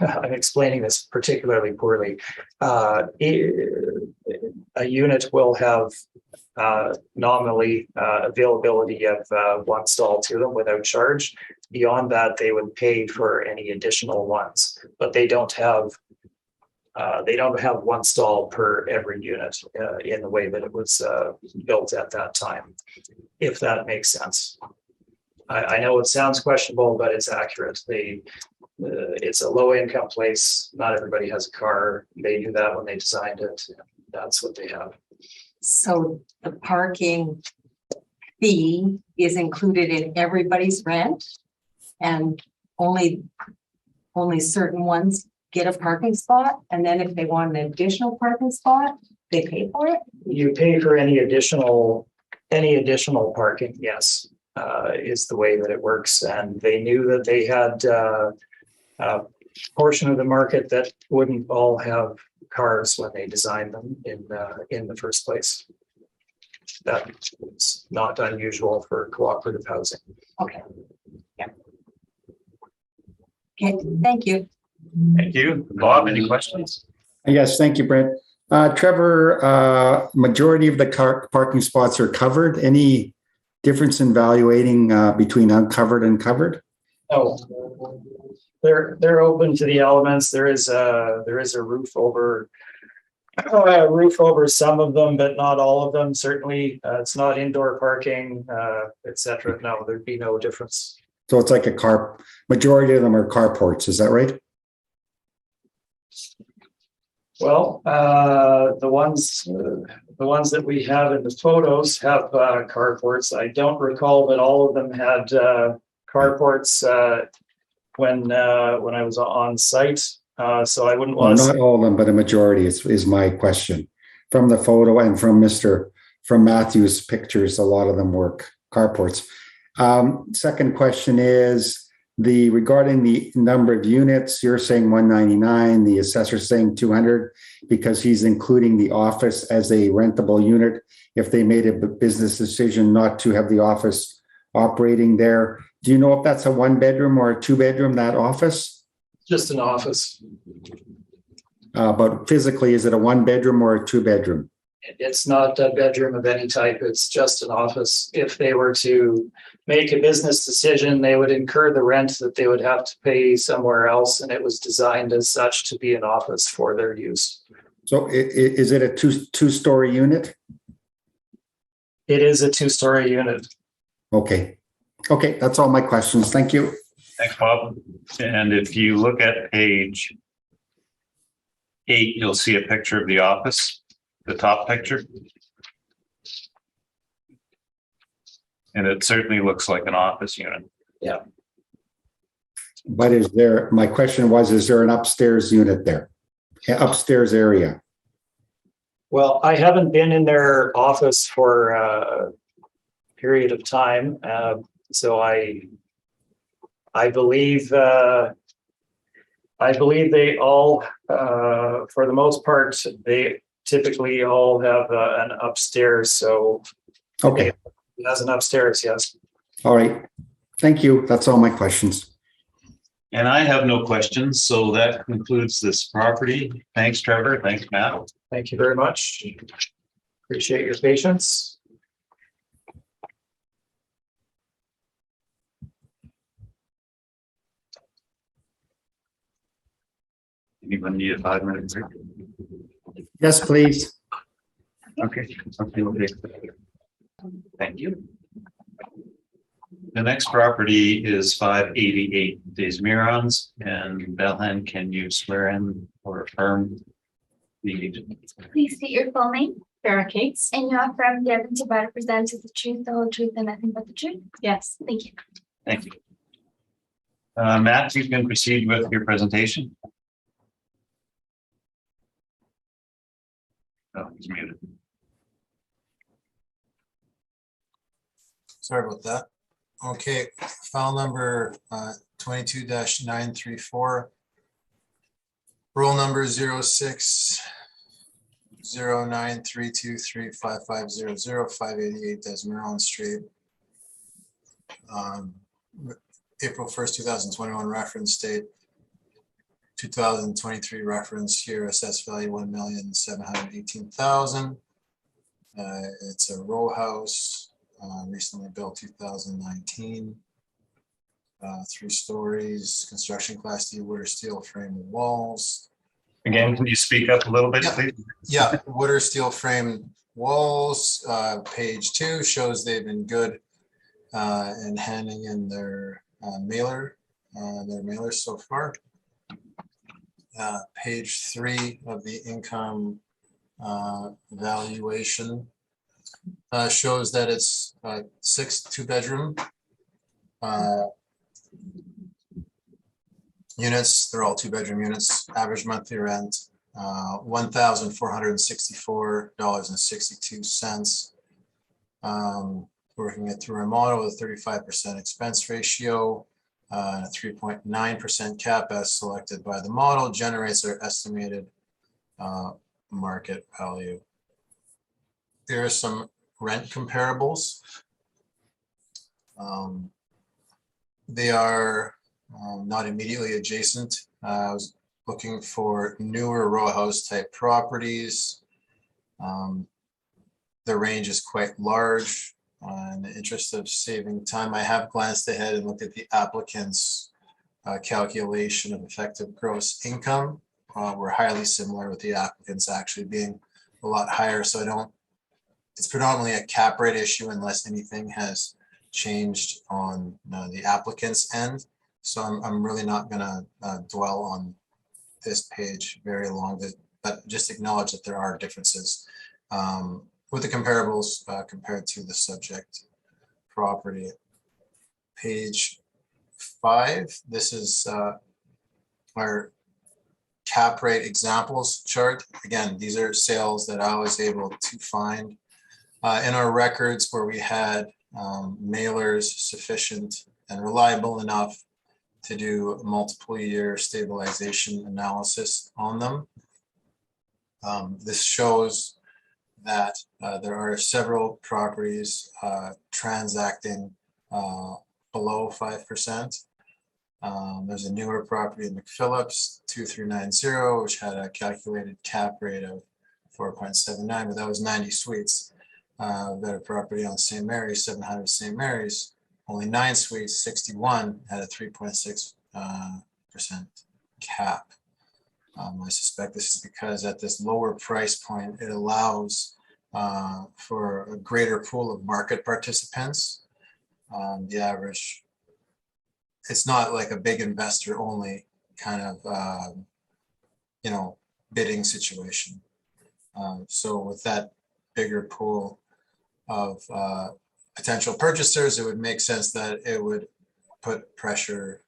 I'm explaining this particularly poorly. A unit will have nominally availability of one stall to them without charge. Beyond that, they would pay for any additional ones, but they don't have one stall per every unit in the way that it was built at that time, if that makes sense. I know it sounds questionable, but it's accurate. It's a low income place. Not everybody has a car. They knew that when they designed it. That's what they have. So the parking fee is included in everybody's rent, and only certain ones get a parking spot. And then if they want an additional parking spot, they pay for it. You pay for any additional parking. Yes, is the way that it works. And they knew that they had a portion of the market that wouldn't all have cars when they designed them in the first place. That's not unusual for cooperative housing. Okay. Yeah. Okay, thank you. Thank you. Bob, any questions? Yes, thank you, Brent. Trevor, majority of the parking spots are covered. Any difference in valuating between uncovered and covered? Oh, they're open to the elements. There is a roof over some of them, but not all of them. Certainly, it's not indoor parking, etc. No, there'd be no difference. So it's like majority of them are carports. Is that right? Well, the ones that we have in the photos have carports. I don't recall that all of them had carports when I was on site. So I wouldn't want to not all of them, but a majority is my question. From the photo and from Matthew's pictures, a lot of them were carports. Second question is regarding the number of units. You're saying 199, the assessor's saying 200 because he's including the office as a rentable unit. If they made a business decision not to have the office operating there, do you know if that's a 1-bedroom or a 2-bedroom, that office? Just an office. But physically, is it a 1-bedroom or a 2-bedroom? It's not a bedroom of any type. It's just an office. If they were to make a business decision, they would incur the rent that they would have to pay somewhere else. And it was designed as such to be an office for their use. So is it a two-story unit? It is a 2-story unit. Okay. Okay. That's all my questions. Thank you. Thanks, Bob. And if you look at page 8, you'll see a picture of the office, the top picture. And it certainly looks like an office unit. Yeah. But my question was, is there an upstairs unit there? Upstairs area? Well, I haven't been in their office for a period of time, so I believe they all, for the most part, they typically all have an upstairs. So Okay, it has an upstairs, yes. all right. Thank you. That's all my questions. And I have no questions, so that concludes this property. Thanks, Trevor. Thanks, Matt. Thank you very much. Appreciate your patience. Anyone need a 5-minute break? Yes, please. Okay. Okay. Thank you. The next property is 588 Des Mirons, and Belhan, can you swear in or affirm the Please state your full name Sarah Cates? and you affirm the evidence about it presented is the truth, the whole truth, and nothing but the truth. Yes. Thank you. Thank you. Matt, you can proceed with your presentation. Oh, he's muted. Sorry about that. Okay, file number 22-934. Roll number 06093235500588 Des Mirons Street. April 1st, 2021 reference date. 2023 reference here, assessed value 1,718,000. It's a row house, recently built 2019. 3 stories, construction class D wood or steel frame walls. Again, can you speak up a little bit, Yeah. please? Yeah, wood or steel frame walls. Page 2 shows they've been good in handing in their mailers so far. Page 3 of the income valuation shows that it's 6 2-bedroom units. They're all 2-bedroom units. Average monthly rent $1,464.62. Working it through a model with a 35% expense ratio. A 3.9% cap as selected by the model generates our estimated market value. There are some rent comparables. They are not immediately adjacent. I was looking for newer row house type properties. The range is quite large. In the interest of saving time, I have glanced ahead and looked at the applicant's calculation of effective gross income. We're highly similar, with the applicants actually being a lot higher. So it's predominantly a cap rate issue unless anything has changed on the applicant's end. So I'm really not going to dwell on this page very long, but just acknowledge that there are differences with the comparables compared to the subject property. Page 5, this is our cap rate examples chart. Again, these are sales that I was able to find in our records where we had mailers sufficient and reliable enough to do multiple year stabilization analysis on them. This shows that there are several properties transacting below 5%. There's a newer property in McPhillips, 2390, which had a calculated cap rate of 4.79, but that was 90 suites. Better property on St. Mary's, 700 St. Mary's, only 9 suites, 61, had a 3.6% cap. I suspect this is because at this lower price point, it allows for a greater pool of market participants. The average, it's not like a big investor only kind of, bidding situation. So with that bigger pool of potential purchasers, it would make sense that it would put pressure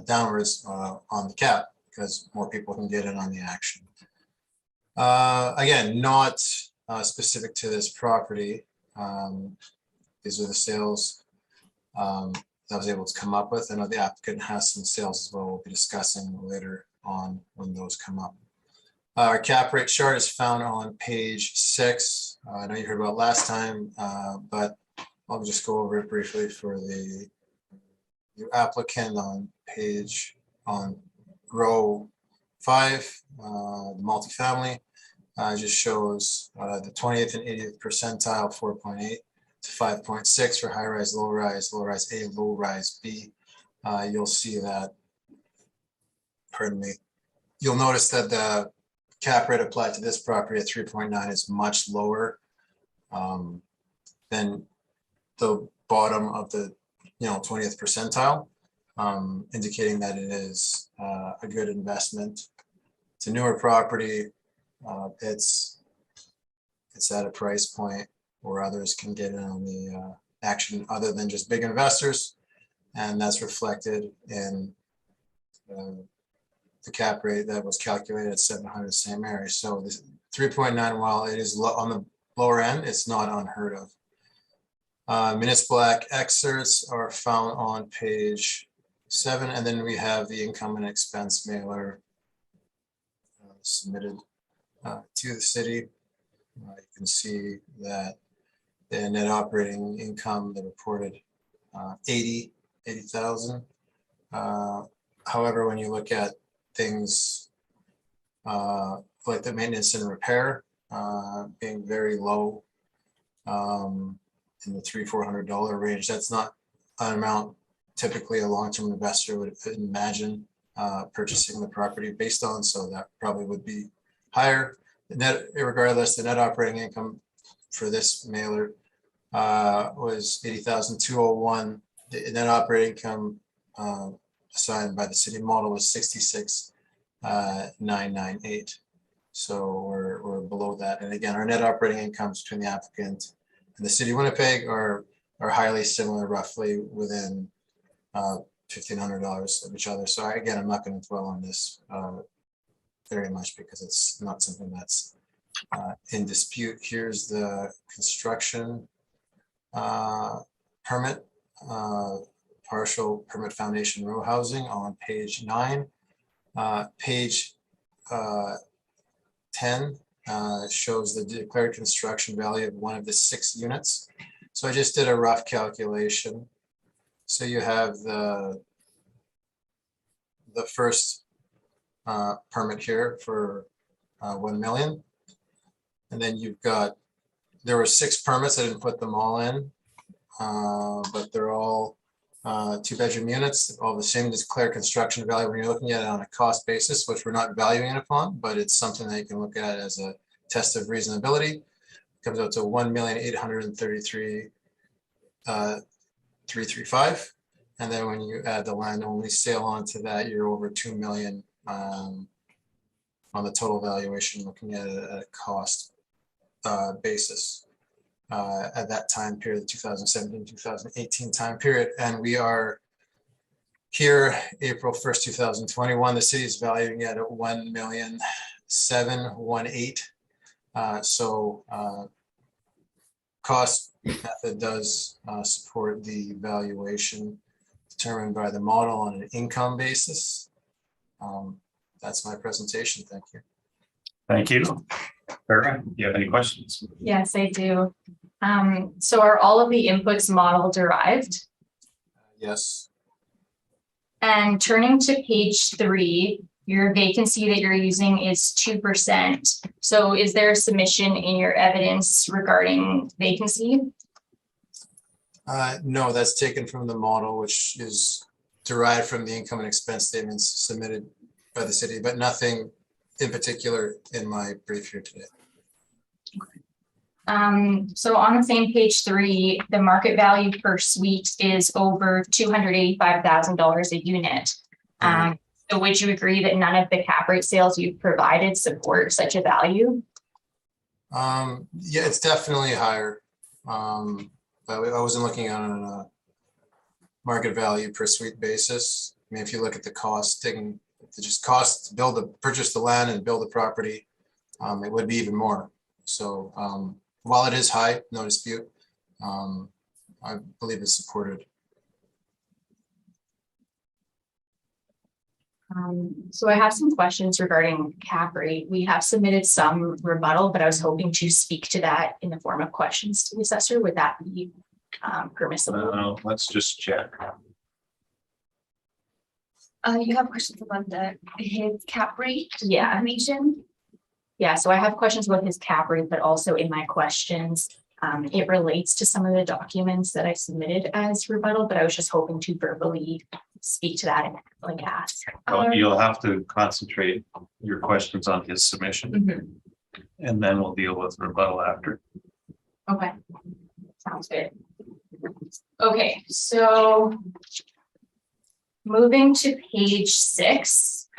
downwards on the cap because more people can get in on the action. Again, not specific to this property. These are the sales that I was able to come up with. I know the applicant has some sales as well. We'll be discussing later on when those come up. Our cap rate chart is found on page 6. I know you heard about it last time, but I'll just go over it briefly for the applicant on row 5, the multifamily. Just shows the 20th and 80th percentile, 4.8 to 5.6 for high rise, low rise A, low rise B. You'll see that, pardon me, you'll notice that the cap rate applied to this property at 3.9 is much lower than the bottom of the 20th percentile, indicating that it is a good investment. It's a newer property. It's at a price point where others can get in on the action other than just big investors, and that's reflected in the cap rate that was calculated at 700 St. Mary's. So this 3.9, while it is on the lower end, it's not unheard of. Municipal Act excerpts are found on page 7, and then we have the income and expense mailer submitted to the city. You can see that the net operating income, they reported 80,000. However, when you look at things like the maintenance and repair being very low in the $300-400 range, that's not an amount typically a long-term investor would imagine purchasing the property based on, so that probably would be higher. Regardless, the net operating income for this mailer was 80,201. The net operating income assigned by the city model was 66,998. So we're below that. And again, our net operating incomes between the applicant and the city of Winnipeg are highly similar, roughly within $1,500 of each other. So again, I'm not going to dwell on this very much because it's not something that's in dispute. Here's the construction permit, partial permit foundation row housing on page 9. Page 10 shows the declared construction value of one of the 6 units. So I just did a rough calculation. So you have the first permit here for 1 million. And then you've got, there were 6 permits. I didn't put them all in, but they're all 2-bedroom units, all the same declared construction value when you're looking at it on a cost basis, which we're not valuing it upon, but it's something that you can look at as a test of reasonability. It comes out to 1,833,335. And then when you add the land only sale onto that, you're over 2 million on the total valuation, looking at it at a cost basis at that time period, the 2017-2018 time period. And we are here April 1st, 2021. The city is valuing it at 1,718,000. So cost method does support the valuation determined by the model on an income basis. That's my presentation. Thank you. Thank you. Sarah, do you have any questions? Yes, I do. So are all of the inputs model derived? Yes. And turning to page 3, your vacancy that you're using is 2%. So is there a submission in your evidence regarding vacancy? No, that's taken from the model, which is derived from the income and expense statements submitted by the city, but nothing in particular in my brief here today. So on the same page 3, the market value per suite is over $285,000 a unit. So would you agree that none of the cap rate sales you've provided support such a value? Yeah, it's definitely higher. But I wasn't looking on a market value per suite basis. mean, if you look at the cost, just cost to purchase the land and build the property, it would be even more. So while it is high, no dispute, I believe it's supported. So I have some questions regarding cap rate. We have submitted some rebuttal, but I was hoping to speak to that in the form of questions to the assessor. Would that be permissible? Let's just check. You have questions about his cap rate? Yeah. Information? Yeah, so I have questions about his cap rate, but also in my questions, it relates to some of the documents that I submitted as rebuttal, but I was just hoping to verbally speak to that and like ask. You'll have to concentrate your questions on his submission, Mhm. and then we'll deal with rebuttal after. Okay, sounds good. Okay, so moving to page 6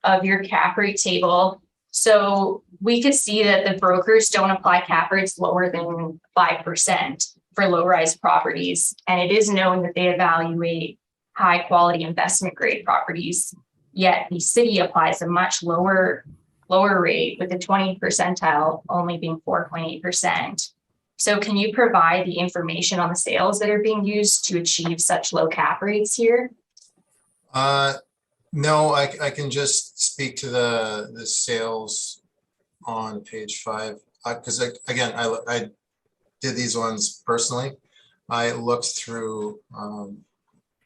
of your cap rate table. So we could see that the brokers don't apply cap rates lower than 5% for low-rise properties. And it is known that they evaluate high-quality investment grade properties. Yet the city applies a much lower rate, with the 20th percentile only being 4.8%. So can you provide the information on the sales that are being used to achieve such low cap rates here? No, I can just speak to the sales on page 5, because again, I did these ones personally. I looked through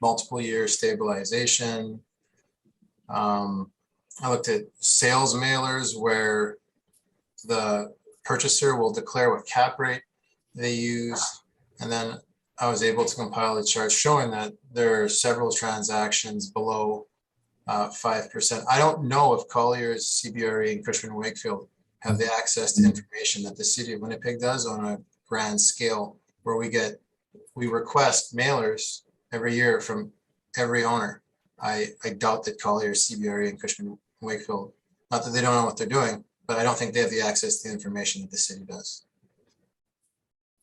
multiple year stabilization. I looked at sales mailers where the purchaser will declare what cap rate they use, and then I was able to compile a chart showing that there are several transactions below 5%. I don't know if Collier's, CBRE, and Cushman & Wakefield have the access to information that the city of Winnipeg does on a grand scale, where we request mailers every year from every owner. I doubt that Collier, CBRE, and Cushman & Wakefield, not that they don't know what they're doing, but I don't think they have the access to the information that the city does.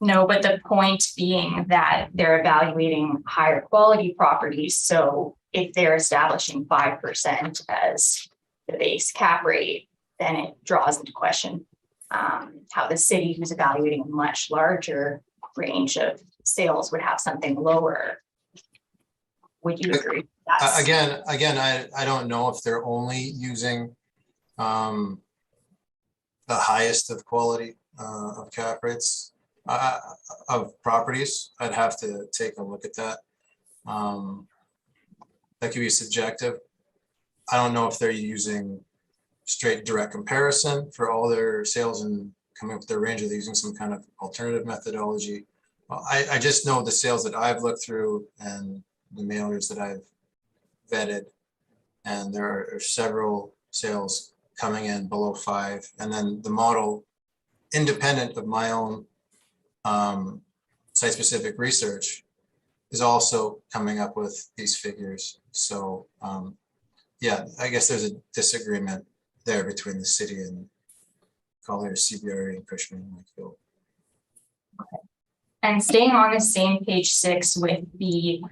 No, but the point being that they're evaluating higher quality properties. So if they're establishing 5% as the base cap rate, then it draws into question how the city, who's evaluating a much larger range of sales, would have something lower. Would you agree? Again, I don't know if they're only using the highest of quality of cap rates of properties. I'd have to take a look at that. That could be subjective. I don't know if they're using straight direct comparison for all their sales and coming up with their range, or they're using some kind of alternative methodology. I just know the sales that I've looked through and the mailers that I've vetted, and there are several sales coming in below 5, and then the model, independent of my own site-specific research, is also coming up with these figures. So yeah, I guess there's a disagreement there between the city and Collier, CBRE, and Cushman & Wakefield. Okay. And staying on the same page 6 with the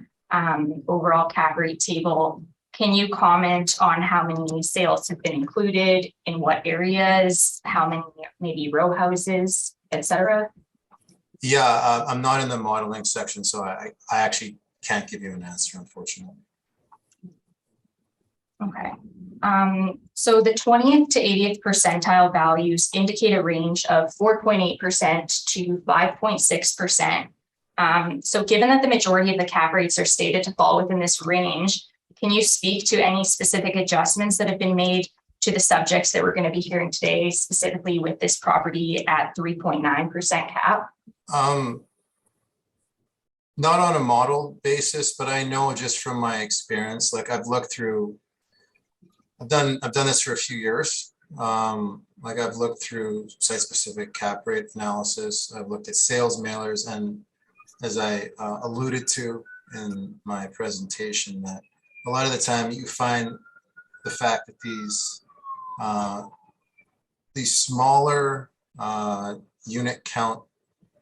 overall cap rate table, can you comment on how many sales have been included, in what areas, how many maybe row houses, etc.? Yeah, I'm not in the modeling section, so I actually can't give you an answer, unfortunately. Okay. So the 20th to 80th percentile values indicate a range of 4.8% to 5.6%. So given that the majority of the cap rates are stated to fall within this range, can you speak to any specific adjustments that have been made to the subjects that we're going to be hearing today, specifically with this property at 3.9% cap? Not on a model basis, but I know just from my experience, like I've looked through, I've done this for a few years. Like I've looked through site-specific cap rate analysis. I've looked at sales mailers, and as I alluded to in my presentation, that a lot of the time you find the fact that these smaller unit count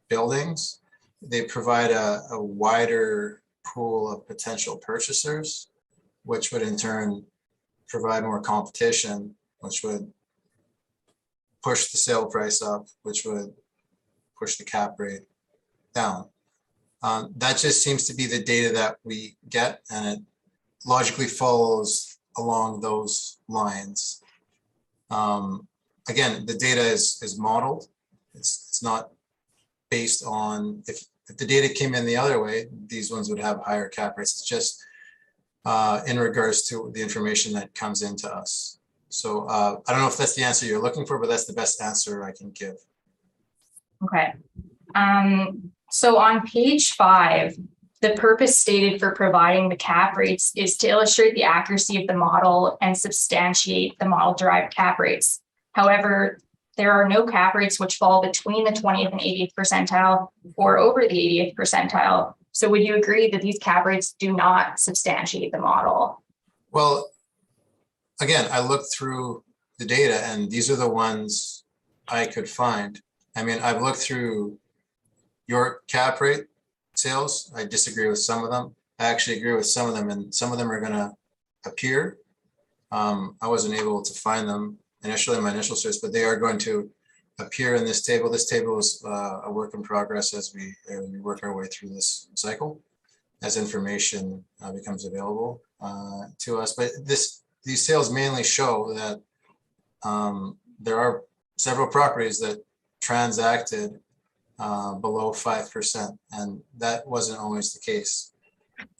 buildings, they provide a wider pool of potential purchasers. which would in turn provide more competition, which would push the sale price up, which would push the cap rate down. That just seems to be the data that we get, and it logically follows along those lines. Again, the data is modeled. It's not based on, if the data came in the other way, these ones would have higher cap rates. It's just in regards to the information that comes into us. So I don't know if that's the answer you're looking for, but that's the best answer I can give. Okay. So on page 5, the purpose stated for providing the cap rates is to illustrate the accuracy of the model and substantiate the model derived cap rates. However, there are no cap rates which fall between the 20th and 80th percentile or over the 80th percentile. So would you agree that these cap rates do not substantiate the model? Well, again, I looked through the data and these are the ones I could find. I mean, I've looked through your cap rate sales. I disagree with some of them. I actually agree with some of them, and some of them are going to appear. I wasn't able to find them initially in my initial search, but they are going to appear in this table. This table is a work in progress as we work our way through this cycle, as information becomes available to us. But these sales mainly show that there are several properties that transacted below 5%, and that wasn't always the case,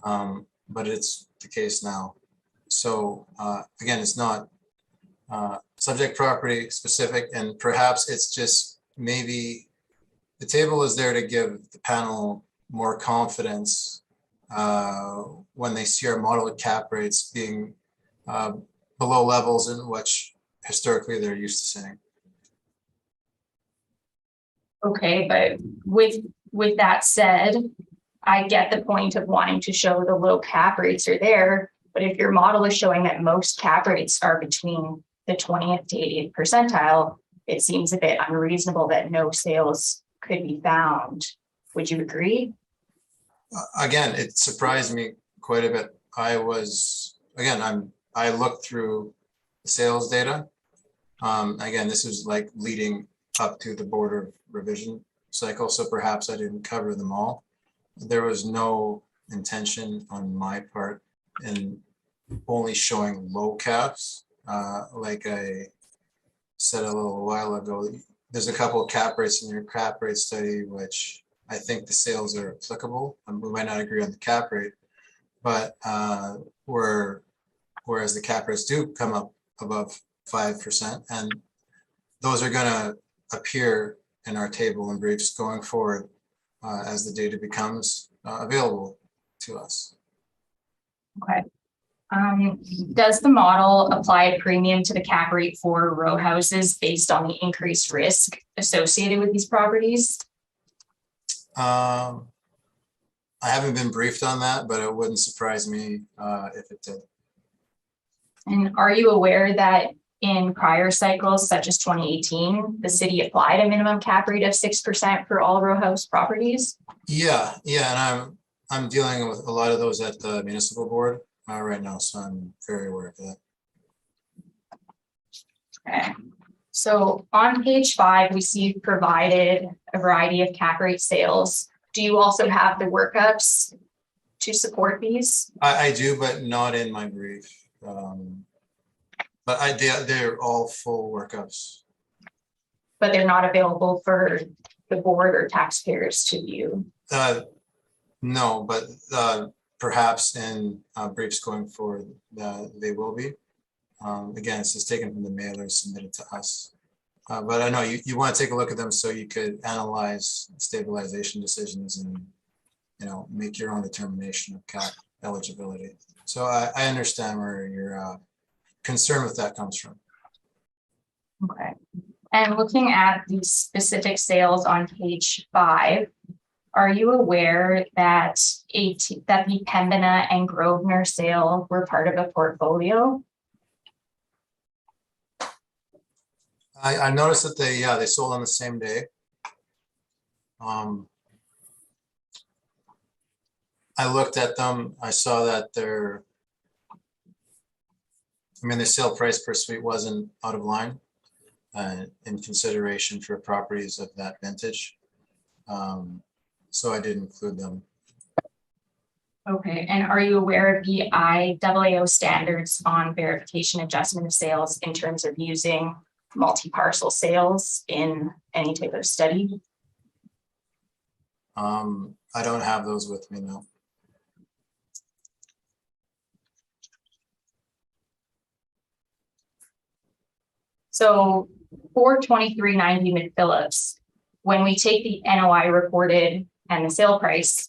but it's the case now. So again, it's not subject property specific, and perhaps it's just maybe the table is there to give the panel more confidence when they see our model cap rates being below levels in which historically they're used to seeing. Okay, but with that said, I get the point of wanting to show the low cap rates are there, but if your model is showing that most cap rates are between the 20th to 80th percentile, it seems a bit unreasonable that no sales could be found. Would you agree? Again, it surprised me quite a bit. I looked through the sales data. Again, this is like leading up to the border revision cycle, so perhaps I didn't cover them all. There was no intention on my part in only showing low caps. Like I said a little while ago, there's a couple of cap rates in your cap rate study, which I think the sales are applicable. We might not agree on the cap rate, but whereas the cap rates do come up above 5%, and those are going to appear in our table and briefs going forward as the data becomes available to us. Okay. Does the model apply a premium to the cap rate for row houses based on the increased risk associated with these properties? I haven't been briefed on that, but it wouldn't surprise me if it did. And are you aware that in prior cycles, such as 2018, the city applied a minimum cap rate of 6% for all row house properties? Yeah, and I'm dealing with a lot of those at the municipal board right now, so I'm very aware of that. Okay. So on page 5, we see you've provided a variety of cap rate sales. Do you also have the workups to support these? I do, but not in my brief. But they're all full workups. But they're not available for the board or taxpayers to view? No, but perhaps in briefs going forward, they will be. Again, it's just taken from the mailer submitted to us. But I know you want to take a look at them so you could analyze stabilization decisions and, make your own determination of cap eligibility. So I understand where your concern with that comes from. Okay. And looking at the specific sales on page 5, are you aware that the Pembina and Grosvenor sale were part of a portfolio? I noticed that they sold on the same day. I looked at them. I saw that their I mean, the sale price per suite wasn't out of line in consideration for properties of that vintage. So I did include them. Okay, and are you aware of the IAAO standards on verification adjustment of sales in terms of using multi-parcel sales in any type of study? I don't have those with me now. So for 2390 McPhillips, when we take the NOI reported and the sale price,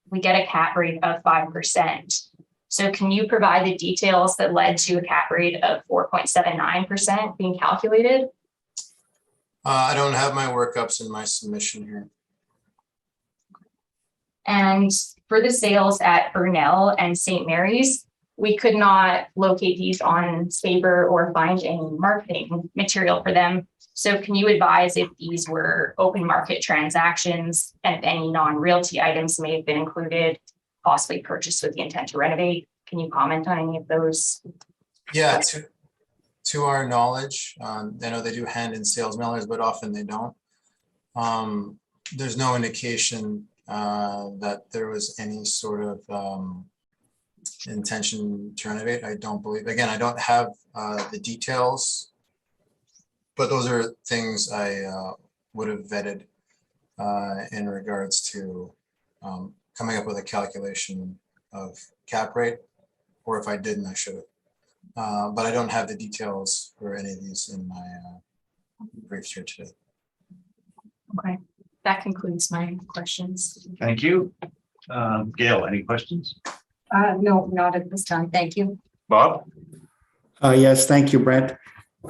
we get a cap rate of 5%. So can you provide the details that led to a cap rate of 4.79% being calculated? I don't have my workups in my submission here. And for the sales at Burnell and St. Mary's, we could not locate these on Sabre or find any marketing material for them. So can you advise if these were open market transactions and if any non-realty items may have been included, possibly purchased with the intent to renovate? Can you comment on any of those? Yeah, to our knowledge, I know they do hand in sales mailers, but often they don't. There's no indication that there was any sort of intention to renovate. I don't believe. Again, I don't have the details, but those are things I would have vetted in regards to coming up with a calculation of cap rate, or if I didn't, I should have. But I don't have the details for any of these in my briefs here today. Okay, that concludes my questions. Thank you. Gail, any questions? No, not at this time. Thank you. Bob? Yes, thank you, Brent.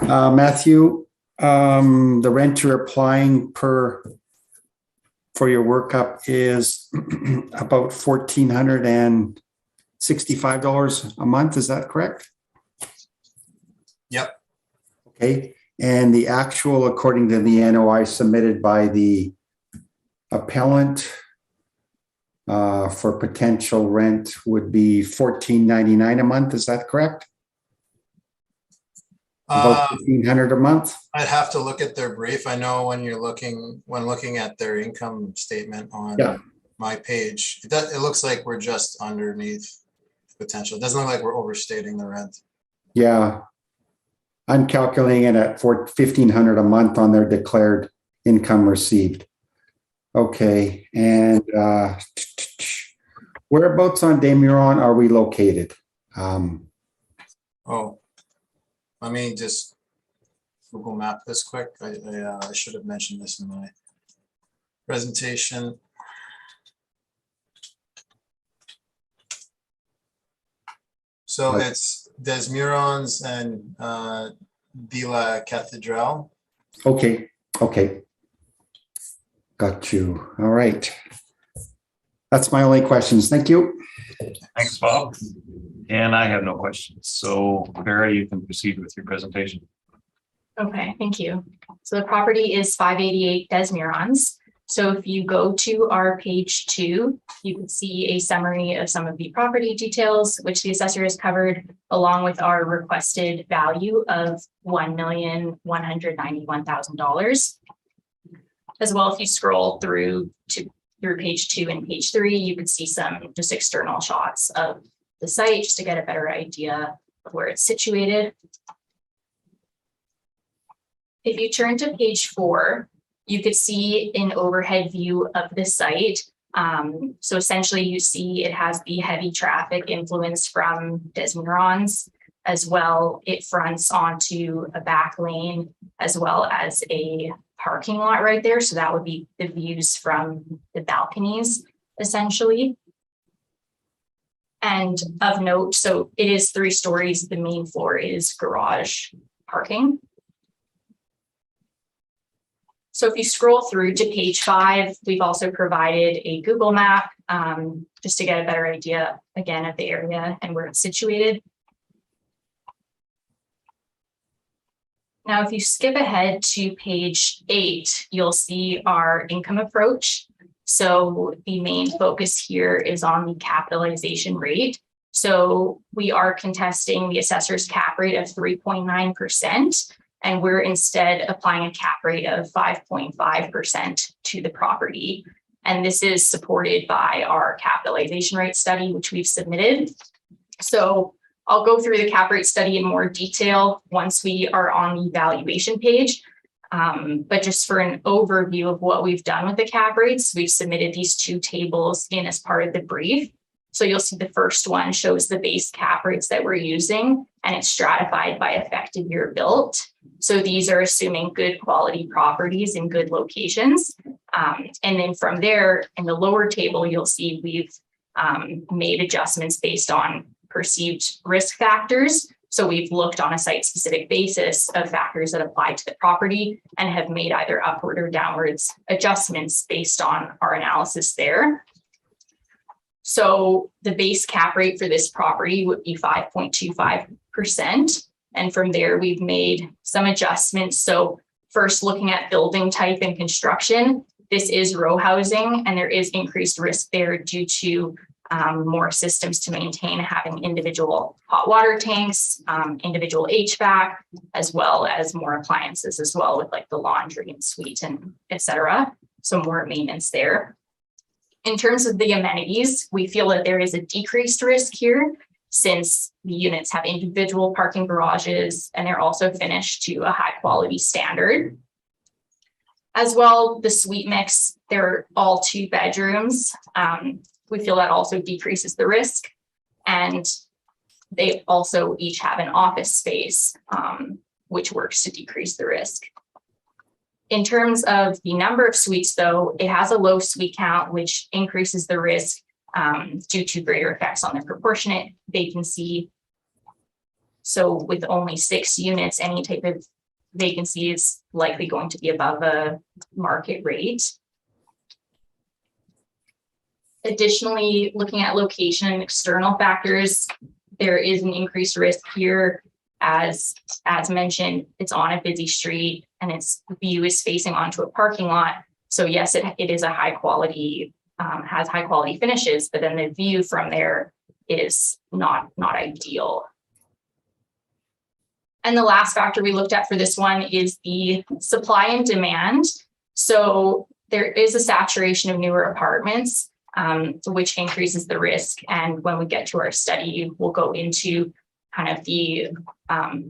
Matthew, the rent you're applying for your workup is about $1,465 a month. Is that correct? Yep. Okay. And the actual, according to the NOI submitted by the appellant for potential rent would be $1,499 a month. Is that correct? About $1,500 a month. I'd have to look at their brief. I know when looking at their income statement on my page, it looks like we're just underneath potential. It doesn't look like we're overstating the rent. Yeah. I'm calculating it at $1,500 a month on their declared income received. Okay. And whereabouts on Des Moines are we located? Let me just Google map this quick. I should have mentioned this in my presentation. So it's Des Moines and de la Cathédrale. Okay. Got you. All right. That's my only questions. Thank you. Thanks, Bob. And I have no questions. So Barry, you can proceed with your presentation. Okay, thank you. So the property is 588 Des Moines. So if you go to our page 2, you can see a summary of some of the property details, which the assessor has covered, along with our requested value of $1,191,000. As well, if you scroll through page 2 and page 3, you can see some just external shots of the site just to get a better idea of where it's situated. If you turn to page 4, you could see an overhead view of the site. So essentially you see it has the heavy traffic influence from Des Moines. As well, it fronts onto a back lane as well as a parking lot right there. So that would be the views from the balconies, essentially. And of note, so it is 3 stories. The main floor is garage parking. So if you scroll through to page 5, we've also provided a Google map just to get a better idea, again, of the area and where it's situated. Now, if you skip ahead to page 8, you'll see our income approach. So the main focus here is on the capitalization rate. So we are contesting the assessor's cap rate of 3.9%, and we're instead applying a cap rate of 5.5% to the property. And this is supported by our capitalization rate study, which we've submitted. So I'll go through the cap rate study in more detail once we are on the valuation page. But just for an overview of what we've done with the cap rates, we've submitted these two tables in as part of the brief. So you'll see the first one shows the base cap rates that we're using, and it's stratified by effective year built. So these are assuming good quality properties in good locations. And then from there, in the lower table, you'll see we've made adjustments based on perceived risk factors. So we've looked on a site-specific basis of factors that apply to the property and have made either upward or downwards adjustments based on our analysis there. So the base cap rate for this property would be 5.25%. And from there, we've made some adjustments. So first, looking at building type and construction, this is row housing, and there is increased risk there due to more systems to maintain, having individual hot water tanks, individual HVAC, as well as more appliances as well, with like the laundry and suite and et cetera. So more maintenance there. In terms of the amenities, we feel that there is a decreased risk here, since the units have individual parking garages and they're also finished to a high quality standard. As well, the suite mix, they're all 2 bedrooms. We feel that also decreases the risk, and they also each have an office space, which works to decrease the risk. In terms of the number of suites, though, it has a low suite count, which increases the risk due to greater effects on the proportionate vacancy. So with only 6 units, any type of vacancy is likely going to be above a market rate. Additionally, looking at location and external factors, there is an increased risk here. As mentioned, it's on a busy street and its view is facing onto a parking lot. So yes, it is a high quality, has high quality finishes, but then the view from there is not ideal. And the last factor we looked at for this one is the supply and demand. So there is a saturation of newer apartments, which increases the risk. And when we get to our study, we'll go into kind of the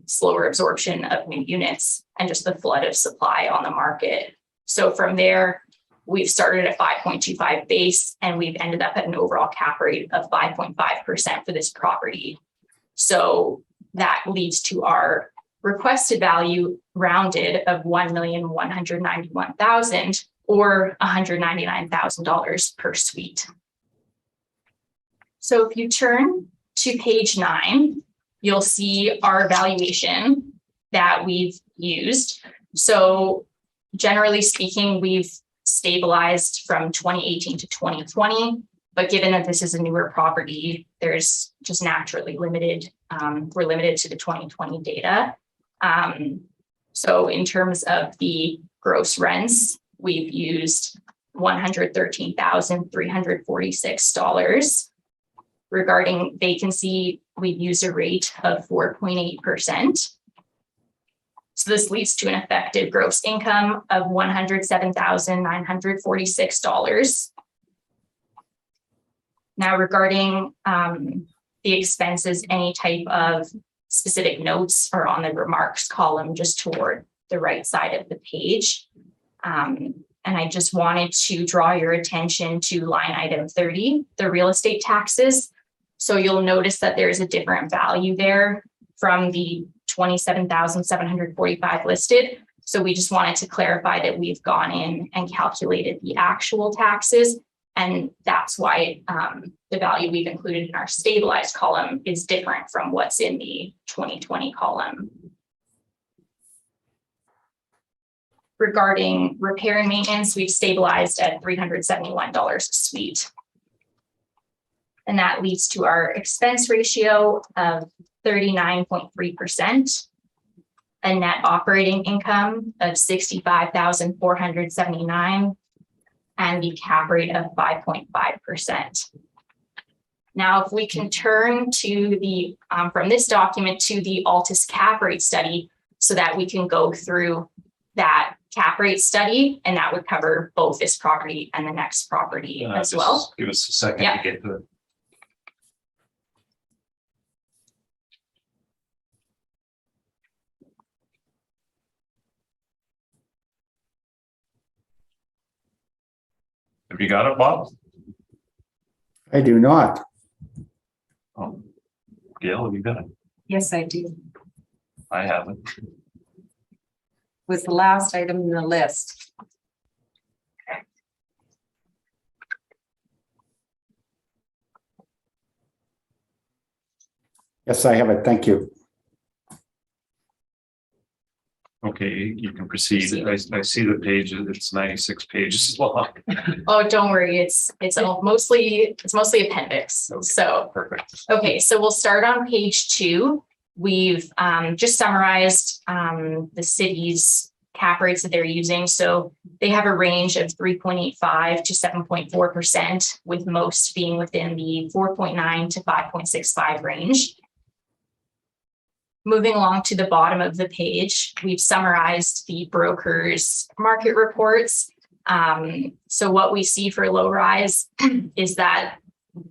slower absorption of new units and just the flood of supply on the market. So from there, we've started at 5.25 base, and we've ended up at an overall cap rate of 5.5% for this property. So that leads to our requested value rounded of $1,191,000 or $199,000 per suite. So if you turn to page 9, you'll see our valuation that we've used. So generally speaking, we've stabilized from 2018 to 2020, but given that this is a newer property, there's just naturally limited, we're limited to the 2020 data. So in terms of the gross rents, we've used $113,346. Regarding vacancy, we've used a rate of 4.8%. So this leads to an effective gross income of $107,946. Now, regarding the expenses, any type of specific notes are on the remarks column just toward the right side of the page. And I just wanted to draw your attention to line item 30, the real estate taxes. So you'll notice that there's a different value there from the $27,745 listed. So we just wanted to clarify that we've gone in and calculated the actual taxes. And that's why the value we've included in our stabilized column is different from what's in the 2020 column. Regarding repair and maintenance, we've stabilized at $371 a suite. And that leads to our expense ratio of 39.3%, a net operating income of $65,479, and the cap rate of 5.5%. Now, if we can turn to the, from this document to the Altus cap rate study so that we can go through that cap rate study, and that would cover both this property and the next property as Just well. give us a second Yeah. to get to it. Have you got it, Bob? I do not. Oh, Gail, have you got it? Yes, I do. I haven't. Was the last item in the list. Yes, I have it. Thank you. Okay, you can proceed. I see the page. It's 96 pages long. Oh, don't worry, it's mostly appendix. So, Perfect. okay, so we'll start on page 2. We've just summarized the city's cap rates that they're using. So they have a range of 3.85 to 7.4%, with most being within the 4.9 to 5.65 range. Moving along to the bottom of the page, we've summarized the brokers' market reports. So what we see for low rise is that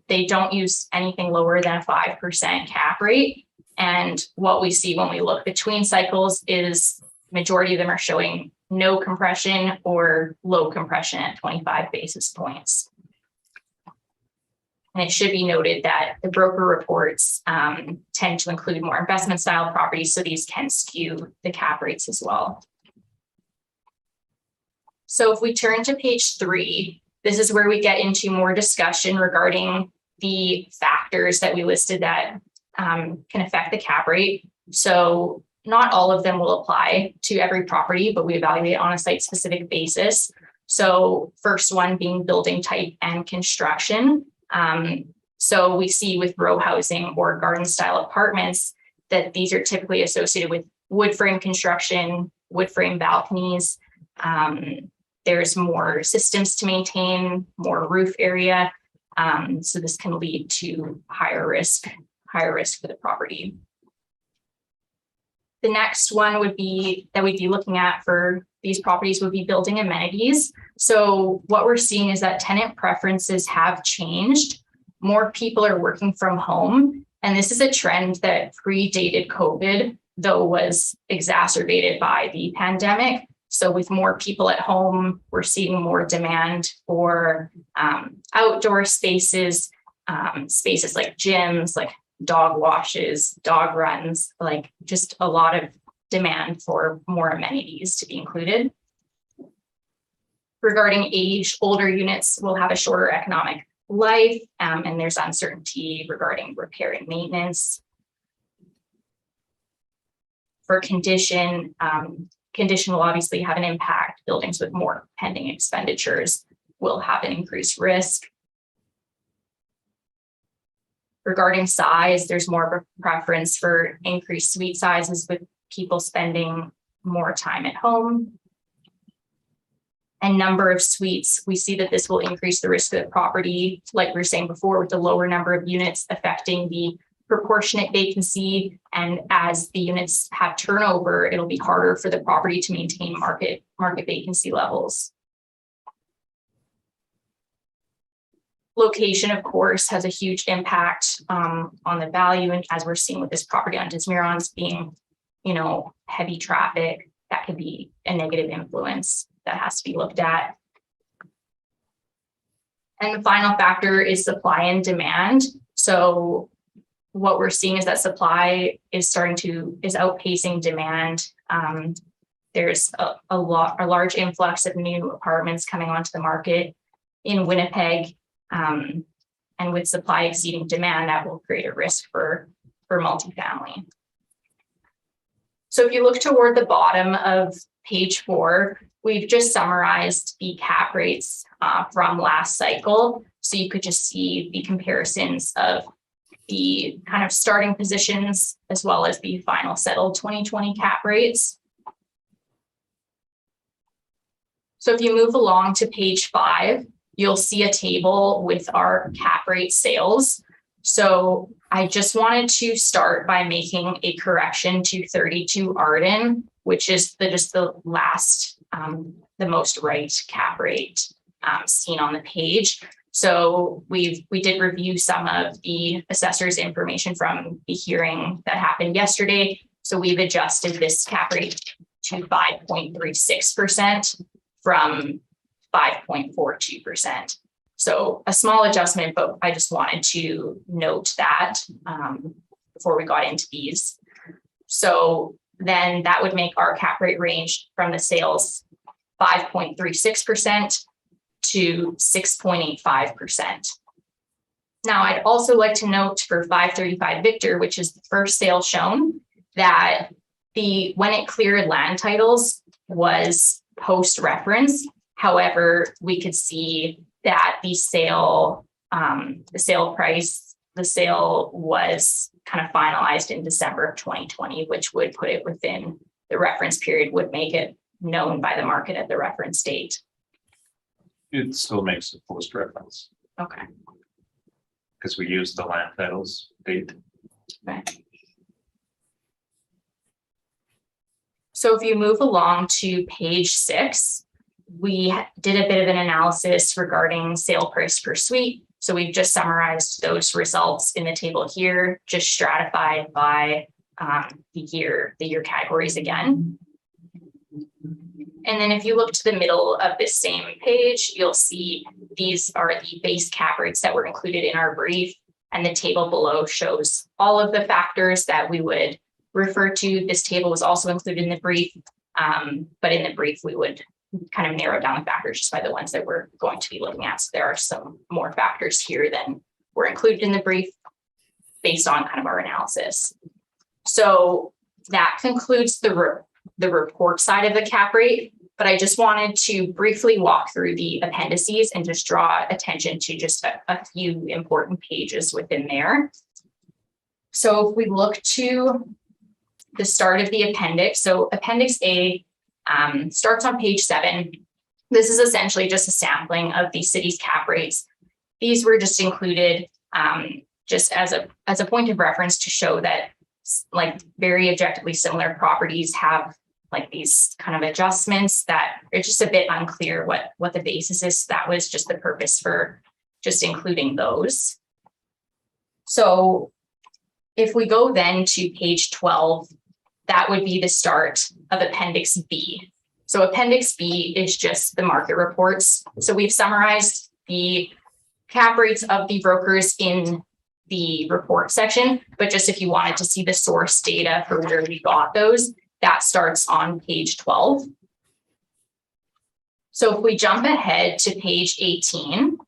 they don't use anything lower than a 5% cap rate. And what we see when we look between cycles is majority of them are showing no compression or low compression at 25 basis points. And it should be noted that the broker reports tend to include more investment style properties, so these can skew the cap rates as well. So if we turn to page 3, this is where we get into more discussion regarding the factors that we listed that can affect the cap rate. So not all of them will apply to every property, but we evaluate on a site-specific basis. So first one being building type and construction. So we see with row housing or garden style apartments that these are typically associated with wood frame construction, wood frame balconies. There's more systems to maintain, more roof area. So this can lead to higher risk for the property. The next one would be that we'd be looking at for these properties would be building amenities. So what we're seeing is that tenant preferences have changed. More people are working from home. And this is a trend that predated COVID, though was exacerbated by the pandemic. So with more people at home, we're seeing more demand for outdoor spaces, spaces like gyms, like dog washes, dog runs, like just a lot of demand for more amenities to be included. Regarding age, older units will have a shorter economic life, and there's uncertainty regarding repair and maintenance. For condition, condition will obviously have an impact. Buildings with more pending expenditures will have an increased risk. Regarding size, there's more of a preference for increased suite sizes with people spending more time at home. And number of suites, we see that this will increase the risk of the property, like we were saying before, with the lower number of units affecting the proportionate vacancy. And as the units have turnover, it'll be harder for the property to maintain market vacancy levels. Location, of course, has a huge impact on the value. And as we're seeing with this property on Dismirons being, heavy traffic, that could be a negative influence that has to be looked at. And the final factor is supply and demand. So what we're seeing is that supply is outpacing demand. There's a large influx of new apartments coming onto the market in Winnipeg. And with supply exceeding demand, that will create a risk for multifamily. So if you look toward the bottom of page 4, we've just summarized the cap rates from last cycle. So you could just see the comparisons of the kind of starting positions as well as the final settled 2020 cap rates. So if you move along to page 5, you'll see a table with our cap rate sales. So I just wanted to start by making a correction to 32 Arden, which is the last, the most right cap rate seen on the page. So we did review some of the assessor's information from the hearing that happened yesterday. So we've adjusted this cap rate to 5.36% from 5.42%. So a small adjustment, but I just wanted to note that before we got into these. So then that would make our cap rate range from the sales 5.36% to 6.85%. Now, I'd also like to note for 535 Victor, which is the first sale shown, that when it cleared land titles was post-reference. However, we could see that the sale was kind of finalized in December of 2020, which would put it within the reference period, would make it known by the market at the reference date. It still makes a post reference Okay. because we use the land titles date. Okay. So if you move along to page 6, we did a bit of an analysis regarding sale price per suite. So we've just summarized those results in the table here, just stratified by the year categories again. And then if you look to the middle of this same page, you'll see these are the base cap rates that were included in our brief. And the table below shows all of the factors that we would refer to. This table was also included in the brief, but in the brief, we would kind of narrow down the factors just by the ones that we're going to be looking at. So there are some more factors here than were included in the brief based on kind of our analysis. So that concludes the report side of the cap rate, but I just wanted to briefly walk through the appendices and just draw attention to just a few important pages within there. So if we look to the start of the appendix, so Appendix A starts on page 7. This is essentially just a sampling of the city's cap rates. These were just included just as a point of reference to show that like very objectively similar properties have like these kind of adjustments that are just a bit unclear what the basis is. That was just the purpose for just including those. So if we go then to page 12, that would be the start of Appendix B. So Appendix B is just the market reports. So we've summarized the cap rates of the brokers in the report section, but just if you wanted to see the source data for where we got those, that starts on page 12. So if we jump ahead to page 18,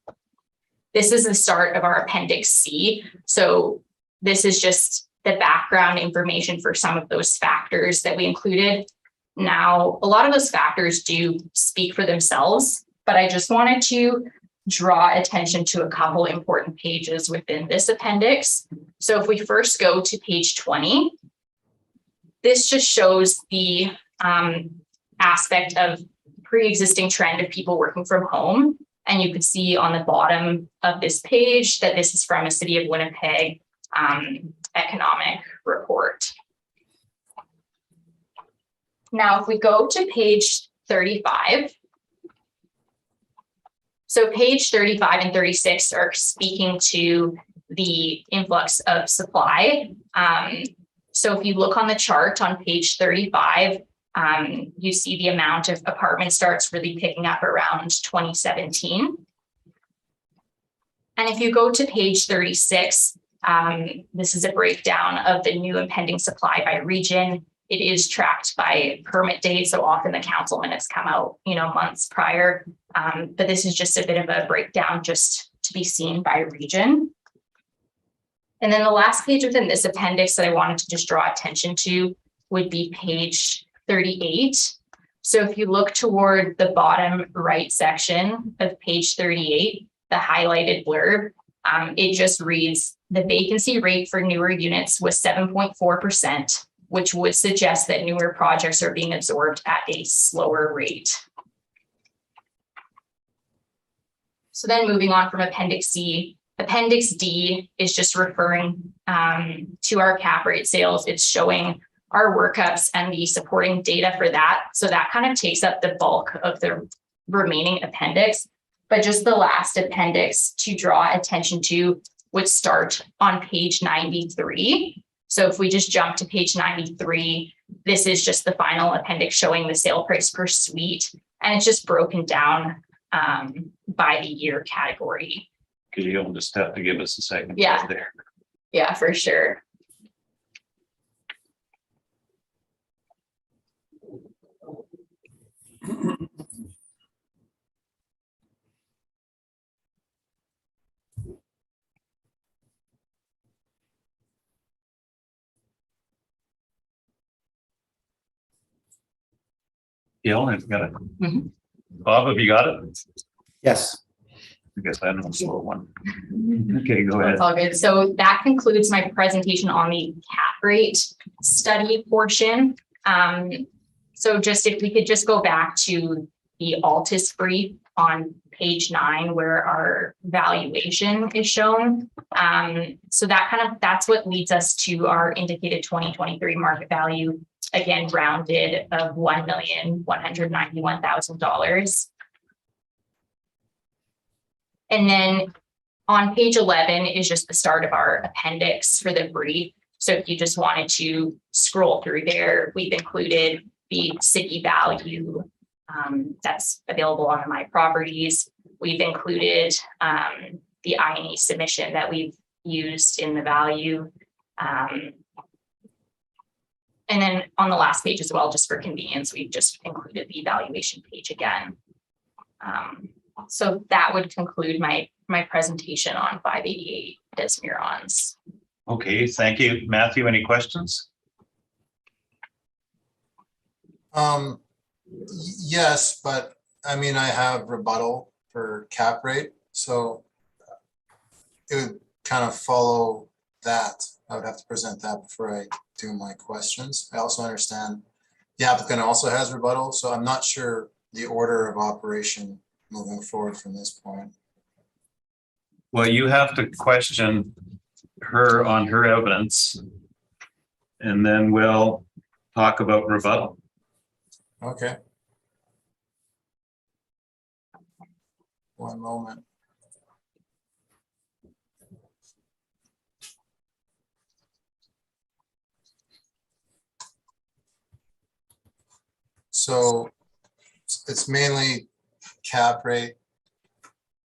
this is the start of our Appendix C. So this is just the background information for some of those factors that we included. Now, a lot of those factors do speak for themselves, but I just wanted to draw attention to a couple important pages within this appendix. So if we first go to page 20, this just shows the aspect of pre-existing trend of people working from home. And you could see on the bottom of this page that this is from a City of Winnipeg economic report. Now, if we go to page 35, so page 35 and 36 are speaking to the influx of supply. So if you look on the chart on page 35, you see the amount of apartment starts really picking up around 2017. And if you go to page 36, this is a breakdown of the new impending supply by region. It is tracked by permit date, so often the council minutes come out, months prior. But this is just a bit of a breakdown just to be seen by region. And then the last page within this appendix that I wanted to just draw attention to would be page 38. So if you look toward the bottom right section of page 38, the highlighted blurb, it just reads, the vacancy rate for newer units was 7.4%, which would suggest that newer projects are being absorbed at a slower rate. So then moving on from Appendix C, Appendix D is just referring to our cap rate sales. It's showing our workups and the supporting data for that. So that kind of takes up the bulk of the remaining appendix. But just the last appendix to draw attention to would start on page 93. So if we just jump to page 93, this is just the final appendix showing the sale price per suite. And it's just broken down by the year category. Could you just have to give us a second? Yeah. There. Yeah, for sure. Gil, I've got it. Mhm. Bob, have you got it? Yes. I guess I know a slow one. Okay, go ahead. That's all good. So that concludes my presentation on the cap rate study portion. So just if we could just go back to the Altus brief on page 9 where our valuation is shown. So that's what leads us to our indicated 2023 market value, again rounded, of $1,191,000. And then on page 11 is just the start of our appendix for the brief. So if you just wanted to scroll through there, we've included the city value that's available on my properties. We've included the I&E submission that we've used in the value. And then on the last page as well, just for convenience, we've just included the evaluation page again. So that would conclude my presentation on 588 Des Moines. Okay, thank you. Matthew, any questions? Yes, but I mean, I have rebuttal for cap rate, so it would kind of follow that. I would have to present that before I do my questions. I also understand the applicant also has rebuttal, so I'm not sure the order of operation moving forward from this point. Well, you have to question her on her evidence, and then we'll talk about rebuttal. Okay. One moment. So it's mainly cap rate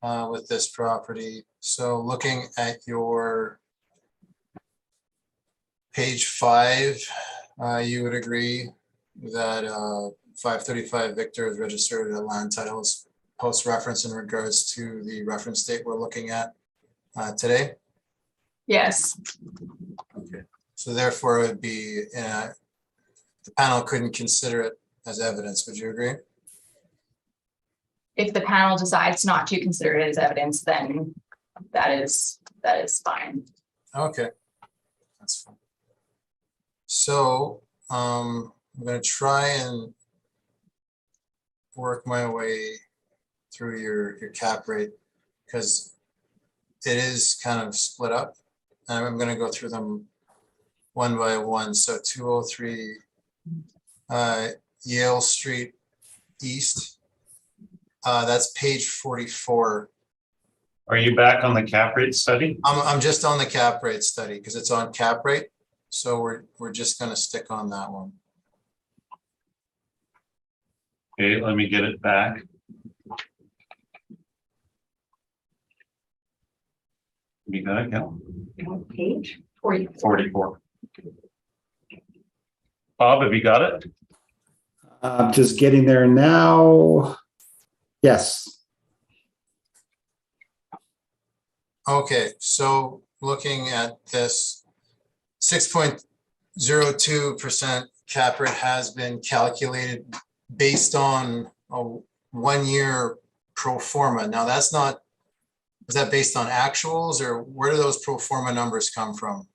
with this property. So looking at your page 5, you would agree that 535 Victor is registered at land titles post reference in regards to the reference date we're looking at today. Yes. Okay. So therefore it would be, the panel couldn't consider it as evidence. Would you agree? If the panel decides not to consider it as evidence, then that is fine. Okay, that's fine. So I'm going to try and work my way through your cap rate because it is kind of split up, and I'm going to go through them one by one. So 203 Yale Street East. That's page 44. Are you back on the cap rate study? I'm just on the cap rate study because it's on cap rate. So we're just going to stick on that one. Okay, let me get it back. You got it, Cal? Page 44. 44. Bob, have you got it? I'm just getting there now. Yes. Okay, so looking at this, 6.02% cap rate has been calculated based on a 1 year pro forma. Now that's not, is that based on actuals or where do those pro forma numbers come from?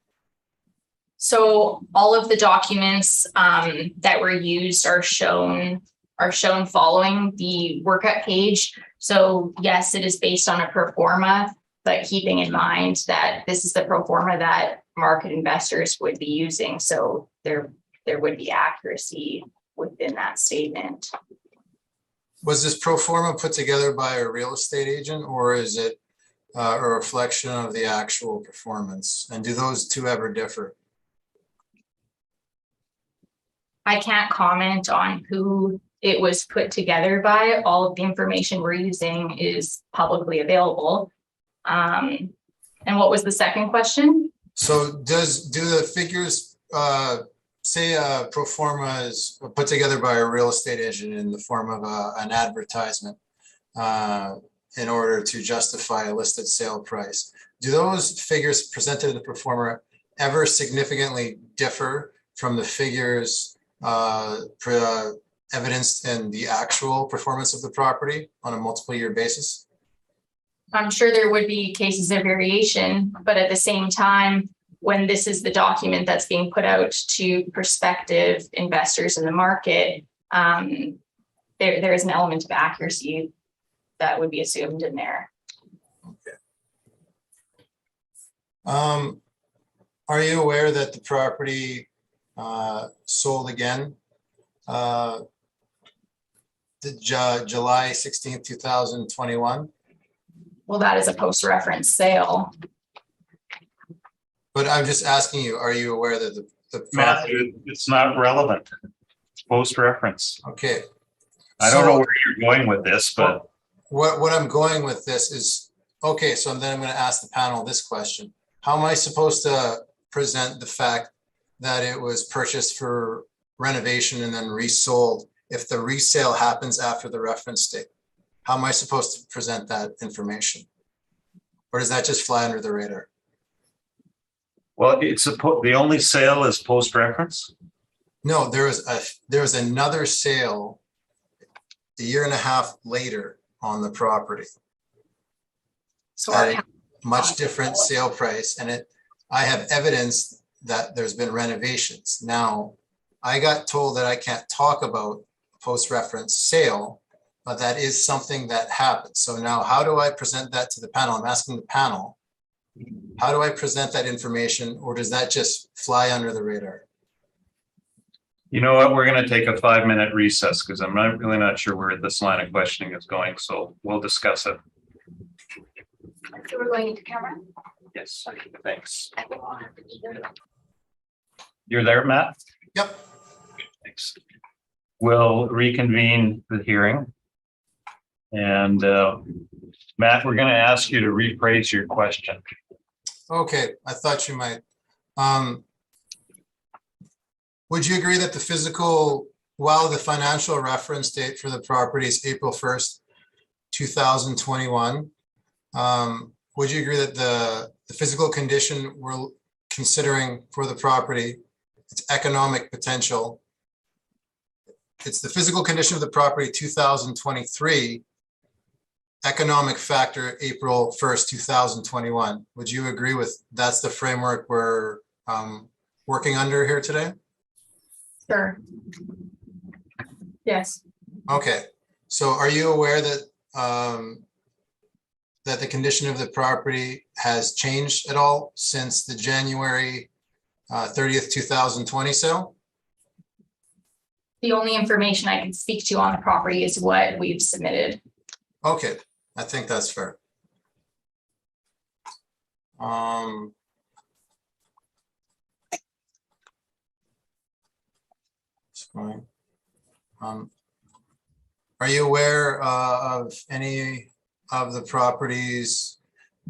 So all of the documents that were used are shown following the workup page. So yes, it is based on a pro forma. but keeping in mind that this is the pro forma that market investors would be using. So there would be accuracy within that statement. Was this pro forma put together by a real estate agent, or is it a reflection of the actual performance? And do those two ever differ? I can't comment on who it was put together by. All of the information we're using is publicly available. And what was the second question? So do the figures say a pro forma is put together by a real estate agent in the form of an advertisement in order to justify a listed sale price? Do those figures presented in the pro forma ever significantly differ from the figures evidenced in the actual performance of the property on a multiple year basis? I'm sure there would be cases of variation, but at the same time, when this is the document that's being put out to prospective investors in the market, there is an element of accuracy that would be assumed in there. Okay. Are you aware that the property sold again July 16th, 2021? Well, that is a post-reference sale. But I'm just asking you, are you aware that the Matthew, it's not relevant. It's post-reference. Okay. I don't know where you're going with this, but What I'm going with this is, okay, so then I'm going to ask the panel this question. How am I supposed to present the fact that it was purchased for renovation and then resold if the resale happens after the reference date? How am I supposed to present that information? Or does that just fly under the radar? well, the only sale is post-reference. No, there was another sale a year and a half later on the property So at a much different sale price, and I have evidence that there's been renovations. Now, I got told that I can't talk about post-reference sale, but that is something that happened. So now how do I present that to the panel? I'm asking the panel, how do I present that information, or does that just fly under the radar? You know what? We're going to take a 5-minute recess because I'm really not sure where this line of questioning is going. So we'll discuss it. So we're going into camera. Yes, thanks. You're there, Matt? Yep. Thanks. We'll reconvene the hearing. And Matt, we're going to ask you to rephrase your question. Okay, I thought you might. Would you agree that the physical, while the financial reference date for the property is April 1st, 2021, would you agree that the physical condition we're considering for the property, its economic potential, it's the physical condition of the property 2023, economic factor April 1st, 2021. Would you agree with that's the framework we're working under here today? Sure. Yes. Okay, so are you aware that that the condition of the property has changed at all since the January 30th, 2020 sale? The only information I can speak to on the property is what we've submitted. Okay, I think that's fair. It's fine. Are you aware of any of the properties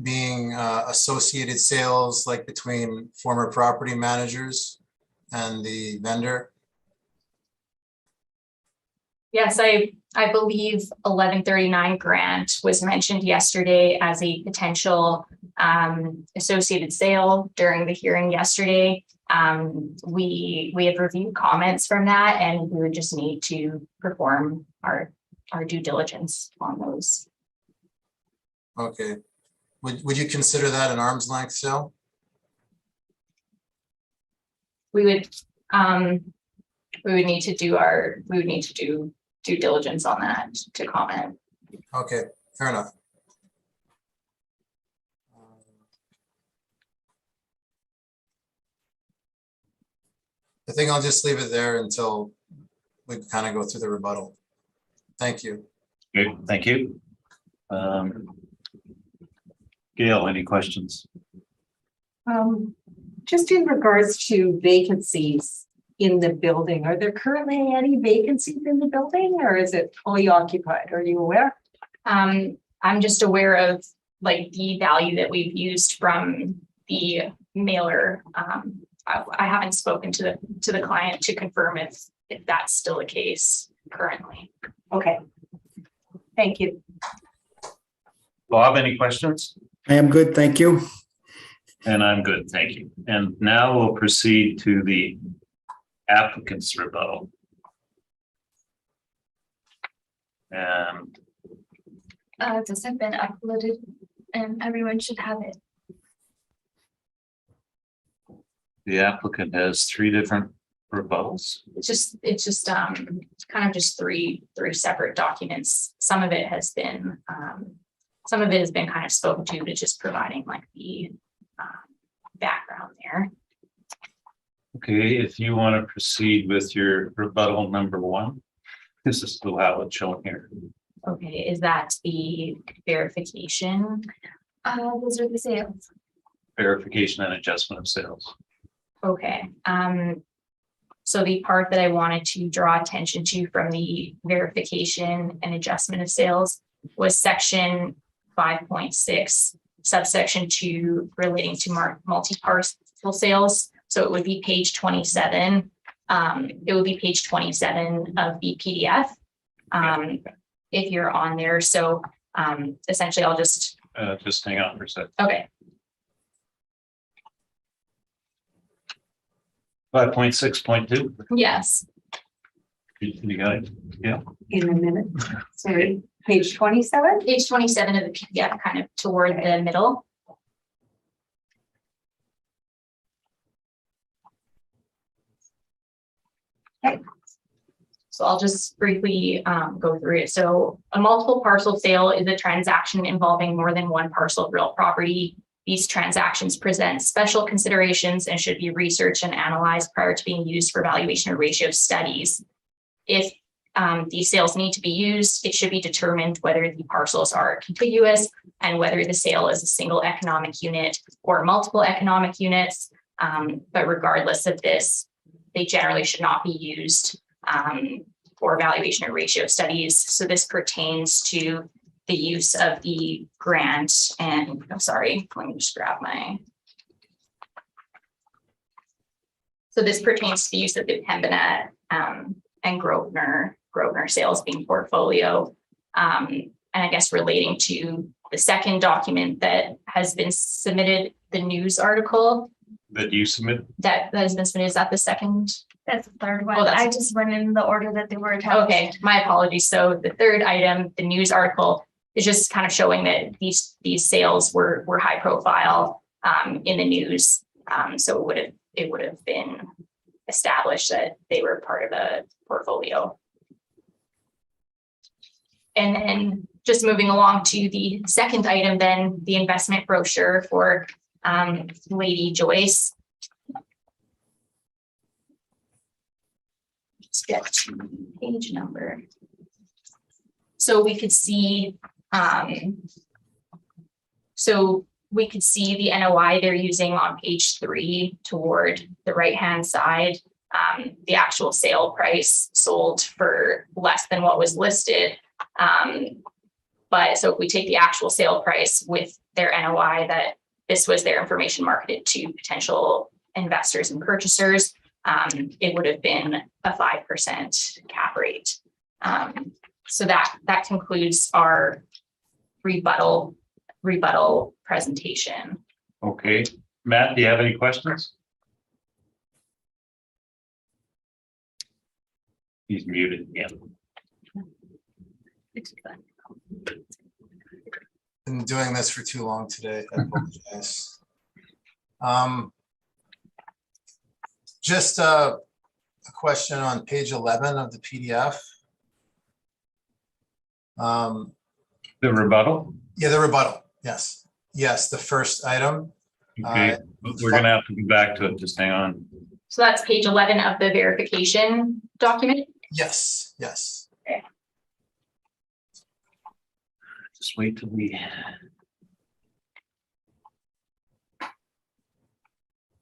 being associated sales, like between former property managers and the vendor? Yes, I believe 1139 Grant was mentioned yesterday as a potential associated sale during the hearing yesterday. We have reviewed comments from that, and we would just need to perform our due diligence on those. Okay. Would you consider that an arm's length sale? We would need to do due diligence on that to comment. Okay, fair enough. I think I'll just leave it there until we kind of go through the rebuttal. Thank you. Good, thank you. Gail, any questions? Just in regards to vacancies in the building, are there currently any vacancies in the building or is it fully occupied? Are you aware? I'm just aware of like the value that we've used from the mailer. I haven't spoken to the client to confirm if that's still the case currently. Okay. Thank you. Bob, any questions? I am good, thank you. And I'm good, thank you. And now we'll proceed to the applicant's rebuttal. And This has been uploaded and everyone should have it. the applicant has 3 different rebuttals. It's just kind of just three separate documents. Some of it has been kind of spoken to, but just providing like the background there. Okay, if you want to proceed with your rebuttal number 1, this is still how it's shown here. Okay, is that the verification? Those are the sales. Verification and adjustment of sales. Okay, so the part that I wanted to draw attention to from the verification and adjustment of sales was section 5.6, subsection 2, relating to multi-parcel sales. So it would be page 27. It would be page 27 of the PDF. If you're on there. So essentially I'll just hang on for a second. okay. 5.6.2. Yes. You got it? Yeah. In a minute. Sorry, page 27. Page 27 of the PDF, kind of toward the middle. Okay. So I'll just briefly go through it. So a multiple parcel sale is a transaction involving more than one parcel of real property. These transactions present special considerations and should be researched and analyzed prior to being used for valuation or ratio studies. If these sales need to be used, it should be determined whether the parcels are contiguous and whether the sale is a single economic unit or multiple economic units. But regardless of this, they generally should not be used for valuation or ratio studies. So this pertains to the use of the grant, and I'm sorry, let me just grab my. So this pertains to the use of the Pembina and Grosvenor sales being portfolio. And I guess relating to the second document that has been submitted, the news article. That you submit? That has been submitted, is that the second? That's the third one. Oh, I just went in the order that they were attached. Okay, my apologies. So the third item, the news article, is just kind of showing that these sales were high profile in the news. So it would have been established that they were part of a portfolio. And then just moving along to the second item, then the investment brochure for Lady Joyce. Let's get to the page number. So we could see the NOI they're using on page 3 toward the right-hand side. The actual sale price sold for less than what was listed. But so if we take the actual sale price with their NOI, that this was their information marketed to potential investors and purchasers, it would have been a 5% cap rate. So that concludes our rebuttal presentation. Okay, Matt, do you have any questions? He's muted again. Been doing this for too long today. I apologize. Just a question on page 11 of the PDF. The rebuttal? Yeah, the rebuttal. Yes. Yes, the first item. Okay, we're gonna have to go back to it. Just hang on. So that's page 11 of the verification document. Yes, yes. Just wait till we.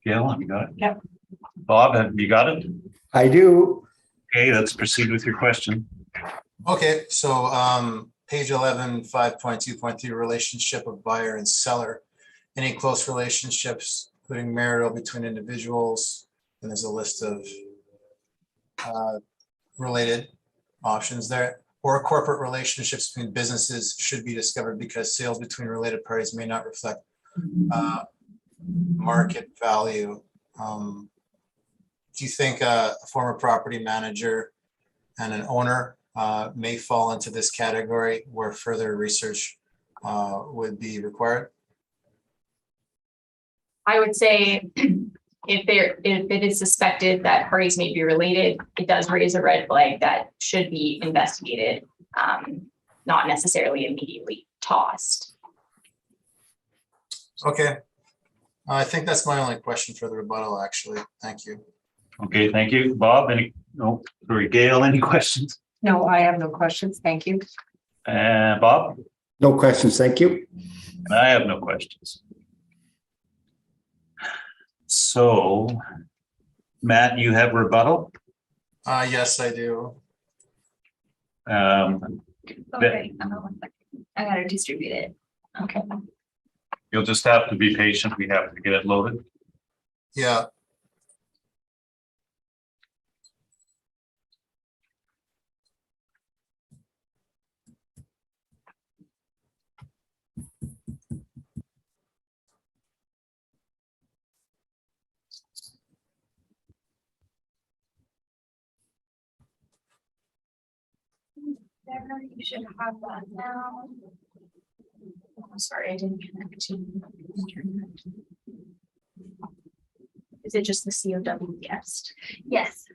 Gail, have you got it? Yep. Bob, have you got it? I do. Okay, let's proceed with your question. Okay, so page 11, 5.2.3, relationship of buyer and seller. Any close relationships, including marital between individuals, and there's a list of related options there. Or corporate relationships between businesses should be discovered because sales between related parties may not reflect market value. Do you think a former property manager and an owner may fall into this category where further research would be required? I would say if it is suspected that parties may be related, it does raise a red flag that should be investigated, not necessarily immediately tossed. Okay. I think that's my only question for the rebuttal, actually. Thank you. Okay, thank you. Bob, no, sorry, Gail, any questions? No, I have no questions. Thank you. Bob? No questions. Thank you. And I have no questions. So, Matt, you have rebuttal? Yes, I do. Okay, I gotta distribute it. Okay. You'll just have to be patient. We have to get it loaded. Yeah. You should have that now. I'm sorry, I didn't connect to internet. Is it just the COW guest? Yes.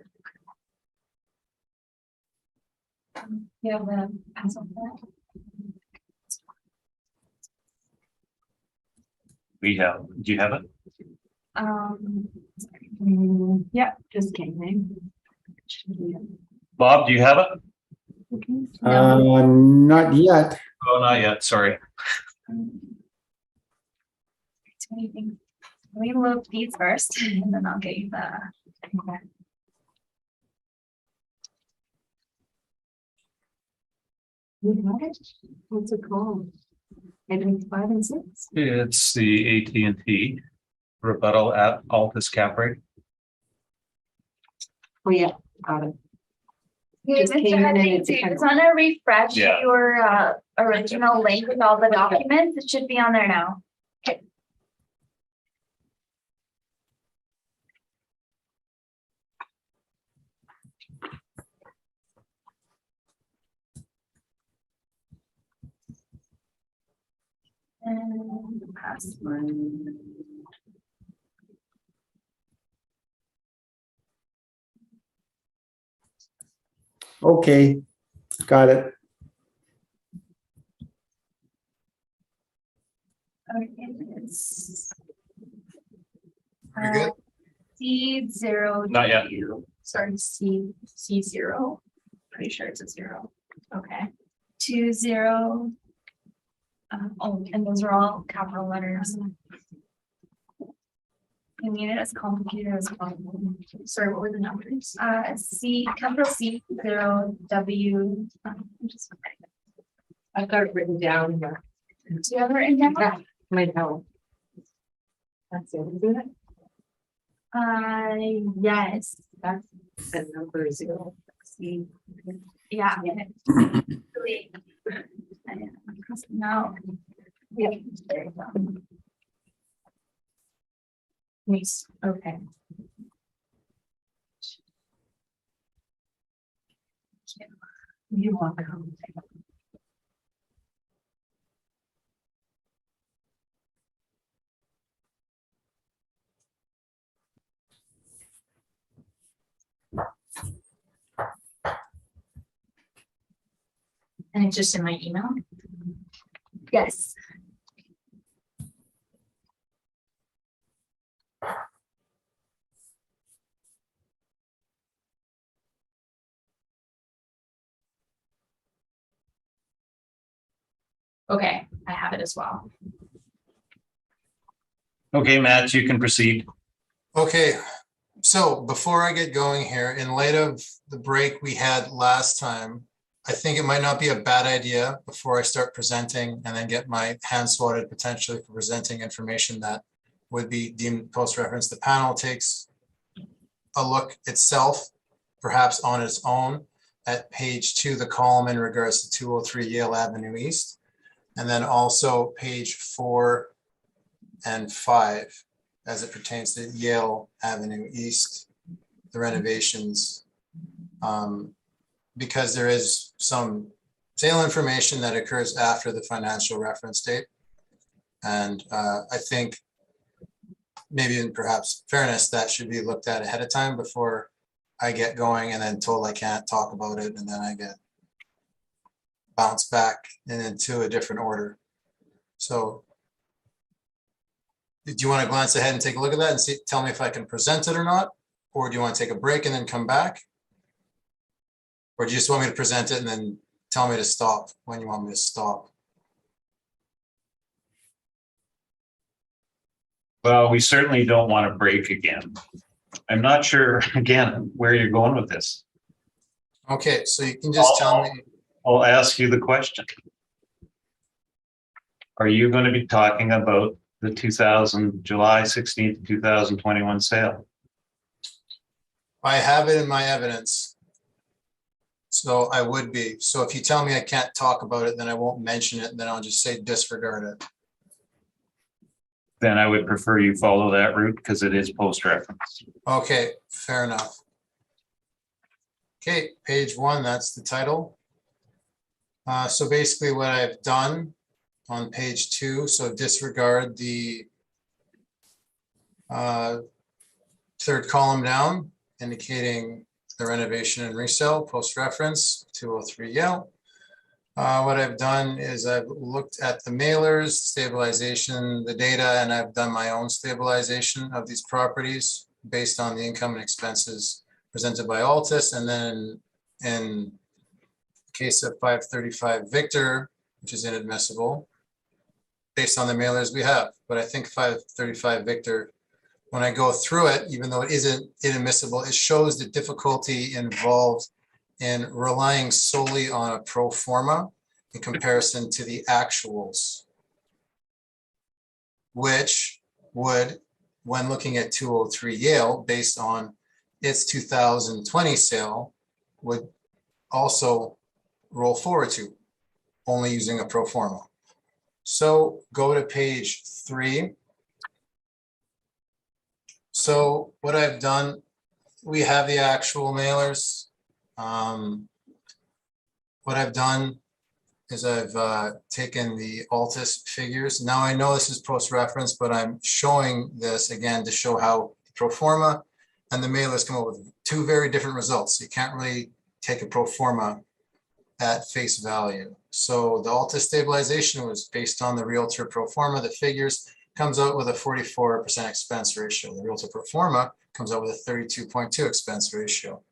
You have the pass on that? We have, do you have it? Yeah, just kidding. Bob, do you have it? Not yet. Oh, not yet, sorry. Too many things. Let me load these first and then I'll get you the. What's it called? Maybe 5 and 6. It's the AT&T rebuttal at Altus cap rate. Oh, yeah, got it. Hey, Just came Mr. in and Hunting, it's do you kind just of- want to refresh Yeah. your original link with all the documents? It should be on there now. And the password. Okay, got it. Okay, it's Very good. C0. Not yet. Sorry, C0. Pretty sure it's a 0. Okay. 20. Oh, and those are all capital letters. I mean it as complicated as possible. Sorry, what were the numbers? Capital C0W. I've got it written down here. Do you have it written down? Yeah, might help. That's it, isn't it? Yes. That's the number 0. See. Yeah. No. Yeah. There you go. Nice. Okay. You want to come. And it's just in my email. Yes. Okay, I have it as well. Okay, Matt, you can proceed. Okay, so before I get going here, in light of the break we had last time, I think it might not be a bad idea before I start presenting and then get my hand swatted potentially for presenting information that would be deemed post-reference. The panel takes a look itself, perhaps on its own, at page 2, the column in regards to 203 Yale Avenue East, and then also page 4 and 5 as it pertains to Yale Avenue East, the renovations, because there is some sale information that occurs after the financial reference date. And I think maybe in perhaps fairness, that should be looked at ahead of time before I get going and then told I can't talk about it. And then I get bounced back and into a different order. So do you want to glance ahead and take a look at that and see, tell me if I can present it or not? Or do you want to take a break and then come back? Or do you just want me to present it and then tell me to stop when you want me to stop? Well, we certainly don't want to break again. I'm not sure, again, where you're going with this. Okay, so you can just tell me. I'll ask you the question. Are you going to be talking about the July 16th, 2021 sale? I have it in my evidence. So I would be. So if you tell me I can't talk about it, then I won't mention it. And then I'll just say disregard it. Then I would prefer you follow that route because it is post-reference. Okay, fair enough. Okay, page 1, that's the title. So basically what I've done on page 2, so disregard the third column down, indicating the renovation and resale post-reference 203 Yale. What I've done is I've looked at the mailers, stabilization, the data, and I've done my own stabilization of these properties based on the income and expenses presented by Altus. And then in the case of 535 Victor, which is inadmissible, based on the mailers we have. But I think 535 Victor, when I go through it, even though it isn't inadmissible, it shows the difficulty involved in relying solely on a pro forma in comparison to the actuals, which would, when looking at 203 Yale, based on its 2020 sale, would also roll forward to, only using a pro forma. So go to page 3. So what I've done, we have the actual mailers. What I've done is I've taken the Altus figures. Now I know this is post-reference, but I'm showing this again to show how the pro forma and the mailers come up with two very different results. You can't really take a pro forma at face value. So the Altus stabilization was based on the Realtor pro forma. The figures comes out with a 44% expense ratio. The Realtor pro forma comes out with a 32.2 expense ratio.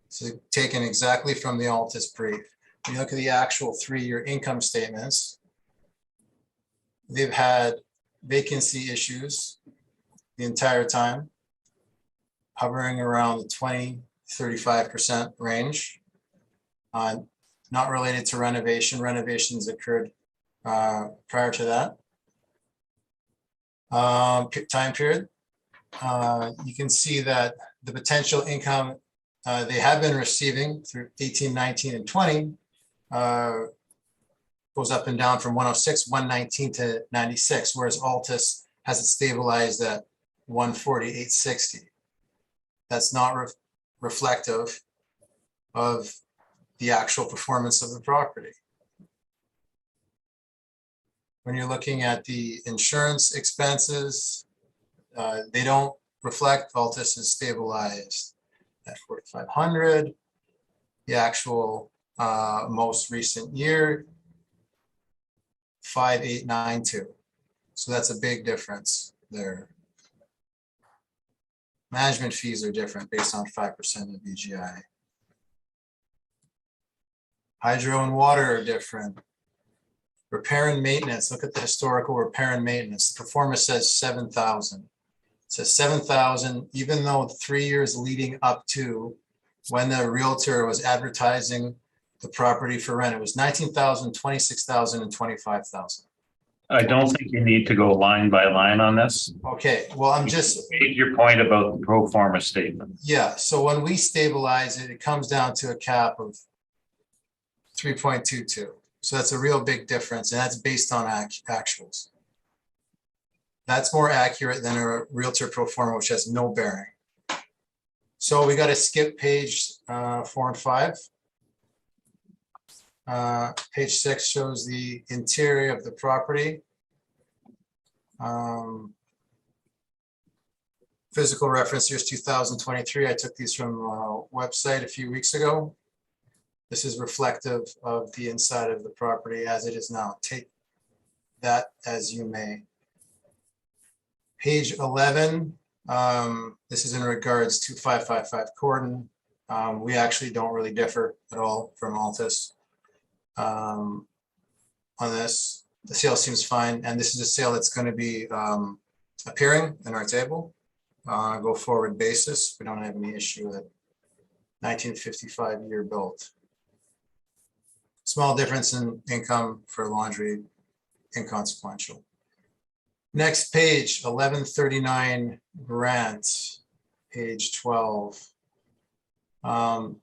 So taken exactly from the Altus brief. When you look at the actual 3-year income statements, they've had vacancy issues the entire time, hovering around the 20-35% range. Not related to renovation. Renovations occurred prior to that time period. You can see that the potential income they have been receiving through 18, 19, and 20 goes up and down from 106, 119 to 96, whereas Altus has it stabilized at 140, 860. That's not reflective of the actual performance of the property. When you're looking at the insurance expenses, they don't reflect. Altus is stabilized at 4,500. The actual most recent year, 5,892. So that's a big difference there. Management fees are different based on 5% of BGI. Hydro and water are different. Repair and maintenance, look at the historical repair and maintenance. The performer says 7,000. It says 7,000, even though 3 years leading up to when the realtor was advertising the property for rent, it was 19,000, 26,000, and 25,000. I don't think you need to go line by line on this. Okay, well, I'm just, Made your point about the pro forma statement. yeah, so when we stabilize it, it comes down to a cap of 3.22. So that's a real big difference, and that's based on actuals. That's more accurate than a realtor pro forma, which has no bearing. So we got to skip page 4 and 5. Page 6 shows the interior of the property. Physical reference, here's 2023. I took these from a website a few weeks ago. This is reflective of the inside of the property as it is now. Take that as you may. Page 11, this is in regards to 555 Corden. We actually don't really differ at all from Altus on this. The sale seems fine, and this is a sale that's going to be appearing in our table on a go-forward basis. We don't have any issue with it. 1955 year built. Small difference in income for laundry, inconsequential. Next page, 1139 Grant, page 12. The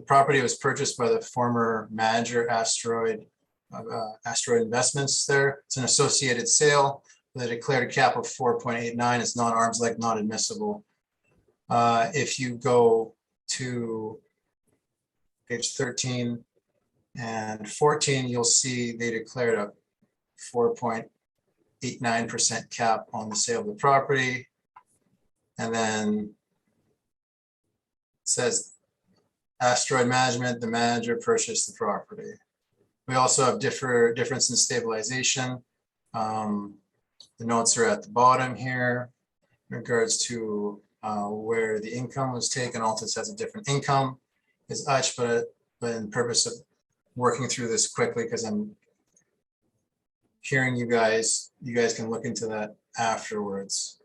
property was purchased by the former manager, Asteroid Investments there. It's an associated sale with a declared cap of 4.89. It's non-arm's length, not admissible. If you go to page 13 and 14, you'll see they declared a 4.89% cap on the sale of the property. And then it says Asteroid Management, the manager purchased the property. We also have difference in stabilization. The notes are at the bottom here in regards to where the income was taken. Altus has a different income as such, but in purpose of working through this quickly, because I'm hearing you guys can look into that afterwards.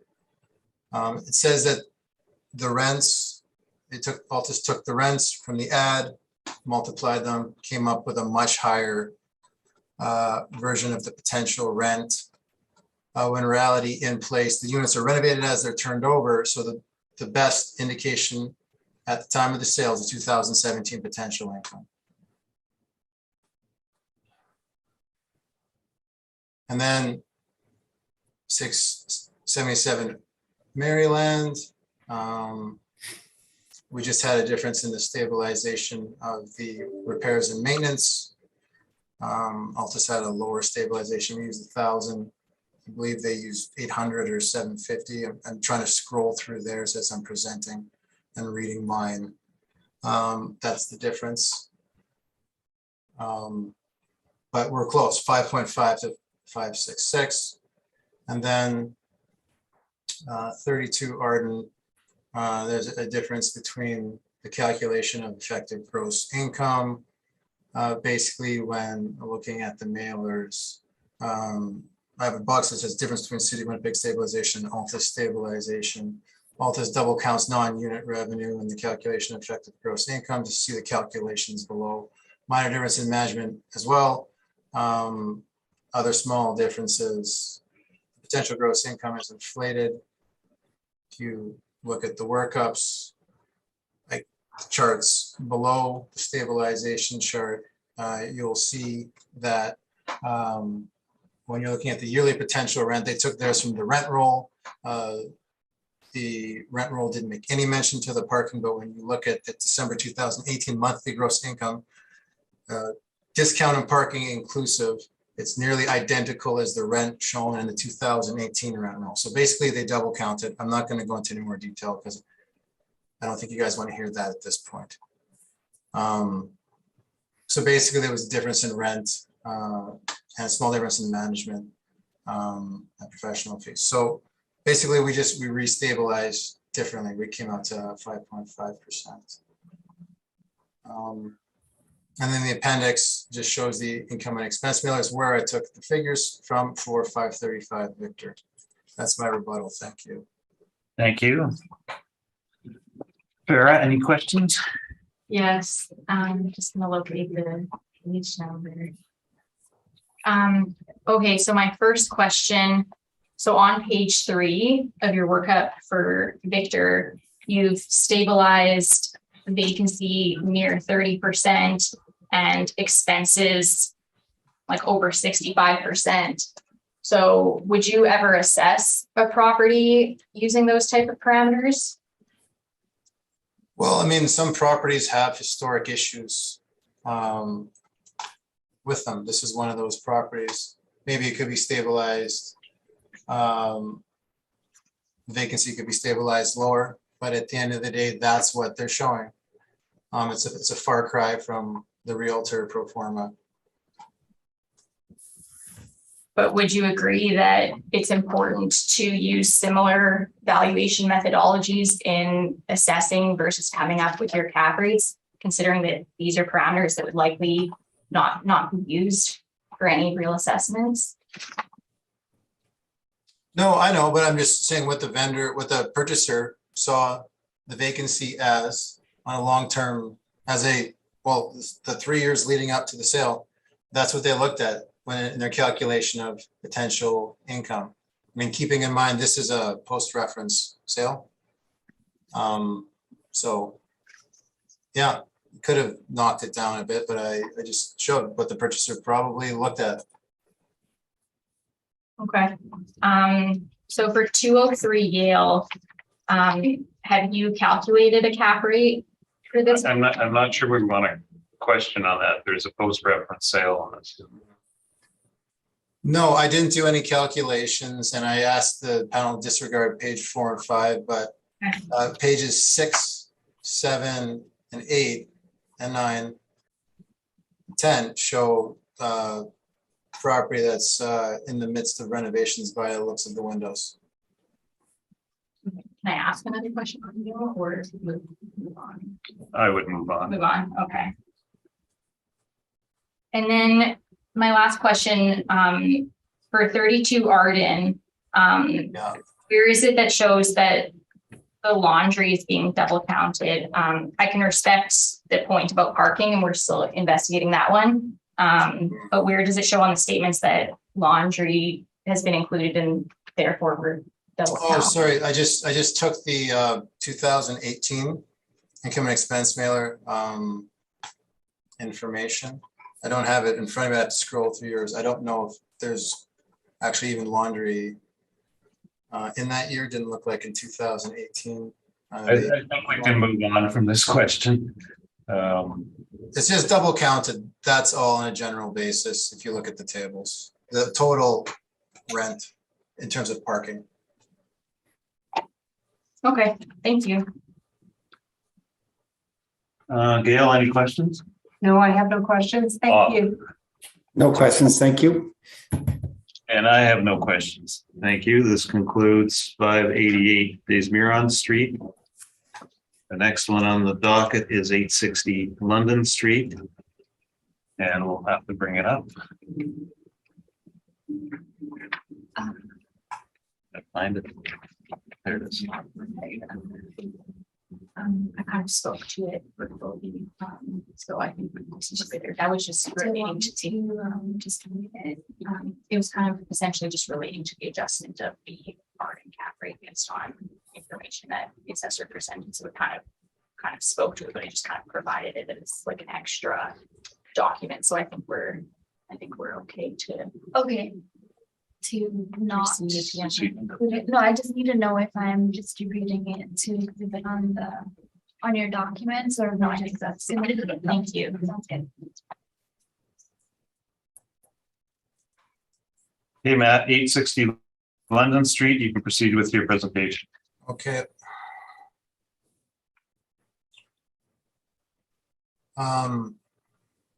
It says that the rents, Altus took the rents from the ad, multiplied them, came up with a much higher version of the potential rent. When in reality, in place, the units are renovated as they're turned over. So the best indication at the time of the sale is the 2017 potential income. And then 677 Maryland. We just had a difference in the stabilization of the repairs and maintenance. Altus had a lower stabilization. We used 1,000. I believe they used 800 or 750. I'm trying to scroll through theirs as I'm presenting and reading mine. That's the difference. But we're close, 5.5 to 566. And then 32 Arden, there's a difference between the calculation of effective gross income. Basically, when looking at the mailers, I have a box that says difference between City of Winnipeg stabilization and Altus stabilization. Altus double counts non-unit revenue in the calculation of effective gross income. To see the calculations below. Minor difference in management as well. Other small differences. Potential gross income is inflated. If you look at the workups, like the charts below the stabilization chart, you'll see that when you're looking at the yearly potential rent, they took theirs from the rent roll. The rent roll didn't make any mention to the parking, but when you look at the December 2018 monthly gross income, discount and parking inclusive, it's nearly identical as the rent shown in the 2018 rent roll. So basically they double counted. I'm not going to go into any more detail because I don't think you guys want to hear that at this point. So basically there was a difference in rent and a small difference in management and professional fees. So basically we restabilized differently. We came out to 5.5%. And then the appendix just shows the income and expense mailers where I took the figures from for 535 Victor. That's my rebuttal. Thank you. Thank you. Farah, any questions? Yes, just gonna locate the page number. Okay, so my first question, so on page 3 of your workup for Victor, you've stabilized vacancy near 30% and expenses like over 65%. So would you ever assess a property using those type of parameters? Well, I mean, some properties have historic issues with them. This is one of those properties. Maybe it could be stabilized. Vacancy could be stabilized lower, but at the end of the day, that's what they're showing. It's a far cry from the realtor pro forma. But would you agree that it's important to use similar valuation methodologies in assessing versus coming up with your cap rates, considering that these are parameters that would likely not be used for any real assessments? No, I know, but I'm just saying what the purchaser saw the vacancy as on a long-term, the 3 years leading up to the sale, that's what they looked at when in their calculation of potential income. I mean, keeping in mind, this is a post-reference sale. So yeah, could have knocked it down a bit, but I just showed what the purchaser probably looked at. Okay. So for 203 Yale, have you calculated a cap rate for this? I'm not sure we want to question on that. There's a post-reference sale on this. No, I didn't do any calculations, and I asked the panel to disregard page 4 and 5, but pages 6, 7, and 8, and 9, 10 show property that's in the midst of renovations by the looks of the windows. Can I ask another question on you or move on? I would move on. Move on, okay. And then my last question, for 32 Arden, where is it that shows that the laundry is being double counted? I can respect the point about parking and we're still investigating that one. But where does it show on the statements that laundry has been included and therefore we're double counting? Oh, sorry, I just took the 2018 income and expense mailer information. I don't have it in front of me. I have to scroll through yours. I don't know if there's actually even laundry in that year. Didn't look like in 2018. I think we can move on from this question. It's just double counted. That's all on a general basis. If you look at the tables, the total rent in terms of parking. Okay, thank you. Gail, any questions? No, I have no questions. Thank you. No questions, thank you. And I have no questions. Thank you. This concludes 588 Des Mirons Street. The next one on the docket is 860 London Street. And we'll have to bring it up. I find it. There it is. I kind of spoke to it verbally, so I think that was just relating to it was kind of essentially just relating to the adjustment of the Arden cap rate based on information that the assessor presented. So it kind of spoke to it, but I just kind of provided it as like an extra document. So I think we're okay to not include it. No, I just need to know if I'm distributing it to include it on your documents or No, I not. think that's thank you. Sounds good. Hey, Matt, 860 London Street. You can proceed with your presentation. Okay.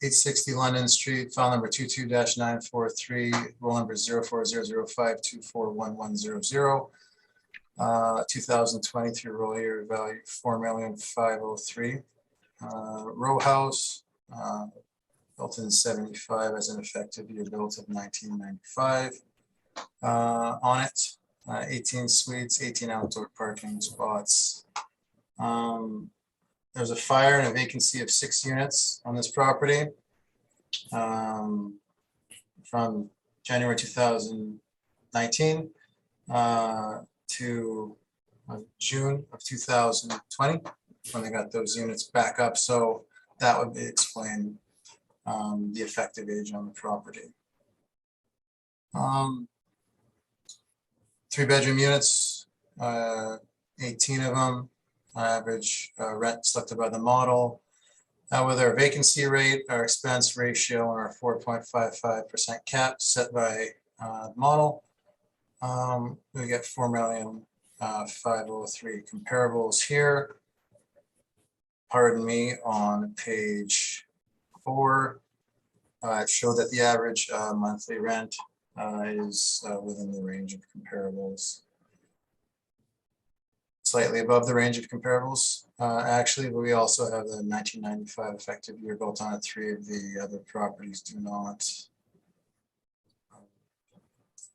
860 London Street, file number 22-943, roll number 040052411100. 2023 roll year value 4,503,000. Row house, built in 75 as an effective year built of 1995. On it, 18 suites, 18 outdoor parking spots. There's a fire and a vacancy of 6 units on this property from January 2019 to June of 2020 when they got those units back up. So that would explain the effective age on the property. 3-bedroom units, 18 of them, average rent selected by the model. With our vacancy rate, our expense ratio, and our 4.55% cap set by model, we get 4,503,000 comparables here. Pardon me, on page 4, show that the average monthly rent is within the range of comparables. Slightly above the range of comparables, actually, but we also have the 1995 effective year built on it. 3 of the other properties do not.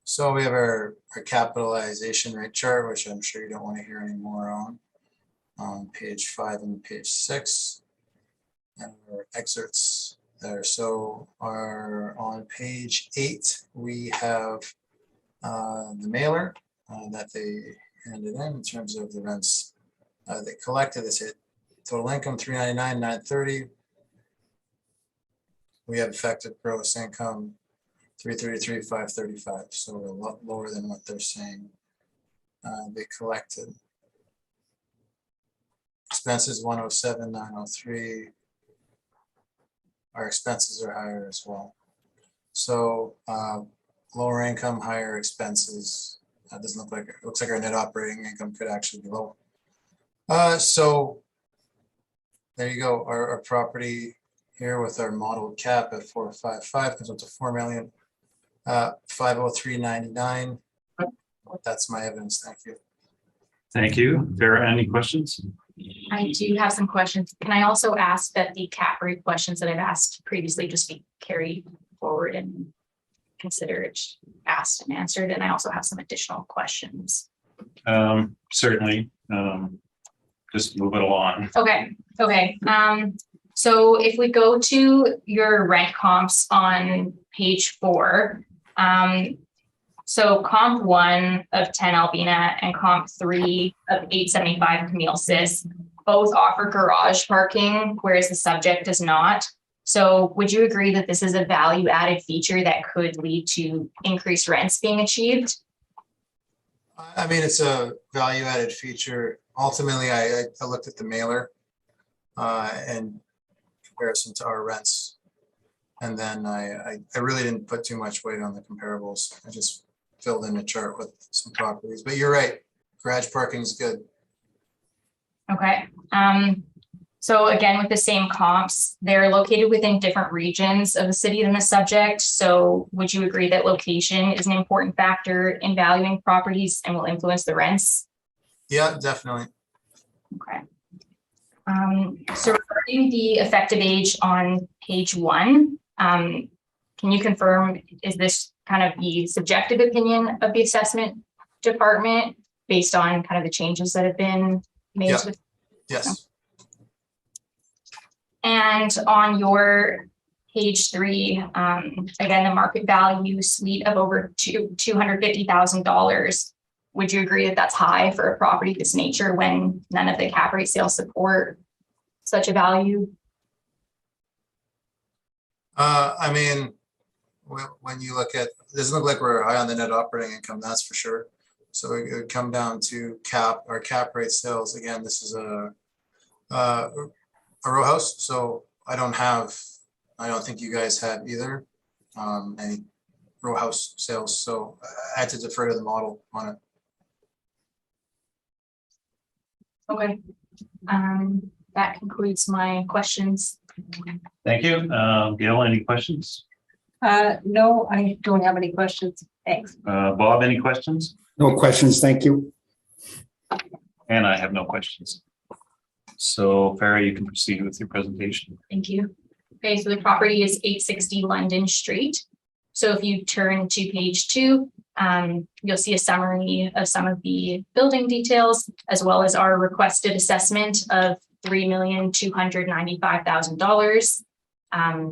So we have our capitalization rate chart, which I'm sure you don't want to hear any more on page 5 and page 6, and our excerpts there. So on page 8, we have the mailer that they handed in terms of the rents they collected. This hit total income $399,930. We have effective gross income $333,535, so a lot lower than what they're saying they collected. Expenses $107,903. Our expenses are higher as well. So lower income, higher expenses. That doesn't look like it. Looks like our net operating income could actually be low. So there you go. Our property here with our modeled cap at 455 comes up to 4,503,099. That's my evidence. Thank you. Thank you. Vera, any questions? I do have some questions. Can I also ask that the cap rate questions that I've asked previously just be carried forward and considered asked and answered? And I also have some additional questions. Certainly. Just move it along. Okay. So if we go to your rent comps on page 4, so comp 1 of 10 Albina and comp 3 of 875 Camille Sis both offer garage parking, whereas the subject does not. So would you agree that this is a value added feature that could lead to increased rents being achieved? I mean, it's a value added feature. Ultimately, I looked at the mailer in comparison to our rents. And then I really didn't put too much weight on the comparables. I just filled in a chart with some properties. But you're right, garage parking is good. Okay. So again, with the same comps, they're located within different regions of the city than the subject. So would you agree that location is an important factor in valuing properties and will influence the rents? Yeah, definitely. Okay. So regarding the effective age on page 1, can you confirm, is this kind of the subjective opinion of the assessment department based on kind of the changes that have been made? Yeah. Yes. And on your page 3, again, the market value suite of over $250,000. Would you agree that that's high for a property of this nature when none of the cap rate sales support such a value? I mean, when you look at, it doesn't look like we're high on the net operating income, that's for sure. So it would come down to cap rate sales. Again, this is a row house, so I don't think you guys have either any row house sales. So I had to defer to the model on it. Okay. That concludes my questions. Thank you. Gail, any questions? No, I don't have any questions. Thanks. Bob, any questions? No questions, thank you. And I have no questions. So Farah, you can proceed with your presentation. Thank you. Okay, so the property is 860 London Street. So if you turn to page 2, you'll see a summary of some of the building details, as well as our requested assessment of $3,295,000.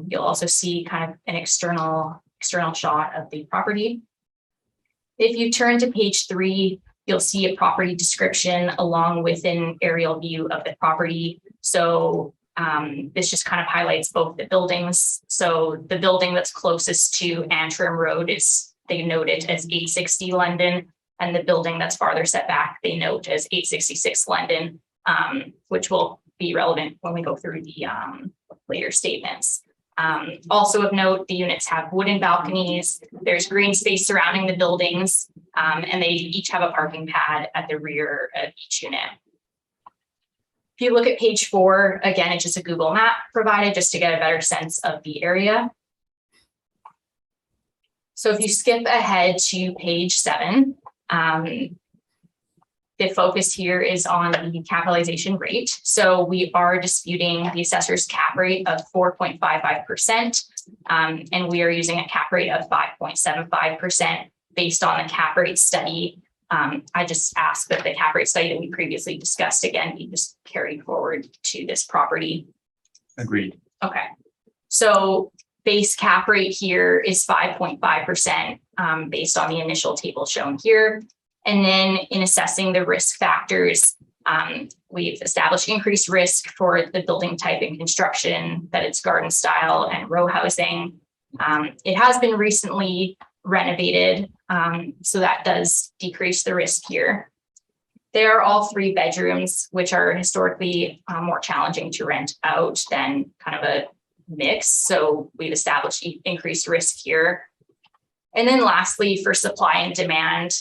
You'll also see kind of an external shot of the property. If you turn to page 3, you'll see a property description along with an aerial view of the property. So this just kind of highlights both the buildings. So the building that's closest to Antrim Road they note it as 860 London, and the building that's farther set back, they note as 866 London, which will be relevant when we go through the later statements. Also of note, the units have wooden balconies, there's green space surrounding the buildings, and they each have a parking pad at the rear of each unit. If you look at page 4, again, it's just a Google map provided just to get a better sense of the area. So if you skip ahead to page 7, the focus here is on the capitalization rate. So we are disputing the assessor's cap rate of 4.55%, and we are using a cap rate of 5.75% based on the cap rate study. I just asked that the cap rate study that we previously discussed again be just carried forward to this property. Agreed. Okay, so base cap rate here is 5.5% based on the initial table shown here. And then in assessing the risk factors, we've established increased risk for the building type and construction, that it's garden style and row housing. It has been recently renovated, so that does decrease the risk here. They are all 3 bedrooms, which are historically more challenging to rent out than kind of a mix. So we've established increased risk here. And then lastly, for supply and demand,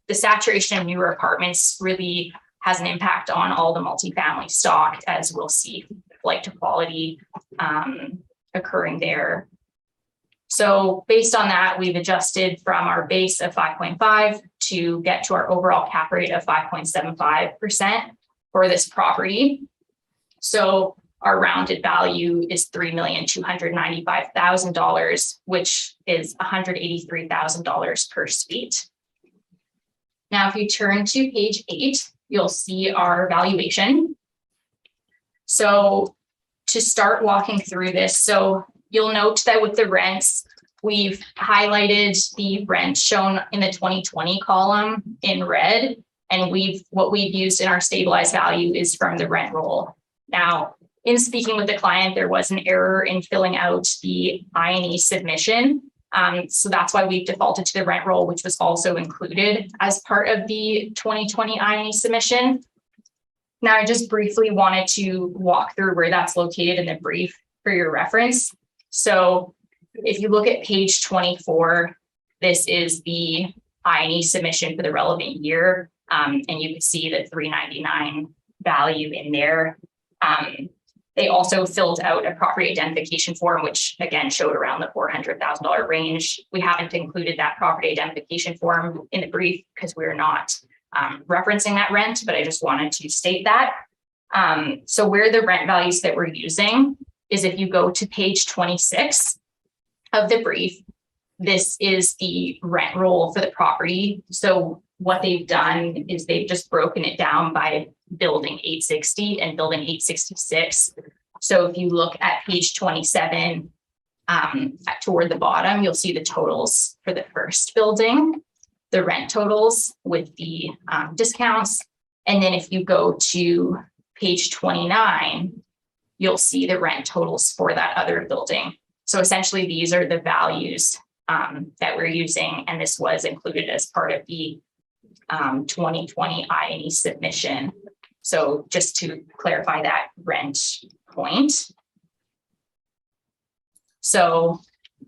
the saturation of newer apartments really has an impact on all the multifamily stock, as we'll see flight to quality occurring there. So based on that, we've adjusted from our base of 5.5 to get to our overall cap rate of 5.75% for this property. So our rounded value is $3,295,000, which is $183,000 per suite. Now, if you turn to page 8, you'll see our valuation. So to start walking through this, so you'll note that with the rents, we've highlighted the rent shown in the 2020 column in red, and what we've used in our stabilized value is from the rent roll. Now, in speaking with the client, there was an error in filling out the I&E submission. So that's why we've defaulted to the rent roll, which was also included as part of the 2020 I&E submission. Now, I just briefly wanted to walk through where that's located in the brief for your reference. So if you look at page 24, this is the I&E submission for the relevant year. And you can see the 399 value in there. They also filled out a property identification form, which again showed around the $400,000 range. We haven't included that property identification form in the brief because we're not referencing that rent, but I just wanted to state that. So where the rent values that we're using is if you go to page 26 of the brief, this is the rent roll for the property. So what they've done is they've just broken it down by building 860 and building 866. So if you look at page 27, toward the bottom, you'll see the totals for the first building, the rent totals with the discounts. And then if you go to page 29, you'll see the rent totals for that other building. So essentially, these are the values that we're using, and this was included as part of the 2020 I&E submission. So just to clarify that rent point. So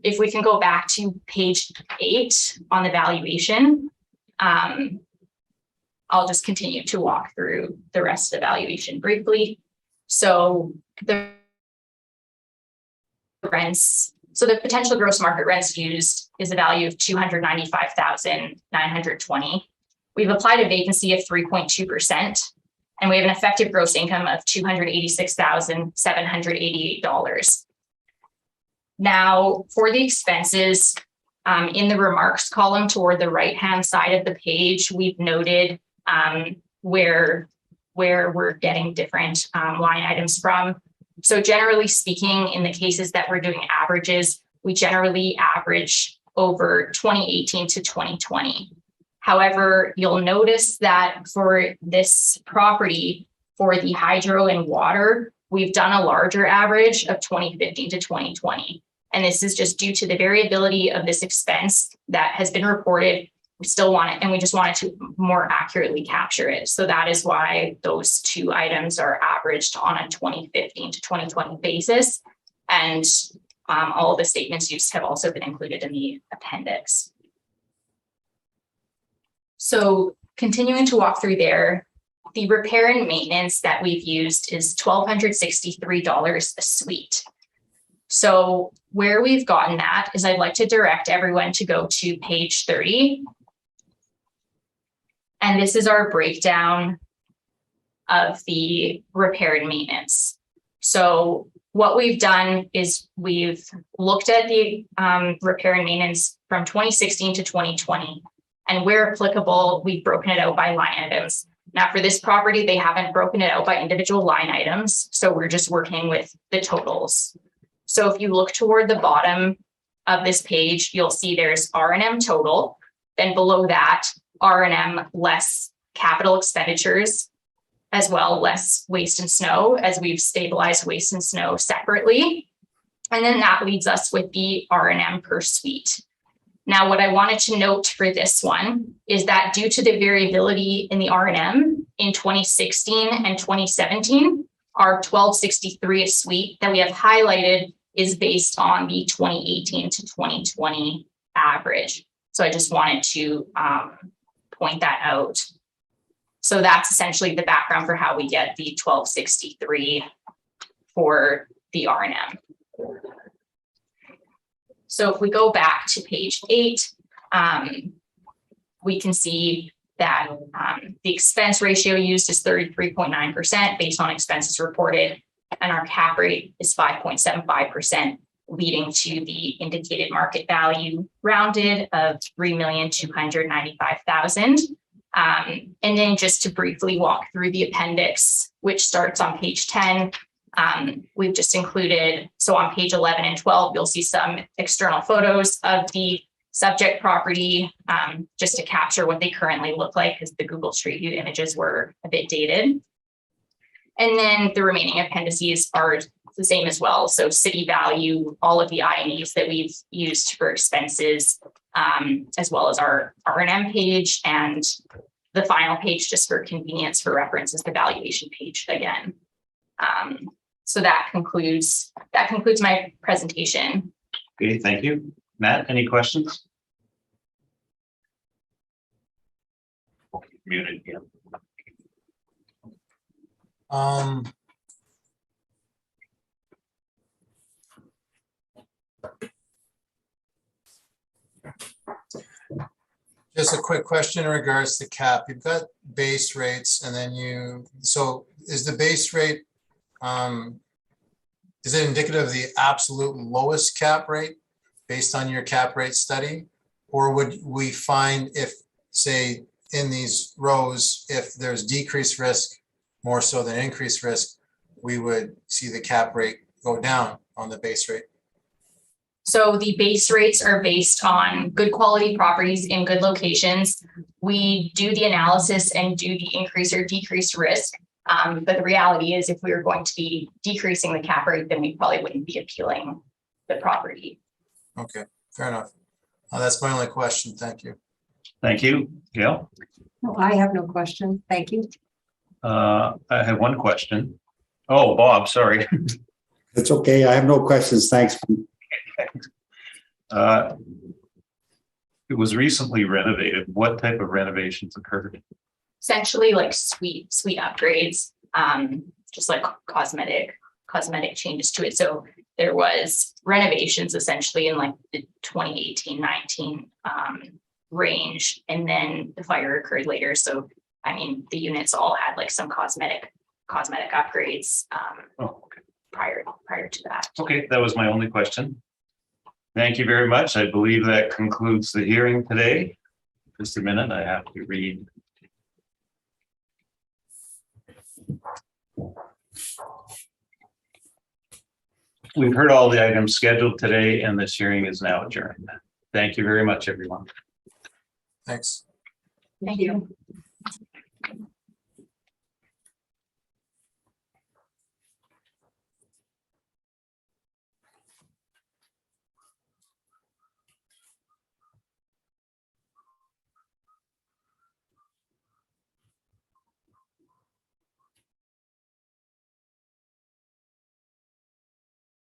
if we can go back to page 8 on the valuation, I'll just continue to walk through the rest of the valuation briefly. So the rents, so the potential gross market rents used is a value of $295,920. We've applied a vacancy of 3.2%, and we have an effective gross income of $286,788. Now, for the expenses, in the remarks column toward the right-hand side of the page, we've noted where we're getting different line items from. So generally speaking, in the cases that we're doing averages, we generally average over 2018 to 2020. However, you'll notice that for this property, for the hydro and water, we've done a larger average of 2015 to 2020. And this is just due to the variability of this expense that has been reported. We still want it, and we just wanted to more accurately capture it. So that is why those two items are averaged on a 2015 to 2020 basis. And all of the statements used have also been included in the appendix. So continuing to walk through there, the repair and maintenance that we've used is $1,263 a suite. So where we've gotten that is I'd like to direct everyone to go to page 30. And this is our breakdown of the repair and maintenance. So what we've done is we've looked at the repair and maintenance from 2016 to 2020. And where applicable, we've broken it out by line items. Now for this property, they haven't broken it out by individual line items. So we're just working with the totals. So if you look toward the bottom of this page, you'll see there's R&M total. Then below that, R&M less capital expenditures, as well less waste and snow, as we've stabilized waste and snow separately. And then that leads us with the R&M per suite. Now, what I wanted to note for this one is that due to the variability in the R&M in 2016 and 2017, our 1263 a suite that we have highlighted is based on the 2018 to 2020 average. So I just wanted to point that out. So that's essentially the background for how we get the 1263 for the R&M. So if we go back to page 8, we can see that the expense ratio used is 33.9% based on expenses reported, and our cap rate is 5.75%, leading to the indicated market value rounded of $3,295,000. And then just to briefly walk through the appendix, which starts on page 10, we've just included, so on page 11 and 12, you'll see some external photos of the subject property, just to capture what they currently look like, because the Google Street View images were a bit dated. And then the remaining appendices are the same as well. So city value, all of the I&Es that we've used for expenses, as well as our R&M page, and the final page, just for convenience for reference, is the valuation page again. So that concludes my presentation. Okay, thank you. Matt, any questions? Muted again. Just a quick question in regards to cap. You've got base rates, and then so is the base rate, is it indicative of the absolute lowest cap rate based on your cap rate study? Or would we find, if, say, in these rows, if there's decreased risk more so than increased risk, we would see the cap rate go down on the base rate? So the base rates are based on good quality properties in good locations. We do the analysis and do the increase or decrease risk. But the reality is, if we were going to be decreasing the cap rate, then we probably wouldn't be appealing the property. Okay, fair enough. That's my only question. Thank you. Thank you. Gail? No, I have no question. Thank you. I have one question. Oh, Bob, sorry. It's okay. I have no questions. Thanks. It was recently renovated. What type of renovations occurred? Essentially like suite upgrades, just like cosmetic changes to it. So there was renovations essentially in like the 2018-19 range, and then the fire occurred later. So I mean, the units all had like some cosmetic upgrades Oh, okay. prior to that. Okay, that was my only question. Thank you very much. I believe that concludes the hearing today. Just a minute, I have to read. We've heard all the items scheduled today, and this hearing is now adjourned. Thank you very much, everyone. Thanks. Thank you.